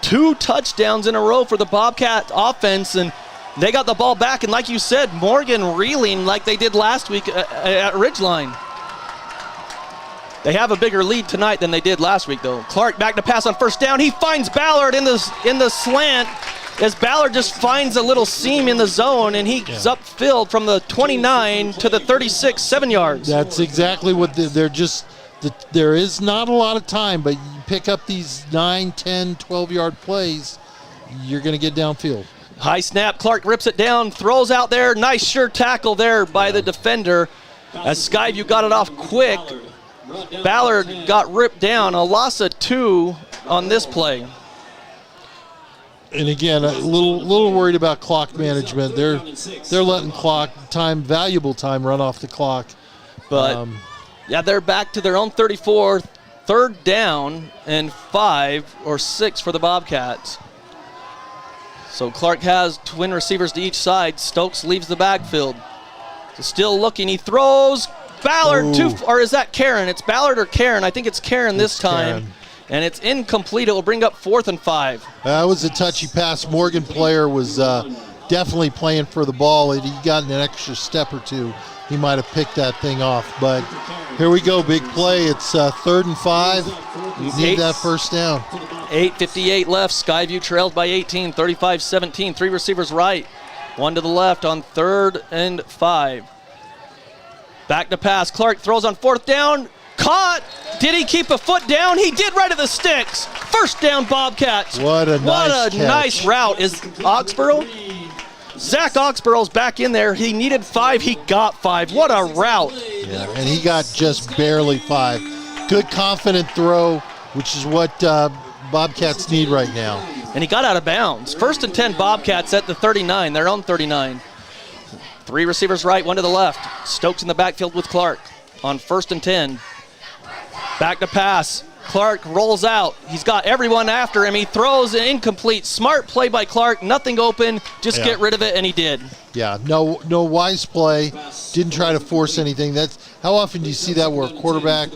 2 touchdowns in a row for the Bobcat offense, and they got the ball back. And like you said, Morgan reeling like they did last week at Ridgeline. They have a bigger lead tonight than they did last week, though. Clark back to pass on 1st down. He finds Ballard in the slant. As Ballard just finds a little seam in the zone, and he's upfield from the 29 to the 36, 7 yards. That's exactly what there is not a lot of time, but you pick up these 9, 10, 12-yard plays, you're going to get downfield. High snap, Clark rips it down, throws out there. Nice sure tackle there by the defender. As Skyview got it off quick, Ballard got ripped down. A loss of 2 on this play. And again, a little worried about clock management. They're letting valuable time run off the clock. But yeah, they're back to their own 34, 3rd down and 5 or 6 for the Bobcats. So Clark has twin receivers to each side. Stokes leaves the backfield. Still looking, he throws. Ballard, or is that Karen? It's Ballard or Karen. I think it's Karen this time. Karen. And it's incomplete. It will bring up 4th and 5. That was a touchy pass. Morgan player was definitely playing for the ball. He got an extra step or 2. He might have picked that thing off. But here we go, big play. It's 3rd and 5. Need that first down. 8:58 left. Skyview trailed by 18, 35-17. 3 receivers right, 1 to the left on 3rd and 5. Back to pass. Clark throws on 4th down. Caught. Did he keep a foot down? He did, right at the sticks. First down, Bobcats. What a nice route. Is Oxborough? Zach Oxborough's back in there. He needed 5. He got 5. What a route. Yeah, and he got just barely 5. Good, confident throw, which is what Bobcats need right now. And he got out of bounds. 1st and 10 Bobcats at the 39, their own 39. 3 receivers right, 1 to the left. Stokes in the backfield with Clark on 1st and 10. Back to pass. Clark rolls out. He's got everyone after him. He throws an incomplete. Smart play by Clark. Nothing open. Just get rid of it, and he did. Yeah, no wise play. Didn't try to force anything. That's how often do you see that where a quarterback,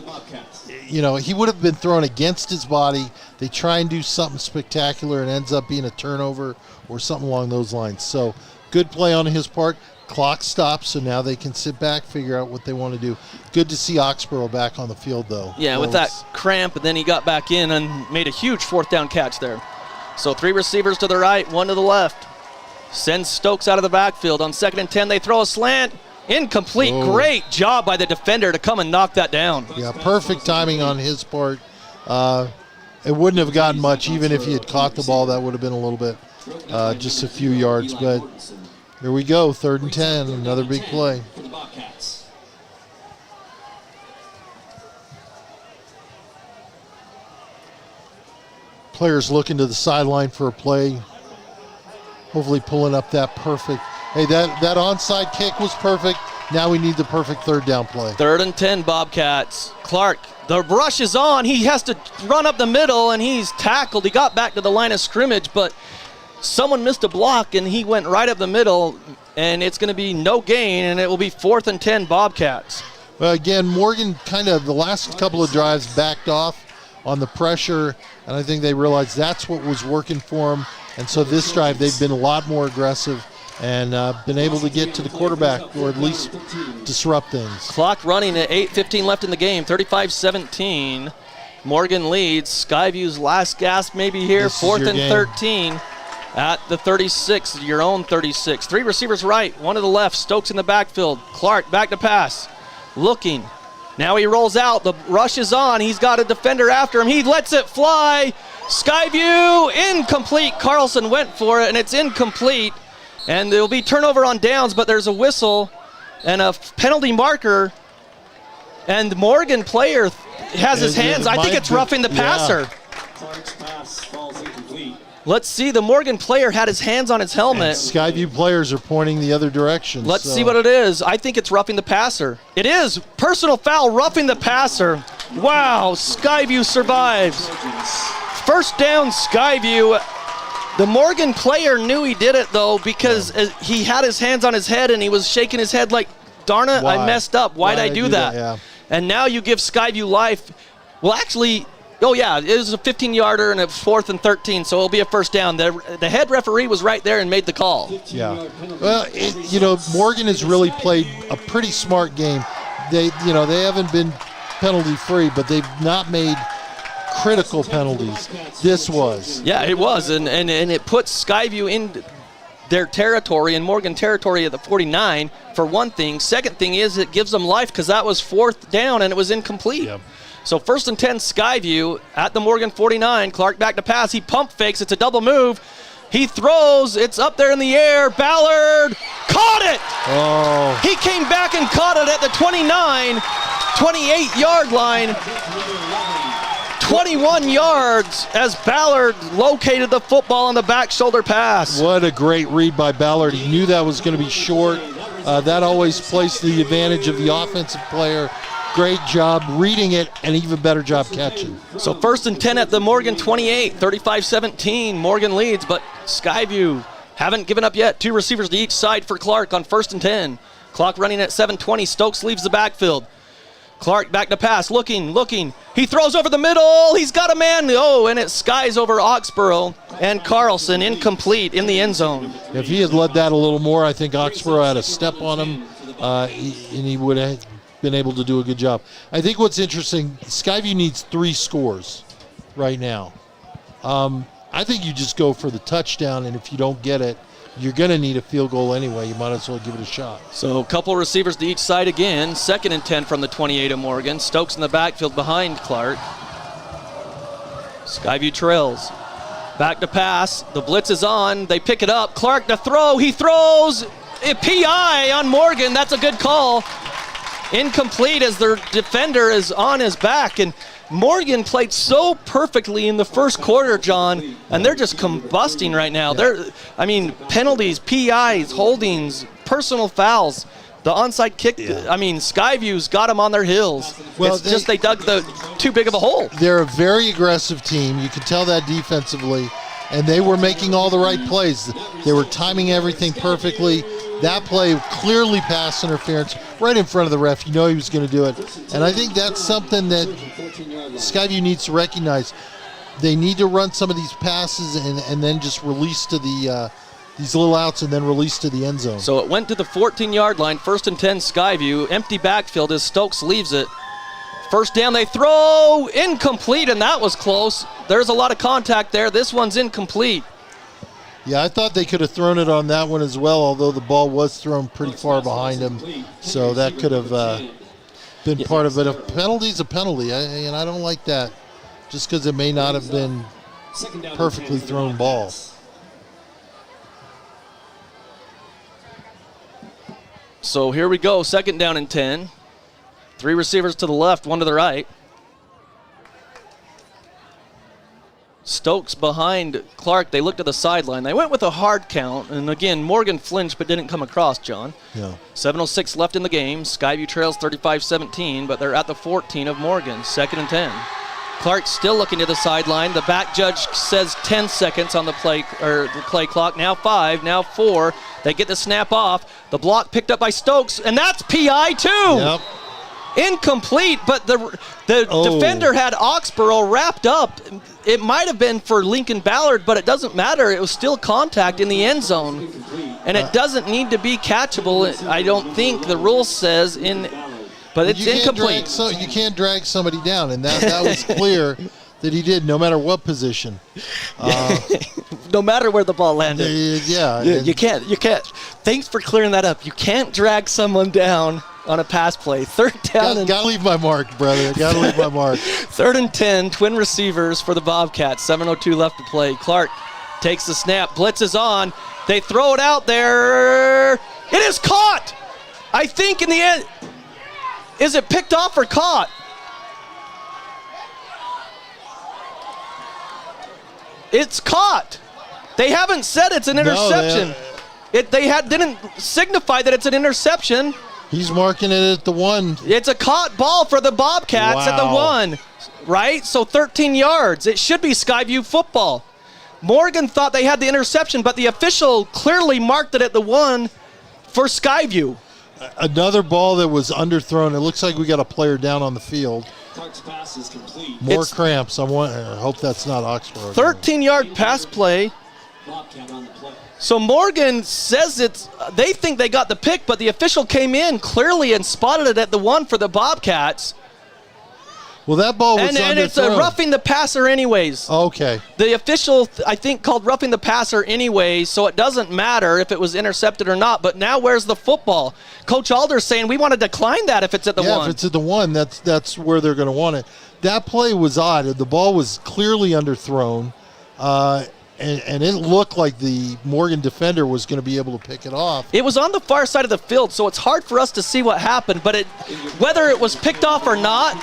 he would have been thrown against his body. They try and do something spectacular and ends up being a turnover or something along those lines. So good play on his part. Clock stops, so now they can sit back, figure out what they want to do. Good to see Oxborough back on the field, though. Yeah, with that cramp, and then he got back in and made a huge 4th down catch there. So 3 receivers to the right, 1 to the left. Sends Stokes out of the backfield. On 2nd and 10, they throw a slant. Incomplete. Great job by the defender to come and knock that down. Yeah, perfect timing on his part. It wouldn't have gotten much, even if he had caught the ball. That would have been a little bit, just a few yards, but here we go, 3rd and 10, another big play. Players looking to the sideline for a play, hopefully pulling up that perfect. Hey, that onside kick was perfect. Now we need the perfect 3rd down play. 3rd and 10, Bobcats. Clark, the rush is on. He has to run up the middle, and he's tackled. He got back to the line of scrimmage, but someone missed a block, and he went right up the middle, and it's going to be no gain, and it will be 4th and 10 Bobcats. Well, again, Morgan kind of the last couple of drives backed off on the pressure, and I think they realized that's what was working for them. And so this drive, they've been a lot more aggressive and been able to get to the quarterback or at least disrupt things. Clock running at 8:15 left in the game, 35-17. Morgan leads. Skyview's last gasp maybe here, 4th and 13. At the 36, your own 36. 3 receivers right, 1 to the left. Stokes in the backfield. Clark back to pass. Looking. Now he rolls out. The rush is on. He's got a defender after him. He lets it fly. Skyview, incomplete. Carlson went for it, and it's incomplete. And there will be turnover on downs, but there's a whistle and a penalty marker. And the Morgan player has his hands. I think it's roughing the passer. Clark's pass falls incomplete. Let's see, the Morgan player had his hands on his helmet. And Skyview players are pointing the other direction. Let's see what it is. I think it's roughing the passer. It is. Personal foul, roughing the passer. Wow, Skyview survives. First down, Skyview. The Morgan player knew he did it, though, because he had his hands on his head and he was shaking his head like, darn it, I messed up. Why'd I do that? Yeah. And now you give Skyview life. Well, actually, oh, yeah, it was a 15-yarder and a 4th and 13, so it'll be a first down. The head referee was right there and made the call. Yeah. Well, Morgan has really played a pretty smart game. They haven't been penalty-free, but they've not made critical penalties. This was. Yeah, it was, and it puts Skyview in their territory, in Morgan territory at the 49, for one thing. Second thing is it gives them life because that was 4th down and it was incomplete. Yep. So 1st and 10 Skyview at the Morgan 49. Clark back to pass. He pump fakes. It's a double move. He throws. It's up there in the air. Ballard caught it. Oh. He came back and caught it at the 29, 28-yard line. 21 yards as Ballard located the football on the back shoulder pass. What a great read by Ballard. He knew that was going to be short. That always plays to the advantage of the offensive player. Great job reading it, and even better job catching. So 1st and 10 at the Morgan 28, 35-17. Morgan leads, but Skyview haven't given up yet. 2 receivers to each side for Clark on 1st and 10. Clock running at 7:20. Stokes leaves the backfield. Clark back to pass, looking. He throws over the middle. He's got a man. Oh, and it skies over Oxborough and Carlson, incomplete in the end zone. If he had led that a little more, I think Oxborough had a step on him, and he would have been able to do a good job. I think what's interesting, Skyview needs 3 scores right now. I think you just go for the touchdown, and if you don't get it, you're going to need a field goal anyway. You might as well give it a shot. So a couple receivers to each side again. 2nd and 10 from the 28 of Morgan. Stokes in the backfield behind Clark. Skyview trails. Back to pass. The blitz is on. They pick it up. Clark to throw. He throws. A PI on Morgan. That's a good call. Incomplete as their defender is on his back. And Morgan played so perfectly in the first quarter, John, and they're just combusting right now. Penalties, PIs, holdings, personal fouls, the onside kick. Skyview's got them on their heels. Well, they dug too big of a hole. They're a very aggressive team. You can tell that defensively, and they were making all the right plays. They were timing everything perfectly. That play, clearly pass interference, right in front of the ref. You know he was going to do it. And I think that's something that Skyview needs to recognize. They need to run some of these passes and then just release to these little outs and then release to the end zone. So it went to the 14-yard line, 1st and 10 Skyview. Empty backfield as Stokes leaves it. First down, they throw, incomplete, and that was close. There's a lot of contact there. This one's incomplete. Yeah, I thought they could have thrown it on that one as well, although the ball was thrown pretty far behind him. So that could have been part of it. A penalty's a penalty, and I don't like that, just because it may not have been perfectly thrown ball. So here we go, 2nd down and 10. 3 receivers to the left, 1 to the right. Stokes behind Clark. They looked to the sideline. They went with a hard count. And again, Morgan flinched but didn't come across, John. Yeah. 7:06 left in the game. Skyview trails 35-17, but they're at the 14 of Morgan. 2nd and 10. Clark still looking to the sideline. The back judge says 10 seconds on the play clock. Now 5, now 4. They get the snap off. The block picked up by Stokes, and that's PI too. Yep. Incomplete, but the defender had Oxborough wrapped up. It might have been for Lincoln Ballard, but it doesn't matter. It was still contact in the end zone, and it doesn't need to be catchable. I don't think the rule says but it's incomplete. You can't drag somebody down, and that was clear that he did, no matter what position. No matter where the ball landed. You can't. Thanks for clearing that up. You can't drag someone down on a pass play. 3rd down. Gotta leave my mark, brother. Gotta leave my mark. 3rd and 10, twin receivers for the Bobcats. 7:02 left to play. Clark takes the snap. Blitz is on. They throw it out there. It is caught. I think in the end. Is it picked off or caught? It's caught. They haven't said it's an interception. Didn't signify that it's an interception. He's marking it at the 1. It's a caught ball for the Bobcats at the 1, right? So 13 yards. It should be Skyview football. Morgan thought they had the interception, but the official clearly marked it at the 1 for Skyview. Another ball that was underthrown. It looks like we got a player down on the field. Clark's pass is complete. More cramps. I hope that's not Oxford. 13-yard pass play. Bobcat on the play. So Morgan says they think they got the pick, but the official came in clearly and spotted it at the 1 for the Bobcats. Well, that ball was underthrown. And it's a roughing the passer anyways. Okay. The official, I think, called roughing the passer anyways, so it doesn't matter if it was intercepted or not. But now where's the football? Coach Alder's saying we want to decline that if it's at the 1. Yeah, if it's at the 1, that's where they're going to want it. That play was odd. The ball was clearly underthrown. and it looked like the Morgan defender was going to be able to pick it off. It was on the far side of the field, so it's hard for us to see what happened. But whether it was picked off or not,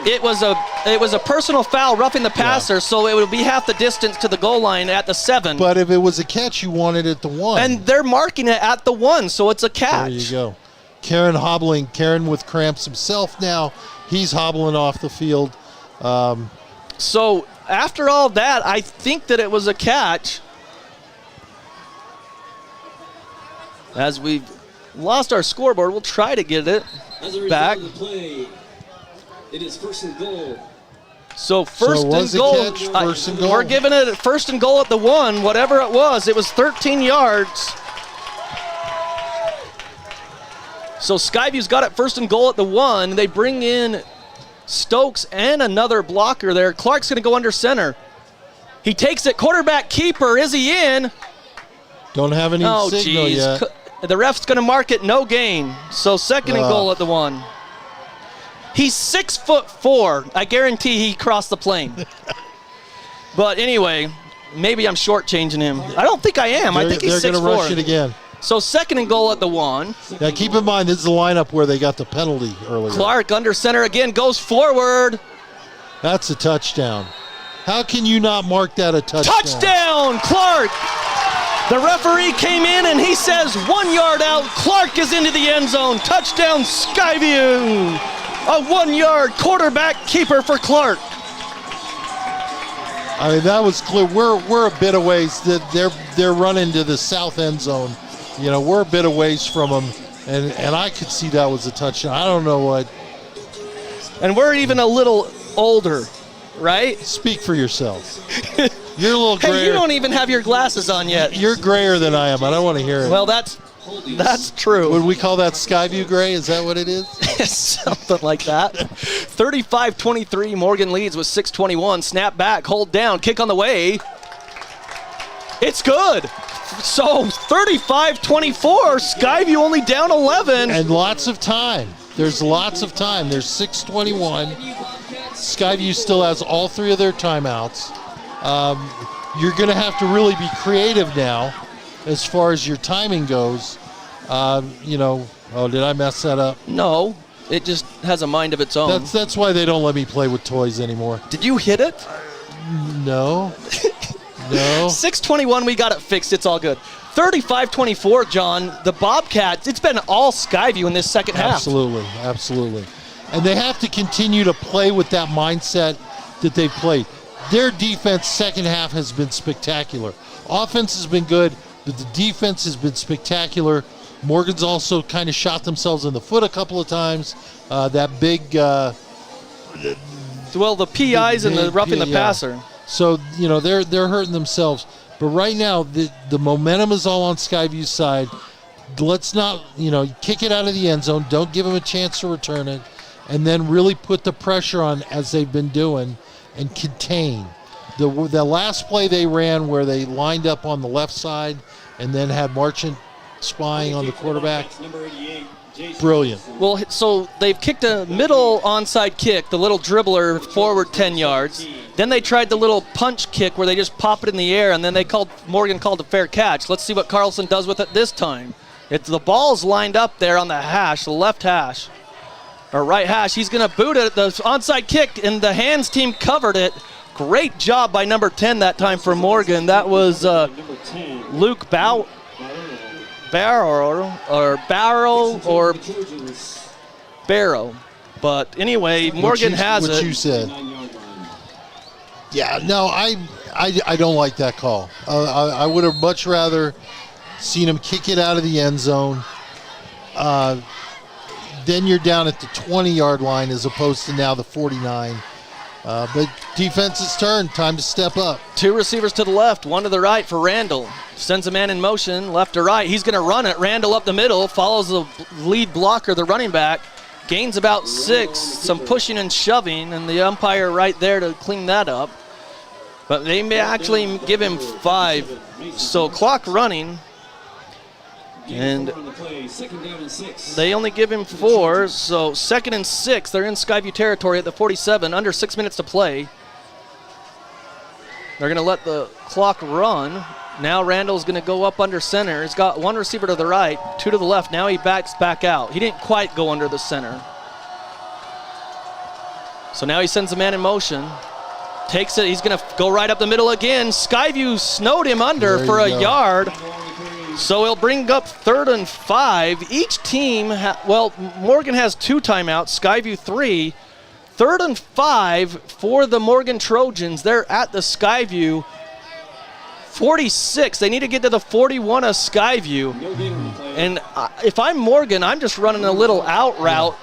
it was a personal foul, roughing the passer. So it would be half the distance to the goal line at the 7. But if it was a catch, you wanted it at the 1. And they're marking it at the 1, so it's a catch. There you go. Karen with cramps himself now. He's hobbling off the field. So after all that, I think that it was a catch. As we've lost our scoreboard, we'll try to get it back. Of the play, it is first and goal. So first and goal. First and goal. We're giving it first and goal at the 1, whatever it was. It was 13 yards. So Skyview's got it first and goal at the 1. They bring in Stokes and another blocker there. Clark's going to go under center. He takes it. Quarterback keeper. Is he in? Don't have any signal yet. The ref's going to mark it no gain. So second and goal at the 1. He's 6'4". I guarantee he crossed the plane. But anyway, maybe I'm shortchanging him. I don't think I am. I think he's 6'4". They're going to rush it again. So second and goal at the 1. Now keep in mind, this is the lineup where they got the penalty earlier. Clark under center again, goes forward. That's a touchdown. How can you not mark that a touchdown? Touchdown, Clark! The referee came in and he says 1 yard out. Clark is into the end zone. Touchdown, Skyview. A 1 yard quarterback keeper for Clark. I mean, that was clear. We're a bit of ways. They're running to the south end zone. You know, we're a bit of ways from them, and I could see that was a touchdown. I don't know what. And we're even a little older, right? Speak for yourself. You're a little grayer. Hey, you don't even have your glasses on yet. You're grayer than I am. I don't want to hear it. Well, that's true. Would we call that Skyview gray? Is that what it is? Something like that. 35-23, Morgan leads with 6:21. Snap back, hold down, kick on the way. It's good. So 35-24, Skyview only down 11. And lots of time. There's lots of time. There's 6:21. Skyview still has all 3 of their timeouts. You're going to have to really be creative now as far as your timing goes. Did I mess that up? No, it just has a mind of its own. That's why they don't let me play with toys anymore. Did you hit it? No. No. 6:21, we got it fixed. It's all good. 35-24, John. The Bobcats, it's been all Skyview in this second half. Absolutely. And they have to continue to play with that mindset that they've played. Their defense second half has been spectacular. Offense has been good, but the defense has been spectacular. Morgan's also kind of shot themselves in the foot a couple of times. That big... the PIs and the roughing the passer. So, they're hurting themselves. But right now, the momentum is all on Skyview's side. Let's not, kick it out of the end zone. Don't give them a chance to return it. And then really put the pressure on as they've been doing and contain. The last play they ran where they lined up on the left side and then had Marchant spying on the quarterback. Brilliant. Well, so they've kicked a middle onside kick, the little dribbler forward 10 yards. Then they tried the little punch kick where they just pop it in the air, and then Morgan called a fair catch. Let's see what Carlson does with it this time. The ball's lined up there on the hash, the left hash, or right hash. He's going to boot it. The onside kick, and the hands team covered it. Great job by number 10 that time for Morgan. That was Luke Barrow or Barrow. But anyway, Morgan has it. What you said. Yeah, no, I don't like that call. I would have much rather seen him kick it out of the end zone. Then you're down at the 20-yard line as opposed to now the 49. But defense's turn. Time to step up. 2 receivers to the left, 1 to the right for Randall. Sends a man in motion, left to right. He's going to run it. Randall up the middle, follows the lead blocker, the running back. Gains about 6, some pushing and shoving, and the umpire right there to clean that up. But they may actually give him 5. So clock running. And they only give him 4, so 2nd and 6. They're in Skyview territory at the 47, under 6 minutes to play. They're going to let the clock run. Now Randall's going to go up under center. He's got one receiver to the right, two to the left. Now he backs back out. He didn't quite go under the center. So now he sends a man in motion. Takes it. He's going to go right up the middle again. Skyview snowed him under for a yard. So he'll bring up 3rd and 5. Each team, Morgan has 2 timeouts, Skyview 3. 3rd and 5 for the Morgan Trojans. They're at the Skyview 46. They need to get to the 41 of Skyview. And if I'm Morgan, I'm just running a little out route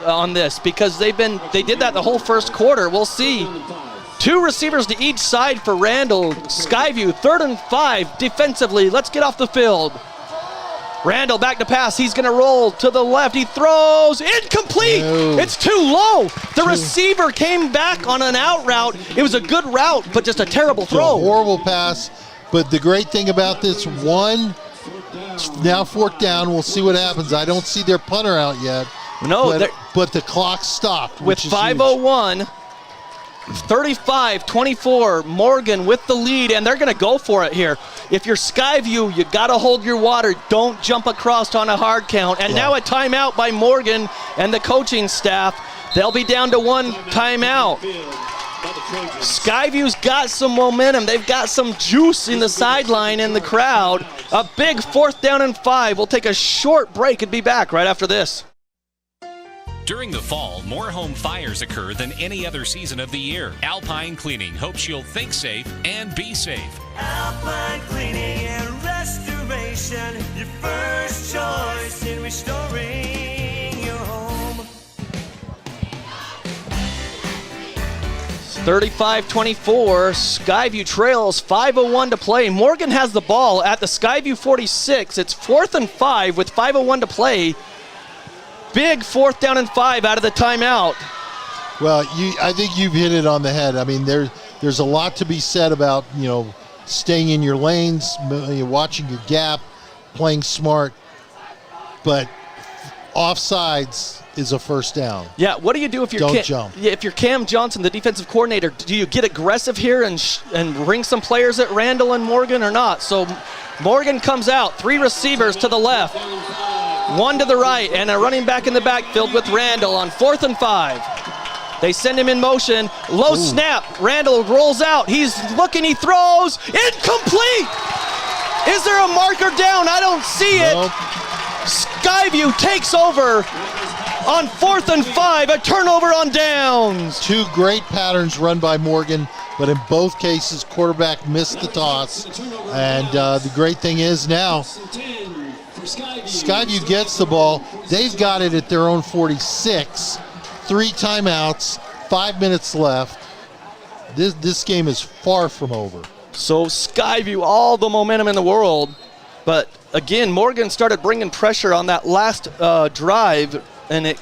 on this because they did that the whole first quarter. We'll see. 2 receivers to each side for Randall. Skyview, 3rd and 5 defensively. Let's get off the field. Randall back to pass. He's going to roll to the left. He throws. Incomplete. No. It's too low. The receiver came back on an out route. It was a good route, but just a terrible throw. A horrible pass. But the great thing about this now 4th down. We'll see what happens. I don't see their punter out yet. No. But the clock stopped. With 5:01. 35-24, Morgan with the lead, and they're going to go for it here. If you're Skyview, you got to hold your water. Don't jump across on a hard count. And now a timeout by Morgan and the coaching staff. They'll be down to 1 timeout. Skyview's got some momentum. They've got some juice in the sideline and the crowd. A big 4th down and 5. We'll take a short break and be back right after this. During the fall, more home fires occur than any other season of the year. Alpine Cleaning hopes you'll think safe and be safe. Alpine Cleaning and Restoration, your first choice in restoring your home. 35-24, Skyview trails, 5:01 to play. Morgan has the ball at the Skyview 46. It's 4th and 5 with 5:01 to play. Big 4th down and 5 out of the timeout. Well, I think you've hit it on the head. I mean, there's a lot to be said about, staying in your lanes, watching your gap, playing smart. But offsides is a first down. Yeah, what do you do if you're jump. Yeah, if you're Cam Johnson, the defensive coordinator? Do you get aggressive here and bring some players at Randall and Morgan or not? So Morgan comes out, 3 receivers to the left. 1 to the right, and a running back in the backfield with Randall on 4th and 5. They send him in motion. Low snap. Randall rolls out. He's looking. He throws. Incomplete. Is there a marker down? I don't see it. Skyview takes over on 4th and 5. A turnover on downs. 2 great patterns run by Morgan, but in both cases, quarterback missed the toss. And the great thing is now, Skyview gets the ball. They've got it at their own 46. 3 timeouts, 5 minutes left. This game is far from over. So Skyview, all the momentum in the world. But again, Morgan started bringing pressure on that last drive, and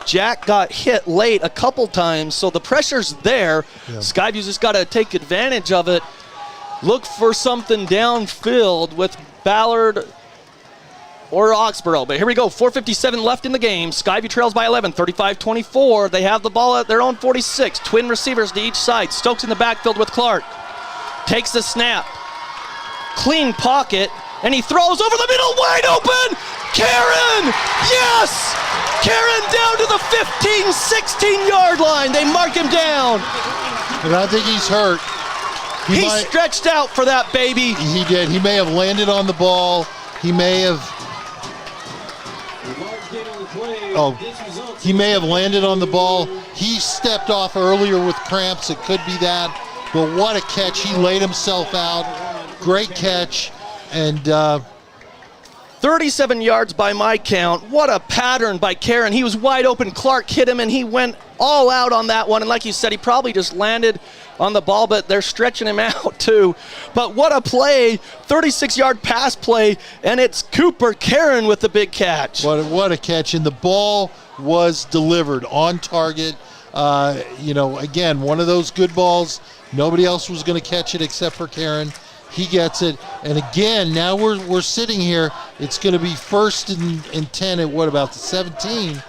Jack got hit late a couple times, so the pressure's there. Yeah. Skyview's just got to take advantage of it. Look for something downfield with Ballard or Oxborough. But here we go, 4:57 left in the game. Skyview trails by 11, 35-24. They have the ball at their own 46. Twin receivers to each side. Stokes in the backfield with Clark. Takes the snap. Clean pocket, and he throws over the middle, wide open! Karen! Yes! Karen down to the 15, 16-yard line. They mark him down. And I think he's hurt. He stretched out for that baby. He did. He may have landed on the ball. He may have landed on the ball. He stepped off earlier with cramps. It could be that. But what a catch. He laid himself out. Great catch. And 37 yards by my count. What a pattern by Karen. He was wide open. Clark hit him, and he went all out on that one. And like you said, he probably just landed on the ball, but they're stretching him out too. But what a play, 36-yard pass play, and it's Cooper Karen with the big catch. What a catch, and the ball was delivered on target. Again, one of those good balls. Nobody else was going to catch it except for Karen. He gets it, and again, now we're sitting here. It's going to be 1st and 10 at what, about the 17?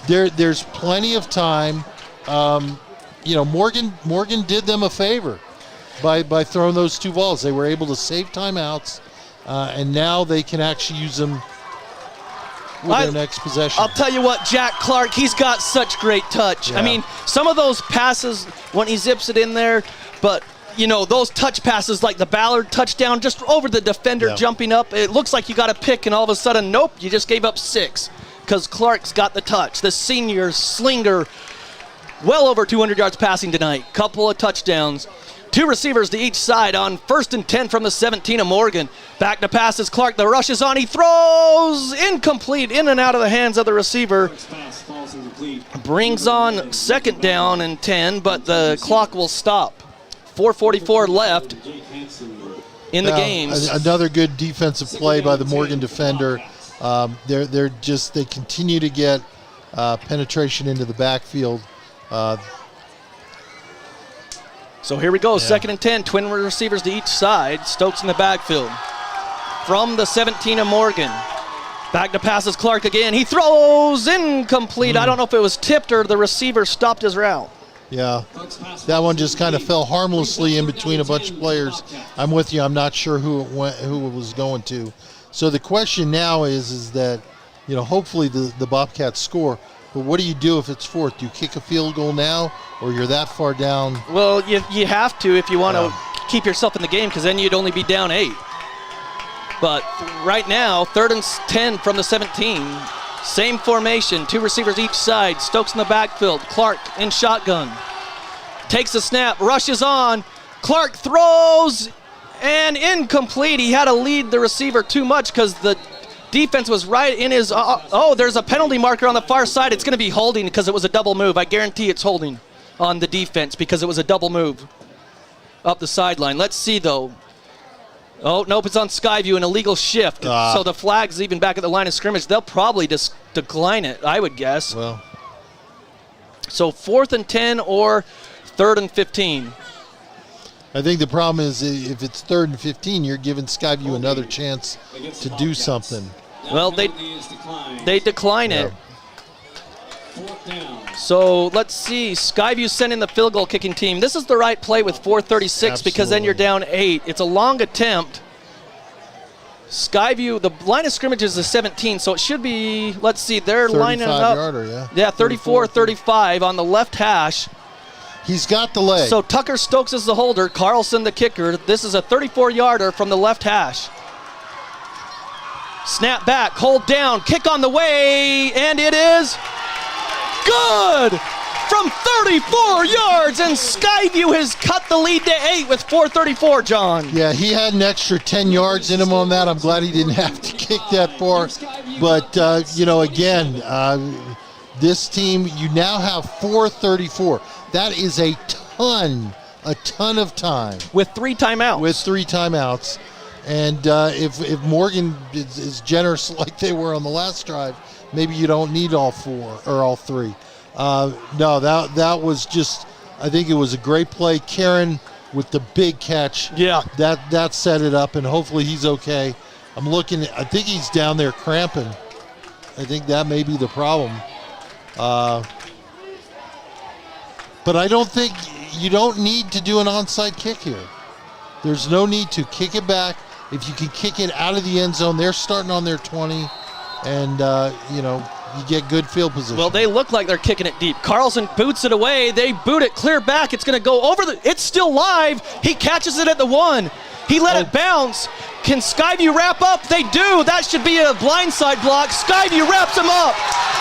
There's plenty of time. Morgan did them a favor. by throwing those 2 balls. They were able to save timeouts, and now they can actually use them with their next possession. I'll tell you what, Jack Clark, he's got such great touch. Yeah. I mean, some of those passes when he zips it in there, but those touch passes like the Ballard touchdown just over the defender jumping up, it looks like you got a pick, and all of a sudden, nope, you just gave up 6 because Clark's got the touch. The senior slinger, well over 200 yards passing tonight, couple of touchdowns. 2 receivers to each side on 1st and 10 from the 17 of Morgan. Back to passes Clark. The rush is on. He throws incomplete, in and out of the hands of the receiver. Brings on 2nd down and 10, but the clock will stop. 4:44 left in the game. Another good defensive play by the Morgan defender. They continue to get penetration into the backfield. So here we go, 2nd and 10, twin receivers to each side. Stokes in the backfield. From the 17 of Morgan. Back to passes Clark again. He throws incomplete. I don't know if it was tipped or the receiver stopped his route. Yeah, that one just kind of fell harmlessly in between a bunch of players. I'm with you. I'm not sure who it was going to. So the question now is that, hopefully the Bobcats score. But what do you do if it's 4th? Do you kick a field goal now, or you're that far down? Well, you have to if you want to keep yourself in the game, because then you'd only be down 8. But right now, 3rd and 10 from the 17. Same formation, 2 receivers each side. Stokes in the backfield. Clark in shotgun. Takes the snap, rushes on. Clark throws, and incomplete. He had to lead the receiver too much because the defense was right in his... there's a penalty marker on the far side. It's going to be holding because it was a double move. I guarantee it's holding on the defense because it was a double move up the sideline. Let's see, though. Oh, nope, it's on Skyview, an illegal shift. So the flag's even back at the line of scrimmage. They'll probably just decline it, I would guess. Well. So 4th and 10 or 3rd and 15. I think the problem is if it's 3rd and 15, you're giving Skyview another chance to do something. Well, they decline it. So let's see. Skyview sent in the field goal kicking team. This is the right play with 4:36 because then you're down 8. It's a long attempt. Skyview, the line of scrimmage is the 17, so it should be, let's see, they're lining up. 35-yarder, yeah, 34-35 on the left hash. He's got the leg. So Tucker Stokes is the holder, Carlson the kicker. This is a 34-yarder from the left hash. Snap back, hold down, kick on the way, and it is good from 34 yards, and Skyview has cut the lead to 8 with 4:34, John. Yeah, he had an extra 10 yards in him on that. I'm glad he didn't have to kick that far. But, again, this team, you now have 4:34. That is a ton of time. With 3 timeouts. And if Morgan is generous like they were on the last drive, maybe you don't need all 4 or all 3. No, that was just, I think it was a great play. Karen with the big catch. Yeah. That set it up, and hopefully he's okay. I'm looking, I think he's down there cramping. I think that may be the problem. But I don't think, you don't need to do an onside kick here. There's no need to kick it back. If you can kick it out of the end zone, they're starting on their 20, and, you get good field position. Well, they look like they're kicking it deep. Carlson boots it away. They boot it clear back. It's going to go over it's still live. He catches it at the 1. He let it bounce. Can Skyview wrap up? They do. That should be a blindside block. Skyview wraps him up.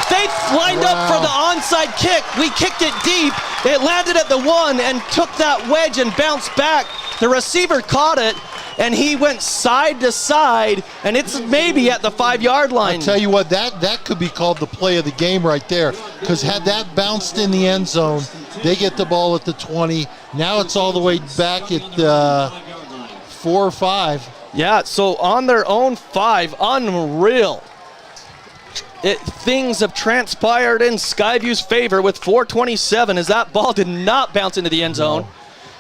They lined up for the onside kick. We kicked it deep. It landed at the 1 and took that wedge and bounced back. The receiver caught it, and he went side to side, and it's maybe at the 5-yard line. I'll tell you what, that could be called the play of the game right there, because had that bounced in the end zone, they get the ball at the 20. Now it's all the way back at the 4 or 5. Yeah, so on their own 5, unreal. Things have transpired in Skyview's favor with 4:27 as that ball did not bounce into the end zone. No.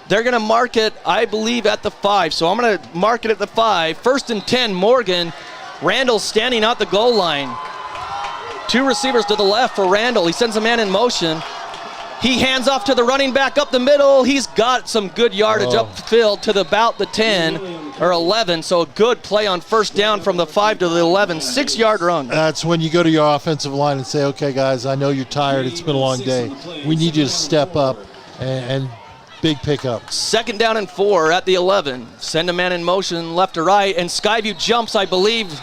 They're going to mark it, I believe, at the 5. So I'm going to mark it at the 5. 1st and 10, Morgan. Randall standing at the goal line. 2 receivers to the left for Randall. He sends a man in motion. He hands off to the running back up the middle. He's got some good yardage upfield to about the 10 or 11. So a good play on first down from the 5 to the 11. 6-yard run. That's when you go to your offensive line and say, okay, guys, I know you're tired. It's been a long day. We need you to step up and big pickup. 2nd down and 4 at the 11. Send a man in motion left to right. And Skyview jumps, I believe.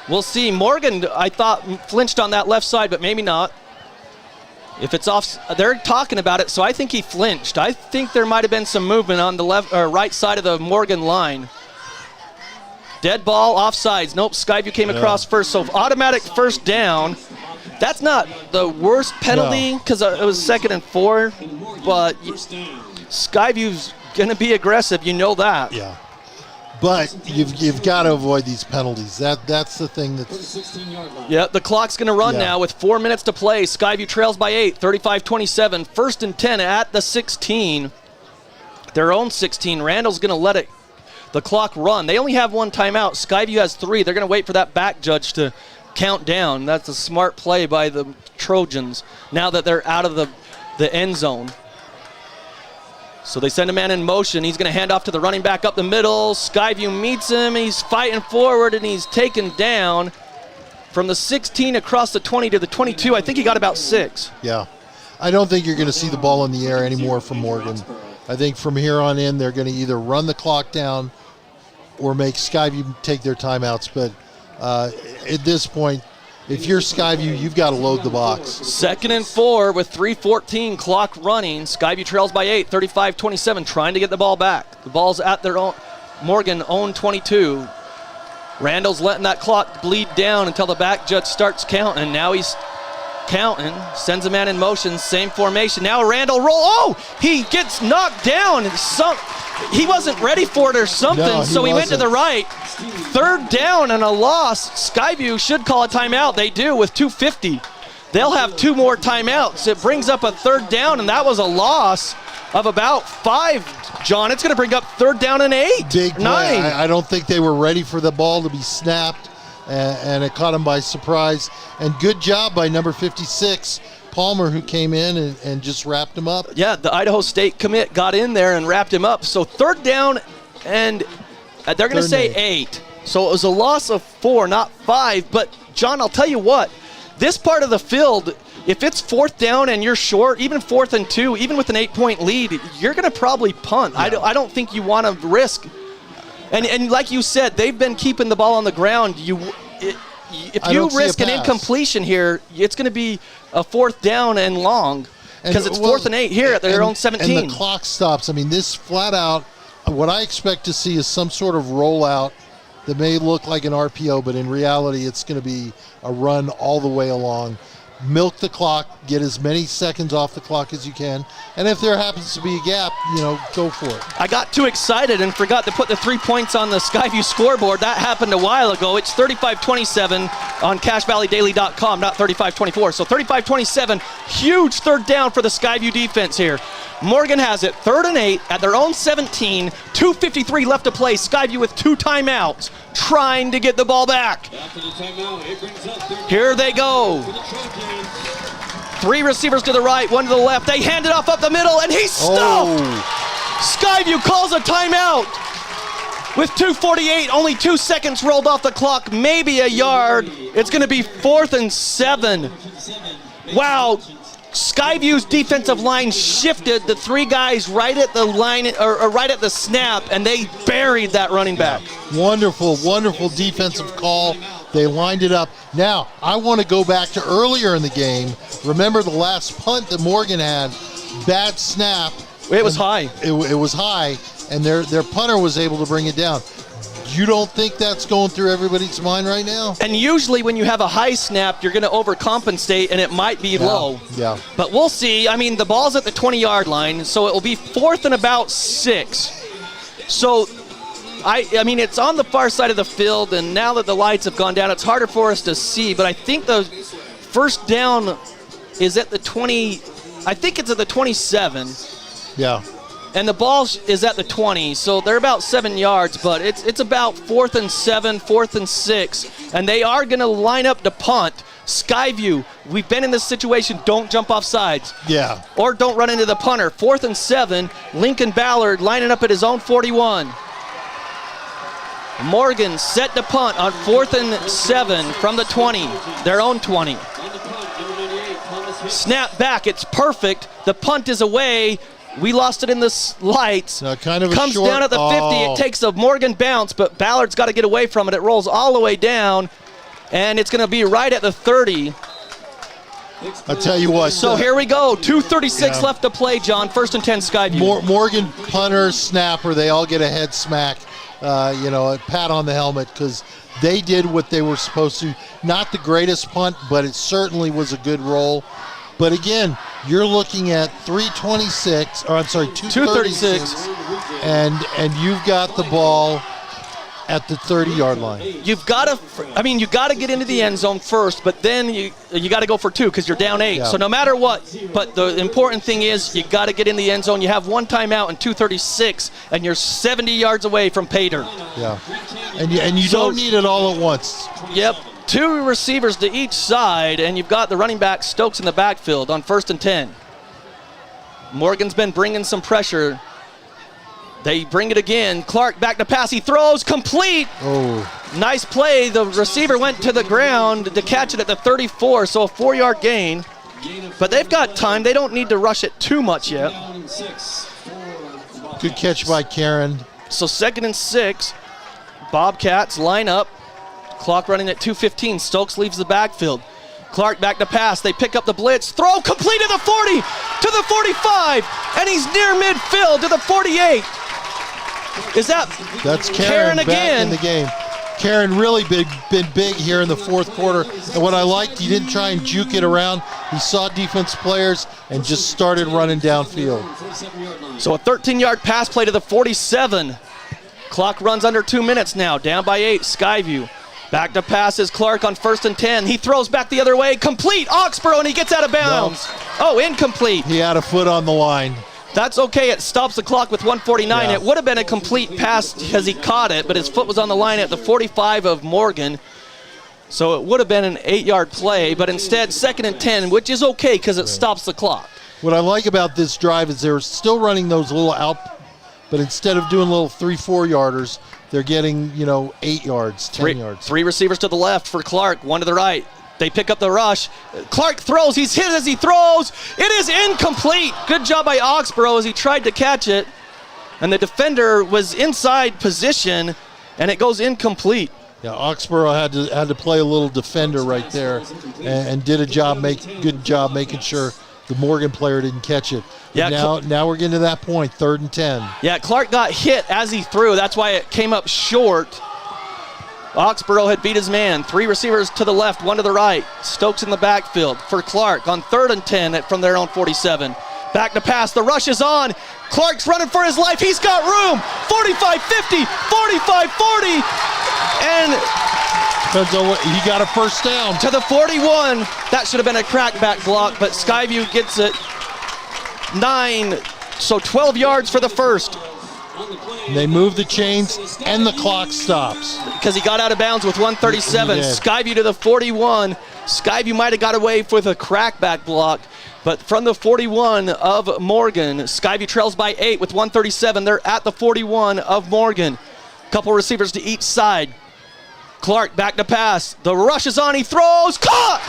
We'll see. Morgan, I thought, flinched on that left side, but maybe not. If it's off, they're talking about it, so I think he flinched. I think there might have been some movement on the left or right side of the Morgan line. Dead ball, offsides. Nope, Skyview came across first, so automatic first down. That's not the worst penalty because it was 2nd and 4, but Skyview's going to be aggressive. You know that. Yeah. But you've got to avoid these penalties. That's the thing that's... Yeah, the clock's going to run now with 4 minutes to play. Skyview trails by 8, 35-27. 1st and 10 at the 16. Their own 16. Randall's going to let the clock run. They only have 1 timeout. Skyview has 3. They're going to wait for that back judge to count down. That's a smart play by the Trojans now that they're out of the end zone. So they send a man in motion. He's going to hand off to the running back up the middle. Skyview meets him. He's fighting forward, and he's taken down from the 16 across the 20 to the 22. I think he got about 6. Yeah. I don't think you're going to see the ball in the air anymore from Morgan. I think from here on in, they're going to either run the clock down or make Skyview take their timeouts. But at this point, if you're Skyview, you've got to load the box. 2nd and 4 with 3:14 clock running. Skyview trails by 8, 35-27, trying to get the ball back. The ball's at their own, Morgan own 22. Randall's letting that clock bleed down until the back judge starts counting. Now he's counting, sends a man in motion, same formation. Now Randall roll. Oh, he gets knocked down. He wasn't ready for it or something, so he went to the right. 3rd down and a loss. Skyview should call a timeout. They do with 2:50. They'll have 2 more timeouts. It brings up a 3rd down, and that was a loss of about 5. John, it's going to bring up 3rd down and 8. Big play. 9. I don't think they were ready for the ball to be snapped, and it caught them by surprise. And good job by number 56, Palmer, who came in and just wrapped him up. Yeah, the Idaho State commit got in there and wrapped him up. So 3rd down, and they're going to say 8. So it was a loss of 4, not 5. But, John, I'll tell you what, this part of the field, if it's 4th down and you're short, even 4th and 2, even with an 8-point lead, you're going to probably punt. Yeah. I don't think you want to risk. And like you said, they've been keeping the ball on the ground. If you risk an incompletion here, it's going to be a 4th down and long because it's 4th and 8 here at their own 17. And the clock stops. I mean, this flat out, what I expect to see is some sort of rollout that may look like an RPO, but in reality, it's going to be a run all the way along. Milk the clock, get as many seconds off the clock as you can, and if there happens to be a gap, go for it. I got too excited and forgot to put the 3 points on the Skyview scoreboard. That happened a while ago. It's 35-27 on CashValleyDaily.com, not 35-24. So 35-27, huge 3rd down for the Skyview defense here. Morgan has it, 3rd and 8 at their own 17, 2:53 left to play. Skyview with 2 timeouts, trying to get the ball back. Here they go. 3 receivers to the right, 1 to the left. They hand it off up the middle, and he's stuffed. Skyview calls a timeout with 2:48, only 2 seconds rolled off the clock, maybe a yard. It's going to be 4th and 7. Wow. Skyview's defensive line shifted the 3 guys right at the line or right at the snap, and they buried that running back. Wonderful, wonderful defensive call. They lined it up. Now, I want to go back to earlier in the game. Remember the last punt that Morgan had? Bad snap. It was high. It was high, and their punter was able to bring it down. You don't think that's going through everybody's mind right now? And usually when you have a high snap, you're going to overcompensate, and it might be low. Yeah. But we'll see. I mean, the ball's at the 20-yard line, so it will be 4th and about 6. So, I mean, it's on the far side of the field, and now that the lights have gone down, it's harder for us to see. But I think the first down is at the 20. I think it's at the 27. Yeah. And the ball is at the 20, so they're about 7 yards, but it's about 4th and 7, 4th and 6, and they are going to line up to punt. Skyview, we've been in this situation. Don't jump off sides. Yeah. Or don't run into the punter. 4th and 7. Lincoln Ballard lining up at his own 41. Morgan set to punt on 4th and 7 from the 20, their own 20. Snap back, it's perfect. The punt is away. We lost it in the lights. Kind of comes short, down at the 50. It takes a Morgan bounce, but Ballard's got to get away from it. It rolls all the way down, and it's going to be right at the 30. I'll tell you what. So here we go. 2:36 left to play, John. 1st and 10, Skyview. Morgan punter, snapper, they all get a head smack, a pat on the helmet, because they did what they were supposed to. Not the greatest punt, but it certainly was a good roll. But again, you're looking at 2:36, and you've got the ball at the 30-yard line. You've got to get into the end zone first, but then you got to go for 2 because you're down 8. Yeah. So no matter what, but the important thing is you got to get in the end zone. You have one timeout in 2:36, and you're 70 yards away from pay dirt. Yeah, and you don't need it all at once. Yep. 2 receivers to each side, and you've got the running back Stokes in the backfield on 1st and 10. Morgan's been bringing some pressure. They bring it again. Clark back to pass. He throws complete. Oh. Nice play. The receiver went to the ground to catch it at the 34, so a 4-yard gain. But they've got time. They don't need to rush it too much yet. Good catch by Karen. So 2nd and 6. Bobcats line up. Clock running at 2:15. Stokes leaves the backfield. Clark back to pass. They pick up the blitz. Throw complete to the 40, to the 45, and he's near midfield to the 48. That's Karen back again in the game. Karen really been big here in the 4th quarter. And what I liked, he didn't try and juke it around. He saw defense players and just started running downfield. So a 13-yard pass play to the 47. Clock runs under 2 minutes now. Down by 8, Skyview. Back to pass is Clark on 1st and 10. He throws back the other way. Complete, Oxborough, and he gets out of bounds. No. Oh, incomplete. He had a foot on the line. That's okay. It stops the clock with 1:49. Yeah. It would have been a complete pass because he caught it, but his foot was on the line at the 45 of Morgan. So it would have been an 8-yard play, but instead 2nd and 10, which is okay because it stops the clock. What I like about this drive is they're still running those little out, but instead of doing little 3-4 yarders, they're getting 8 yards, 10 yards. 3 receivers to the left for Clark, 1 to the right. They pick up the rush. Clark throws. He's hit as he throws. It is incomplete. Good job by Oxborough as he tried to catch it. And the defender was inside position, and it goes incomplete. Yeah, Oxborough had to play a little defender right there, and did a good job making sure the Morgan player didn't catch it. Yeah, now we're getting to that point, 3rd and 10. Yeah, Clark got hit as he threw. That's why it came up short. Oxborough had beat his man. 3 receivers to the left, 1 to the right. Stokes in the backfield for Clark on 3rd and 10 from their own 47. Back to pass. The rush is on. Clark's running for his life. He's got room. 45-50, 45-40. And depends on he got a first down. To the 41. That should have been a crackback block, but Skyview gets it. 9, so 12 yards for the first. They move the chains, and the clock stops. Because he got out of bounds with 1:37. Skyview to the 41. Skyview might have got away with a crackback block, but from the 41 of Morgan, Skyview trails by 8 with 1:37. They're at the 41 of Morgan. Couple receivers to each side. Clark back to pass. The rush is on. He throws. Caught!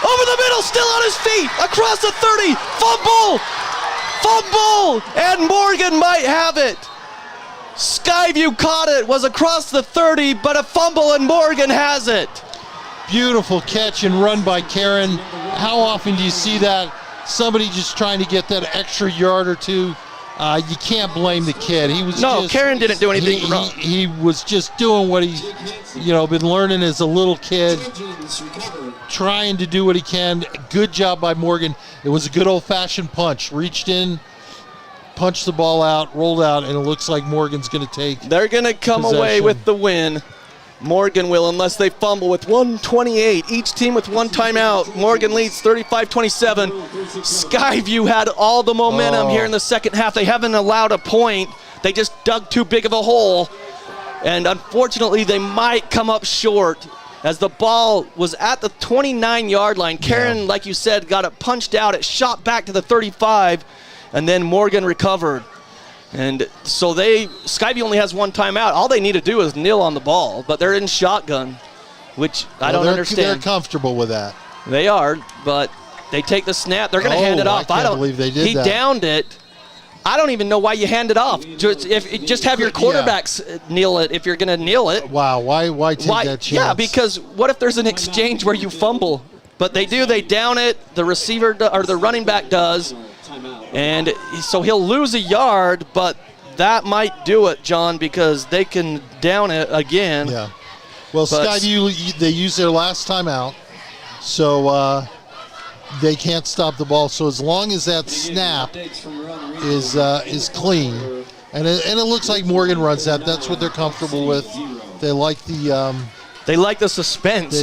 Over the middle, still on his feet. Across the 30. Fumble! Fumble! And Morgan might have it. Skyview caught it, was across the 30, but a fumble, and Morgan has it. Beautiful catch and run by Karen. How often do you see that? Somebody just trying to get that extra yard or two. You can't blame the kid. Karen didn't do anything wrong. He was just doing what he's been learning as a little kid, trying to do what he can. Good job by Morgan. It was a good old-fashioned punch. Reached in, punched the ball out, rolled out, and it looks like Morgan's going to take They're going to come away with the win. Morgan will, unless they fumble, with 1:28. Each team with 1 timeout. Morgan leads 35-27. Skyview had all the momentum here in the second half. They haven't allowed a point. They just dug too big of a hole. And unfortunately, they might come up short. as the ball was at the 29-yard line. Karen, like you said, got it punched out. It shot back to the 35, and then Morgan recovered. And so Skyview only has one timeout. All they need to do is kneel on the ball, but they're in shotgun, which I don't understand. They're comfortable with that. They are, but they take the snap. They're going to hand it off. I can't believe they did that. He downed it. I don't even know why you hand it off. Just have your quarterbacks kneel it if you're going to kneel it. Wow, why take that chance? Yeah, because what if there's an exchange where you fumble? But they do. They down it. The receiver or the running back does. And so he'll lose a yard, but that might do it, John, because they can down it again. Yeah. Well, Skyview, they used their last timeout, so they can't stop the ball. So as long as that snap is clean, and it looks like Morgan runs that. That's what they're comfortable with. They like the suspense.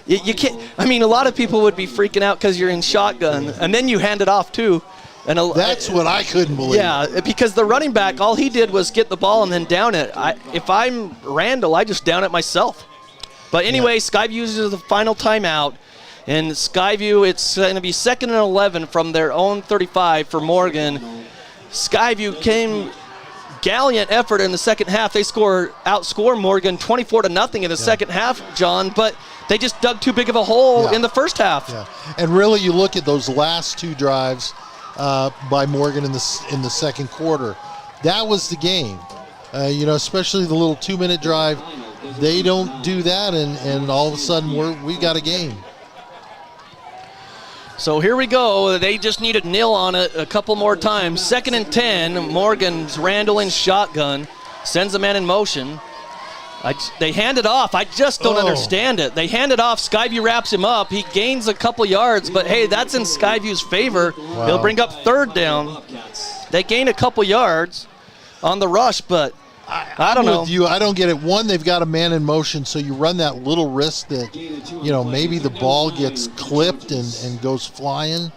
You can't. I mean, a lot of people would be freaking out because you're in shotgun, and then you hand it off too. And that's what I couldn't believe. Yeah, because the running back, all he did was get the ball and then down it. If I'm Randall, I just down it myself. But anyway, Skyview uses the final timeout. And Skyview, it's going to be 2nd and 11 from their own 35 for Morgan. Skyview came gallant effort in the second half. They outscore Morgan 24-0 in the second half, John, but they just dug too big of a hole in the first half. Yeah. And really, you look at those last two drives by Morgan in the second quarter. That was the game. Especially the little 2-minute drive. They don't do that, and all of a sudden we got a game. So here we go. They just need to kneel on it a couple more times. 2nd and 10. Morgan's Randall in shotgun. Sends a man in motion. They hand it off. I just don't understand it. They hand it off. Skyview wraps him up. He gains a couple yards, but hey, that's in Skyview's favor. Wow. He'll bring up 3rd down. They gain a couple yards on the rush, but I don't know. With you, I don't get it. One, they've got a man in motion, so you run that little risk that, maybe the ball gets clipped and goes flying.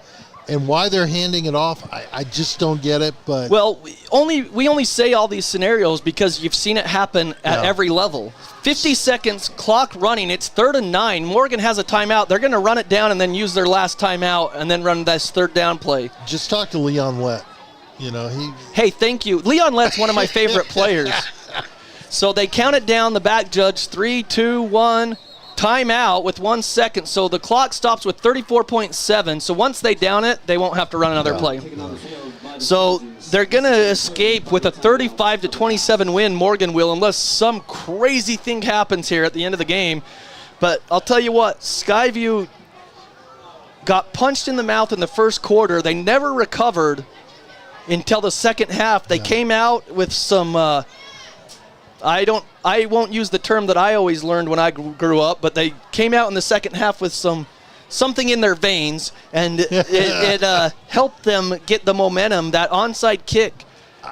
And why they're handing it off, I just don't get it. But well, we only say all these scenarios because you've seen it happen at every level. 50 seconds, clock running. It's 3rd and 9. Morgan has a timeout. They're going to run it down and then use their last timeout and then run this 3rd down play. Just talk to Leon Lett. Hey, thank you. Leon Lett's one of my favorite players. So they counted down, the back judge, 3, 2, 1, timeout with 1 second. So the clock stops with 34.7. So once they down it, they won't have to run another play. So they're going to escape with a 35-27 win, Morgan will, unless some crazy thing happens here at the end of the game. But I'll tell you what, Skyview got punched in the mouth in the first quarter. They never recovered until the second half. They came out with some I won't use the term that I always learned when I grew up, but they came out in the second half with something in their veins, and it helped them get the momentum. That onside kick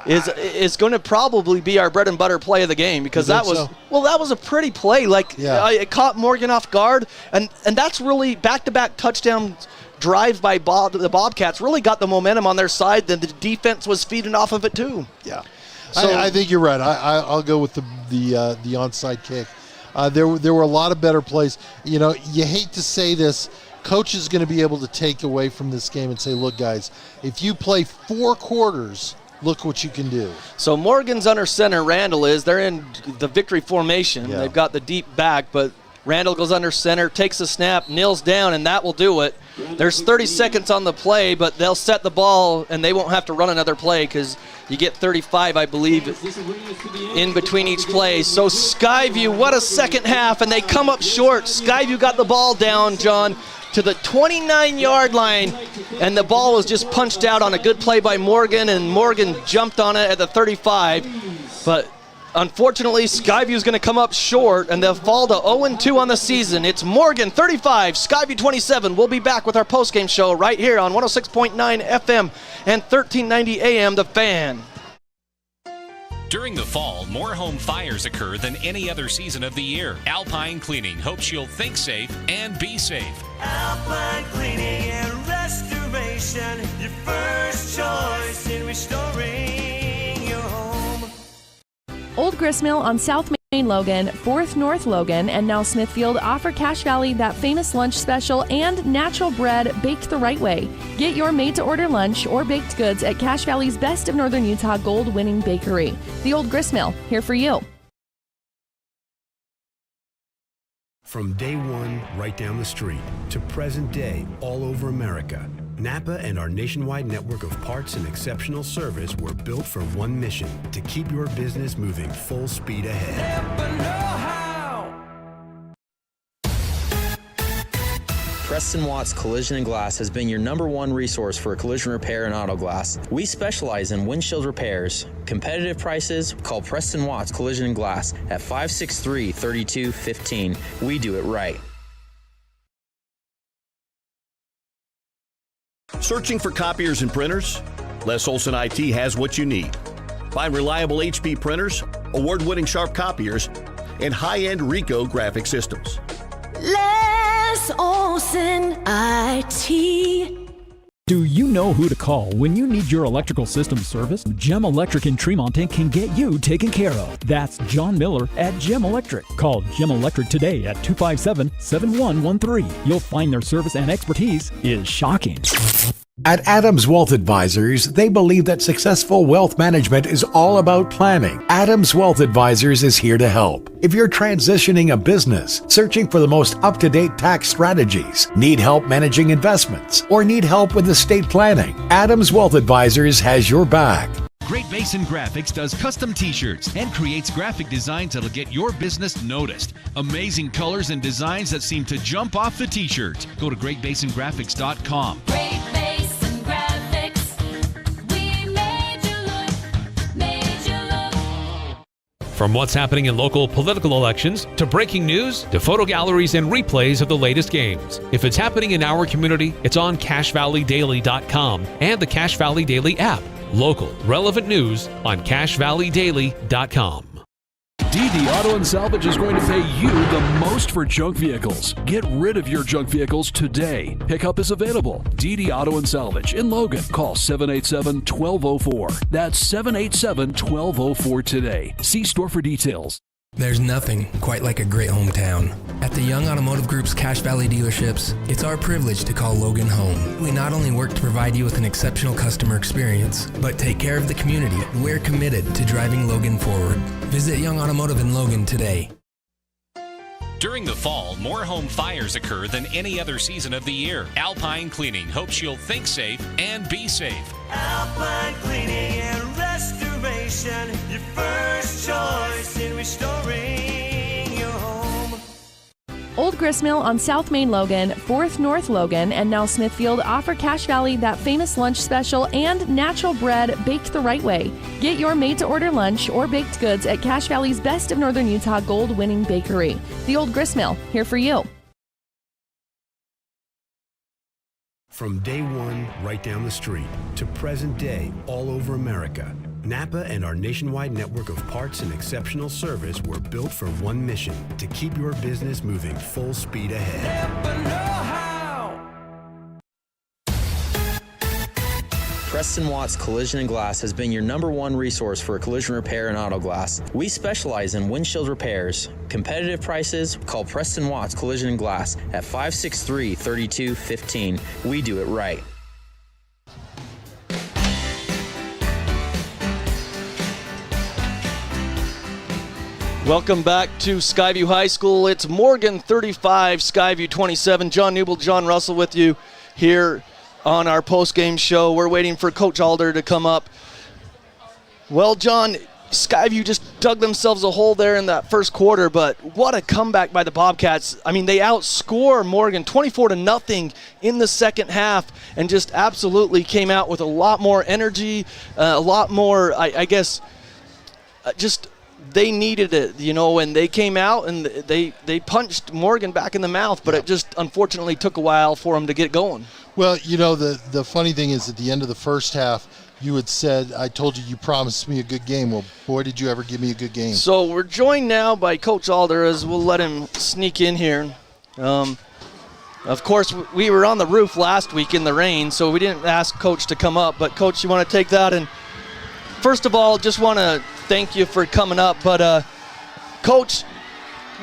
is going to probably be our bread and butter play of the game, because that was a pretty play. It caught Morgan off guard, and that's really back-to-back touchdowns. Drive by the Bobcats really got the momentum on their side. Then the defense was feeding off of it too. Yeah, so I think you're right. I'll go with the onside kick. There were a lot of better plays. You hate to say this. Coach is going to be able to take away from this game and say, look, guys, if you play 4 quarters, look what you can do. So Morgan's under center. Randall is. They're in the victory formation. Yeah. They've got the deep back, but Randall goes under center, takes a snap, kneels down, and that will do it. There's 30 seconds on the play, but they'll set the ball, and they won't have to run another play because you get 35, I believe, in between each play. So Skyview, what a second half, and they come up short. Skyview got the ball down, John, to the 29-yard line, and the ball was just punched out on a good play by Morgan, and Morgan jumped on it at the 35. But unfortunately, Skyview's going to come up short, and they'll fall to 0-2 on the season. It's Morgan 35, Skyview 27. We'll be back with our postgame show right here on 106.9 FM and 1390 AM, The Fan. During the fall, more home fires occur than any other season of the year. Alpine Cleaning hopes you'll think safe and be safe. Alpine Cleaning and Restoration, your first choice in restoring your home. Old Gristmill on South Main Logan, 4th North Logan, and now Smithfield offer Cache Valley that famous lunch special and natural bread baked the right way. Get your made-to-order lunch or baked goods at Cache Valley's Best of Northern Utah gold-winning bakery. The Old Gristmill, here for you. From day one, right down the street, to present day, all over America, Napa and our nationwide network of parts and exceptional service were built for one mission: to keep your business moving full speed ahead. Preston Watts Collision and Glass has been your #1 resource for collision repair and auto glass. We specialize in windshield repairs. Competitive prices, call Preston Watts Collision and Glass at 563-3215. We do it right. Searching for copiers and printers? Les Olson IT has what you need. Find reliable HP printers, award-winning sharp copiers, and high-end Ricoh graphic systems. Les Olson IT. Do you know who to call when you need your electrical system serviced? Gem Electric in Tremonton can get you taken care of. That's John Miller at Gem Electric. Call Gem Electric today at 257-7113. You'll find their service and expertise is shocking. At Adams Wealth Advisors, they believe that successful wealth management is all about planning. Adams Wealth Advisors is here to help. If you're transitioning a business, searching for the most up-to-date tax strategies, need help managing investments, or need help with estate planning, Adams Wealth Advisors has your back. Great Basin Graphics does custom t-shirts and creates graphic designs that'll get your business noticed. Amazing colors and designs that seem to jump off the t-shirt. Go to greatbasingraphics.com. Great Basin Graphics. We made you look. From what's happening in local political elections, to breaking news, to photo galleries and replays of the latest games. If it's happening in our community, it's on CacheValleyDaily.com and the Cache Valley Daily app. Local, relevant news on CacheValleyDaily.com. DD Auto and Salvage is going to pay you the most for junk vehicles. Get rid of your junk vehicles today. Pickup is available. DD Auto and Salvage in Logan. Call 787-1204. That's 787-1204 today. See store for details. There's nothing quite like a great hometown. At the Young Automotive Group's Cache Valley dealerships, it's our privilege to call Logan home. We not only work to provide you with an exceptional customer experience, but take care of the community. We're committed to driving Logan forward. Visit Young Automotive in Logan today. During the fall, more home fires occur than any other season of the year. Alpine Cleaning hopes you'll think safe and be safe. Alpine Cleaning and Restoration, your first choice in restoring your home. Old Gristmill on South Main Logan, 4th North Logan, and now Smithfield offer Cache Valley that famous lunch special and natural bread baked the right way. Get your made-to-order lunch or baked goods at Cache Valley's Best of Northern Utah gold-winning bakery. The Old Gristmill, here for you. From day one, right down the street, to present day, all over America, Napa and our nationwide network of parts and exceptional service were built for one mission: to keep your business moving full speed ahead. Preston Watts Collision and Glass has been your #1 resource for collision repair and auto glass. We specialize in windshield repairs. Competitive prices, call Preston Watts Collision and Glass at 563-3215. We do it right. Welcome back to Skyview High School. It's Morgan 35, Skyview 27. John Newble, John Russell with you here on our post-game show. We're waiting for Coach Alder to come up. Well, John, Skyview just dug themselves a hole there in that first quarter, but what a comeback by the Bobcats. I mean, they outscore Morgan 24-0 in the second half and just absolutely came out with a lot more energy, a lot more, I guess, just they needed it, you know, and they came out and they punched Morgan back in the mouth, but it just unfortunately took a while for them to get going. Well, you know, the funny thing is at the end of the first half, you had said, I told you promised me a good game. Well, boy, did you ever give me a good game. So we're joined now by Coach Alder, as we'll let him sneak in here. Of course, we were on the roof last week in the rain, so we didn't ask Coach to come up. But, Coach, you want to take that? And first of all, just want to thank you for coming up. But Coach,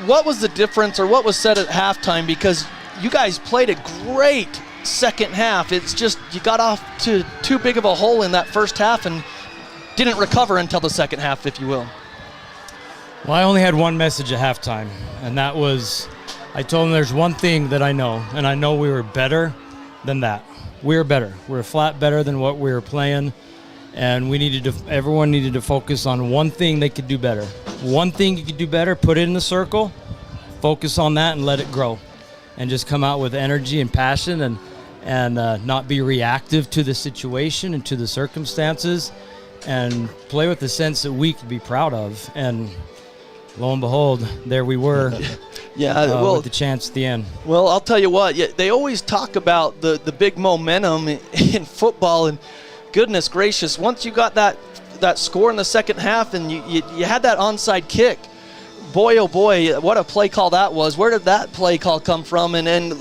what was the difference or what was said at halftime? Because you guys played a great second half. It's just you got off to too big of a hole in that first half and didn't recover until the second half, if you will. Well, I only had one message at halftime, and that was I told them there's one thing that I know, and I know we were better than that. We were better. We were flat better than what we were playing, and everyone needed to focus on one thing they could do better. One thing you could do better, put it in the circle, focus on that, and let it grow. And just come out with energy and passion and not be reactive to the situation and to the circumstances, and play with the sense that we could be proud of. And lo and behold, there we were with the chance at the end. Well, I'll tell you what, they always talk about the big momentum in football, and goodness gracious, once you got that score in the second half and you had that onside kick, boy, oh boy, what a play call that was. Where did that play call come from? And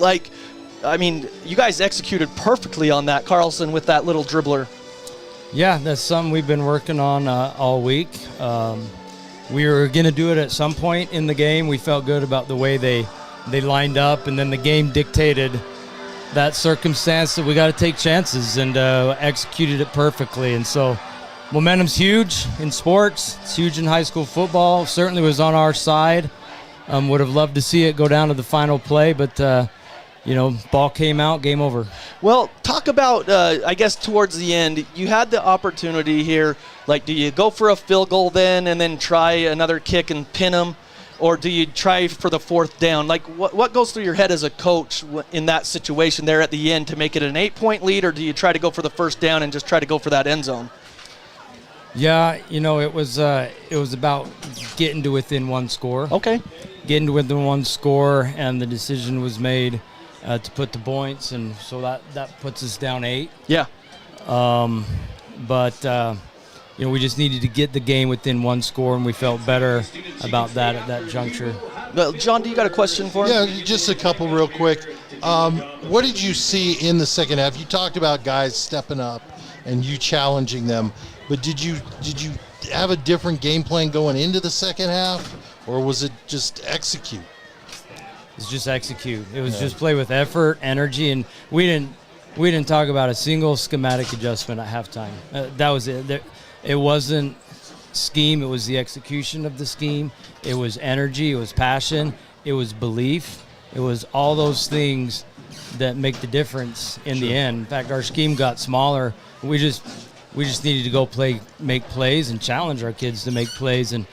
you guys executed perfectly on that, Carlson, with that little dribbler. Yeah, that's something we've been working on all week. We were going to do it at some point in the game. We felt good about the way they lined up, and then the game dictated that circumstance that we got to take chances, and executed it perfectly. And so momentum's huge in sports. It's huge in high school football. Certainly was on our side. Would have loved to see it go down to the final play, but ball came out, game over. Well, talk about, I guess, towards the end, you had the opportunity here. Like, do you go for a field goal then and then try another kick and pin them? Or do you try for the fourth down? Like, what goes through your head as a coach in that situation there at the end to make it an 8-point lead, or do you try to go for the first down and just try to go for that end zone? Yeah, it was about getting to within one score. Okay. Getting to within one score, and the decision was made to put the points, and so that puts us down 8. Yeah. We just needed to get the game within one score, and we felt better about that at that juncture. Well, John, do you got a question for him? Yeah, just a couple real quick. What did you see in the second half? You talked about guys stepping up and you challenging them, but did you have a different game plan going into the second half, or was it just execute? It's just execute. It was just play with effort, energy, and we didn't talk about a single schematic adjustment at halftime. That was it. It wasn't scheme. It was the execution of the scheme. It was energy. It was passion. It was belief. It was all those things that make the difference in the end. In fact, our scheme got smaller. We just needed to go make plays, and challenge our kids to make plays. And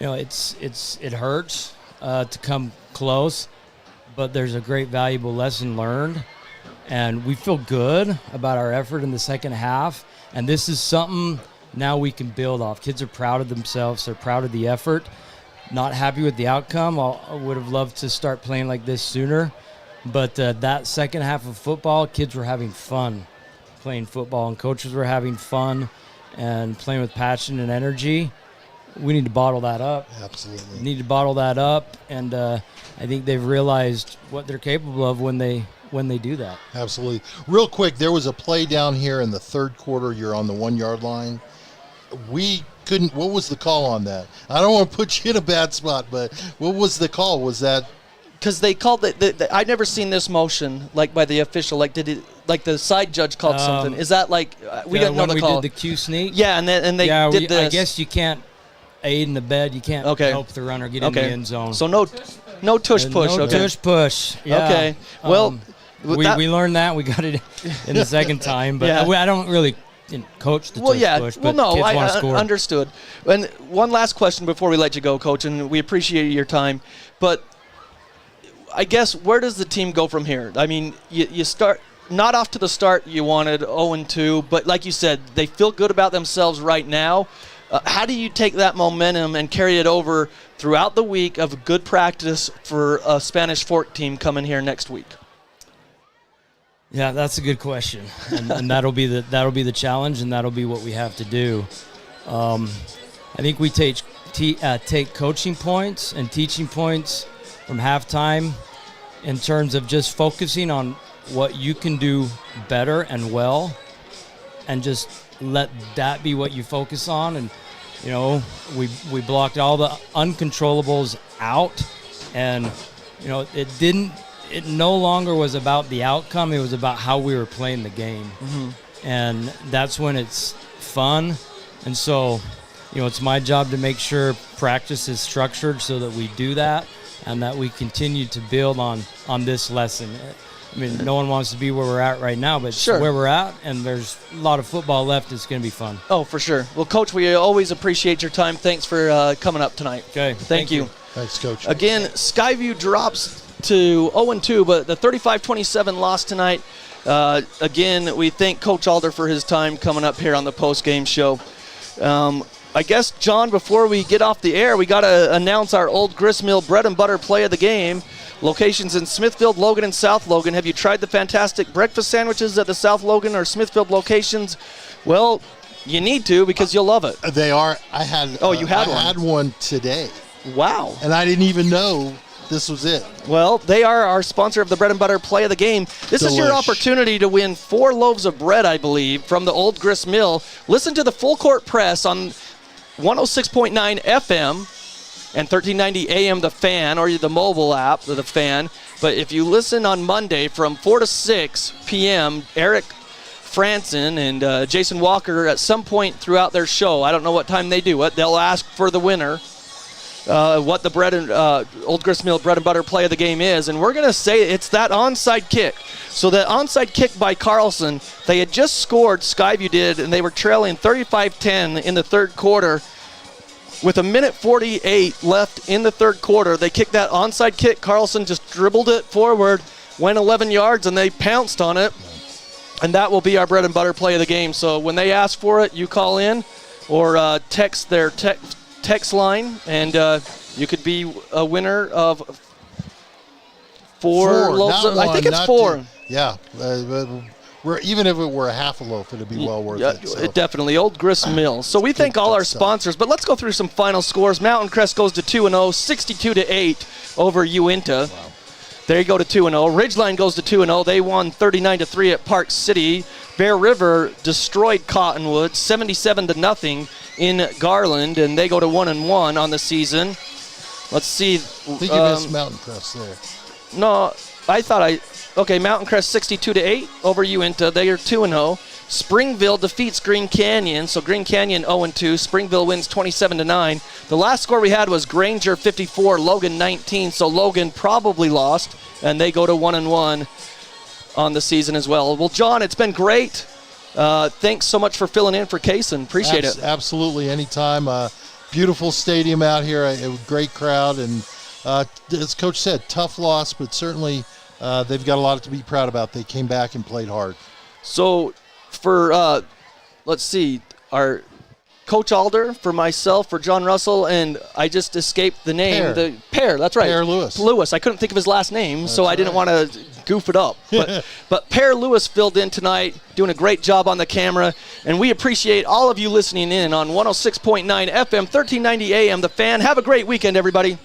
it hurts to come close, but there's a great valuable lesson learned, and we feel good about our effort in the second half. And this is something now we can build off. Kids are proud of themselves. They're proud of the effort. Not happy with the outcome. I would have loved to start playing like this sooner, but that second half of football, kids were having fun playing football, and coaches were having fun and playing with passion and energy. We need to bottle that up. Absolutely. We need to bottle that up, and I think they've realized what they're capable of when they do that. Absolutely. Real quick, there was a play down here in the third quarter. You're on the 1-yard line. What was the call on that? I don't want to put you in a bad spot, but what was the call? Was that? Because they called it, I've never seen this motion, like, by the official. Like, did it, like, the side judge called something? Is that, like, we didn't know the call. We did the Q sneak? Yeah, and they did this. I guess you can't aid in the bed. You can't help the runner get in the end zone. So no tush push. No tush push. Yeah. Okay. Well, we learned that. We got it in the second time, but I don't really coach the tush push. But no, kids I want to score. Understood. And one last question before we let you go, Coach, and we appreciate your time. But I guess, where does the team go from here? I mean, you start not off to the start you wanted, 0-2, but like you said, they feel good about themselves right now. How do you take that momentum and carry it over throughout the week of good practice for a Spanish Fork team coming here next week? Yeah, that's a good question, and that'll be the challenge, and that'll be what we have to do. I think we take coaching points and teaching points from halftime in terms of just focusing on what you can do better and well, and just let that be what you focus on. And You know, we blocked all the uncontrollables out, and you know, it no longer was about the outcome. It was about how we were playing the game. And that's when it's fun. And so, you know, it's my job to make sure practice is structured so that we do that and that we continue to build on this lesson. I mean, no one wants to be where we're at right now, but Sure. where we're at, and there's a lot of football left. It's going to be fun. Oh, for sure. Well, Coach, we always appreciate your time. Thanks for coming up tonight. Okay. Thank you. Thanks, Coach. Again, Skyview drops to 0-2, but the 35-27 loss tonight. Again, we thank Coach Alder for his time coming up here on the post-game show. I guess, John, before we get off the air, we got to announce our Old Gristmill bread and butter play of the game. Locations in Smithfield, Logan, and South Logan. Have you tried the fantastic breakfast sandwiches at the South Logan or Smithfield locations? Well, you need to because you'll love it. They are. I had. Oh, you had I one? had one today. Wow. And I didn't even know this was it. Well, they are our sponsor of the bread and butter play of the game. This is your opportunity to win 4 loaves of bread, I believe, from the Old Grist Mill. Listen to the full court press on 106.9 FM and 1390 AM The Fan, or the mobile app, The Fan. But if you listen on Monday from 4 to 6 p.m., Eric Franson and Jason Walker, at some point throughout their show, I don't know what time they do it, they'll ask for the winner. What the bread and Old Grist Mill bread and butter play of the game is, and we're going to say it's that onside kick. So the onside kick by Carlson, they had just scored, Skyview did, and they were trailing 35-10 in the third quarter. With 1:48 left in the third quarter, they kicked that onside kick. Carlson just dribbled it forward, went 11 yards, and they pounced on it. And that will be our bread and butter play of the game. So when they ask for it, you call in or text their text line, and you could be a winner of 4 loaves. I think it's 4. Yeah. Even if it were a half a loaf, it would be well worth it. So. Definitely. Old Grist Mill. So we thank all our sponsors, but let's go through some final scores. Mountain Crest goes to 2-0, 62-8 over Uinta. Wow. There you go to 2-0. Ridgeline goes to 2-0. They won 39-3 at Park City. Bear River destroyed Cottonwood 77-0 in Garland, and they go to 1-1 on the season. Let's see. I think you missed Mountain Crest there. No, I thought Okay, Mountain Crest 62-8 over Uinta. They are 2-0. Springville defeats Green Canyon, so Green Canyon 0-2. Springville wins 27-9. The last score we had was Granger 54, Logan 19, so Logan probably lost, and they go to 1-1 on the season as well. Well, John, it's been great. Thanks so much for filling in for Kaysen. Appreciate it. Absolutely, anytime. Beautiful stadium out here, a great crowd, and as Coach said, tough loss, but certainly they've got a lot to be proud about. They came back and played hard. So for, let's see, our Coach Alder, for myself, for John Russell, and I just escaped the name. Pear, that's right. Pear Lewis. Lewis. I couldn't think of his last name, so I didn't want to goof it up. But Pear Lewis filled in tonight, doing a great job on the camera, and we appreciate all of you listening in on 106.9 FM, 1390 AM, The Fan. Have a great weekend, everybody.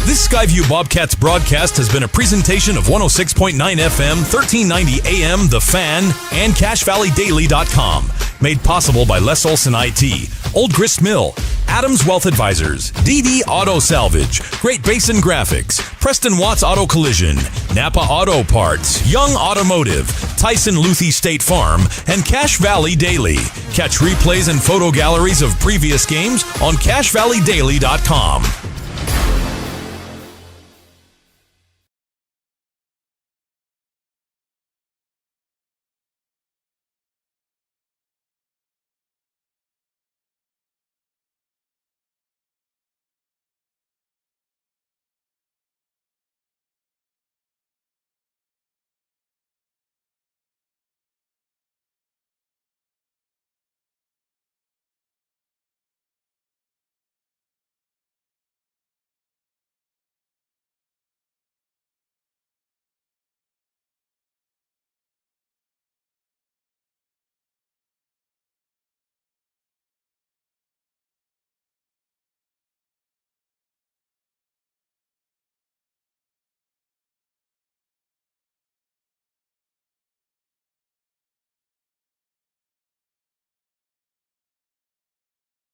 This Skyview Bobcats broadcast has been a presentation of 106.9 FM, 1390 AM, The Fan, and CashValleyDaily.com. Made possible by Les Olson IT, Old Grist Mill, Adams Wealth Advisors, DD Auto Salvage, Great Basin Graphics, Preston Watts Auto Collision, Napa Auto Parts, Young Automotive, Tyson Luthi State Farm, and Cache Valley Daily. Catch replays and photo galleries of previous games on CashValleyDaily.com.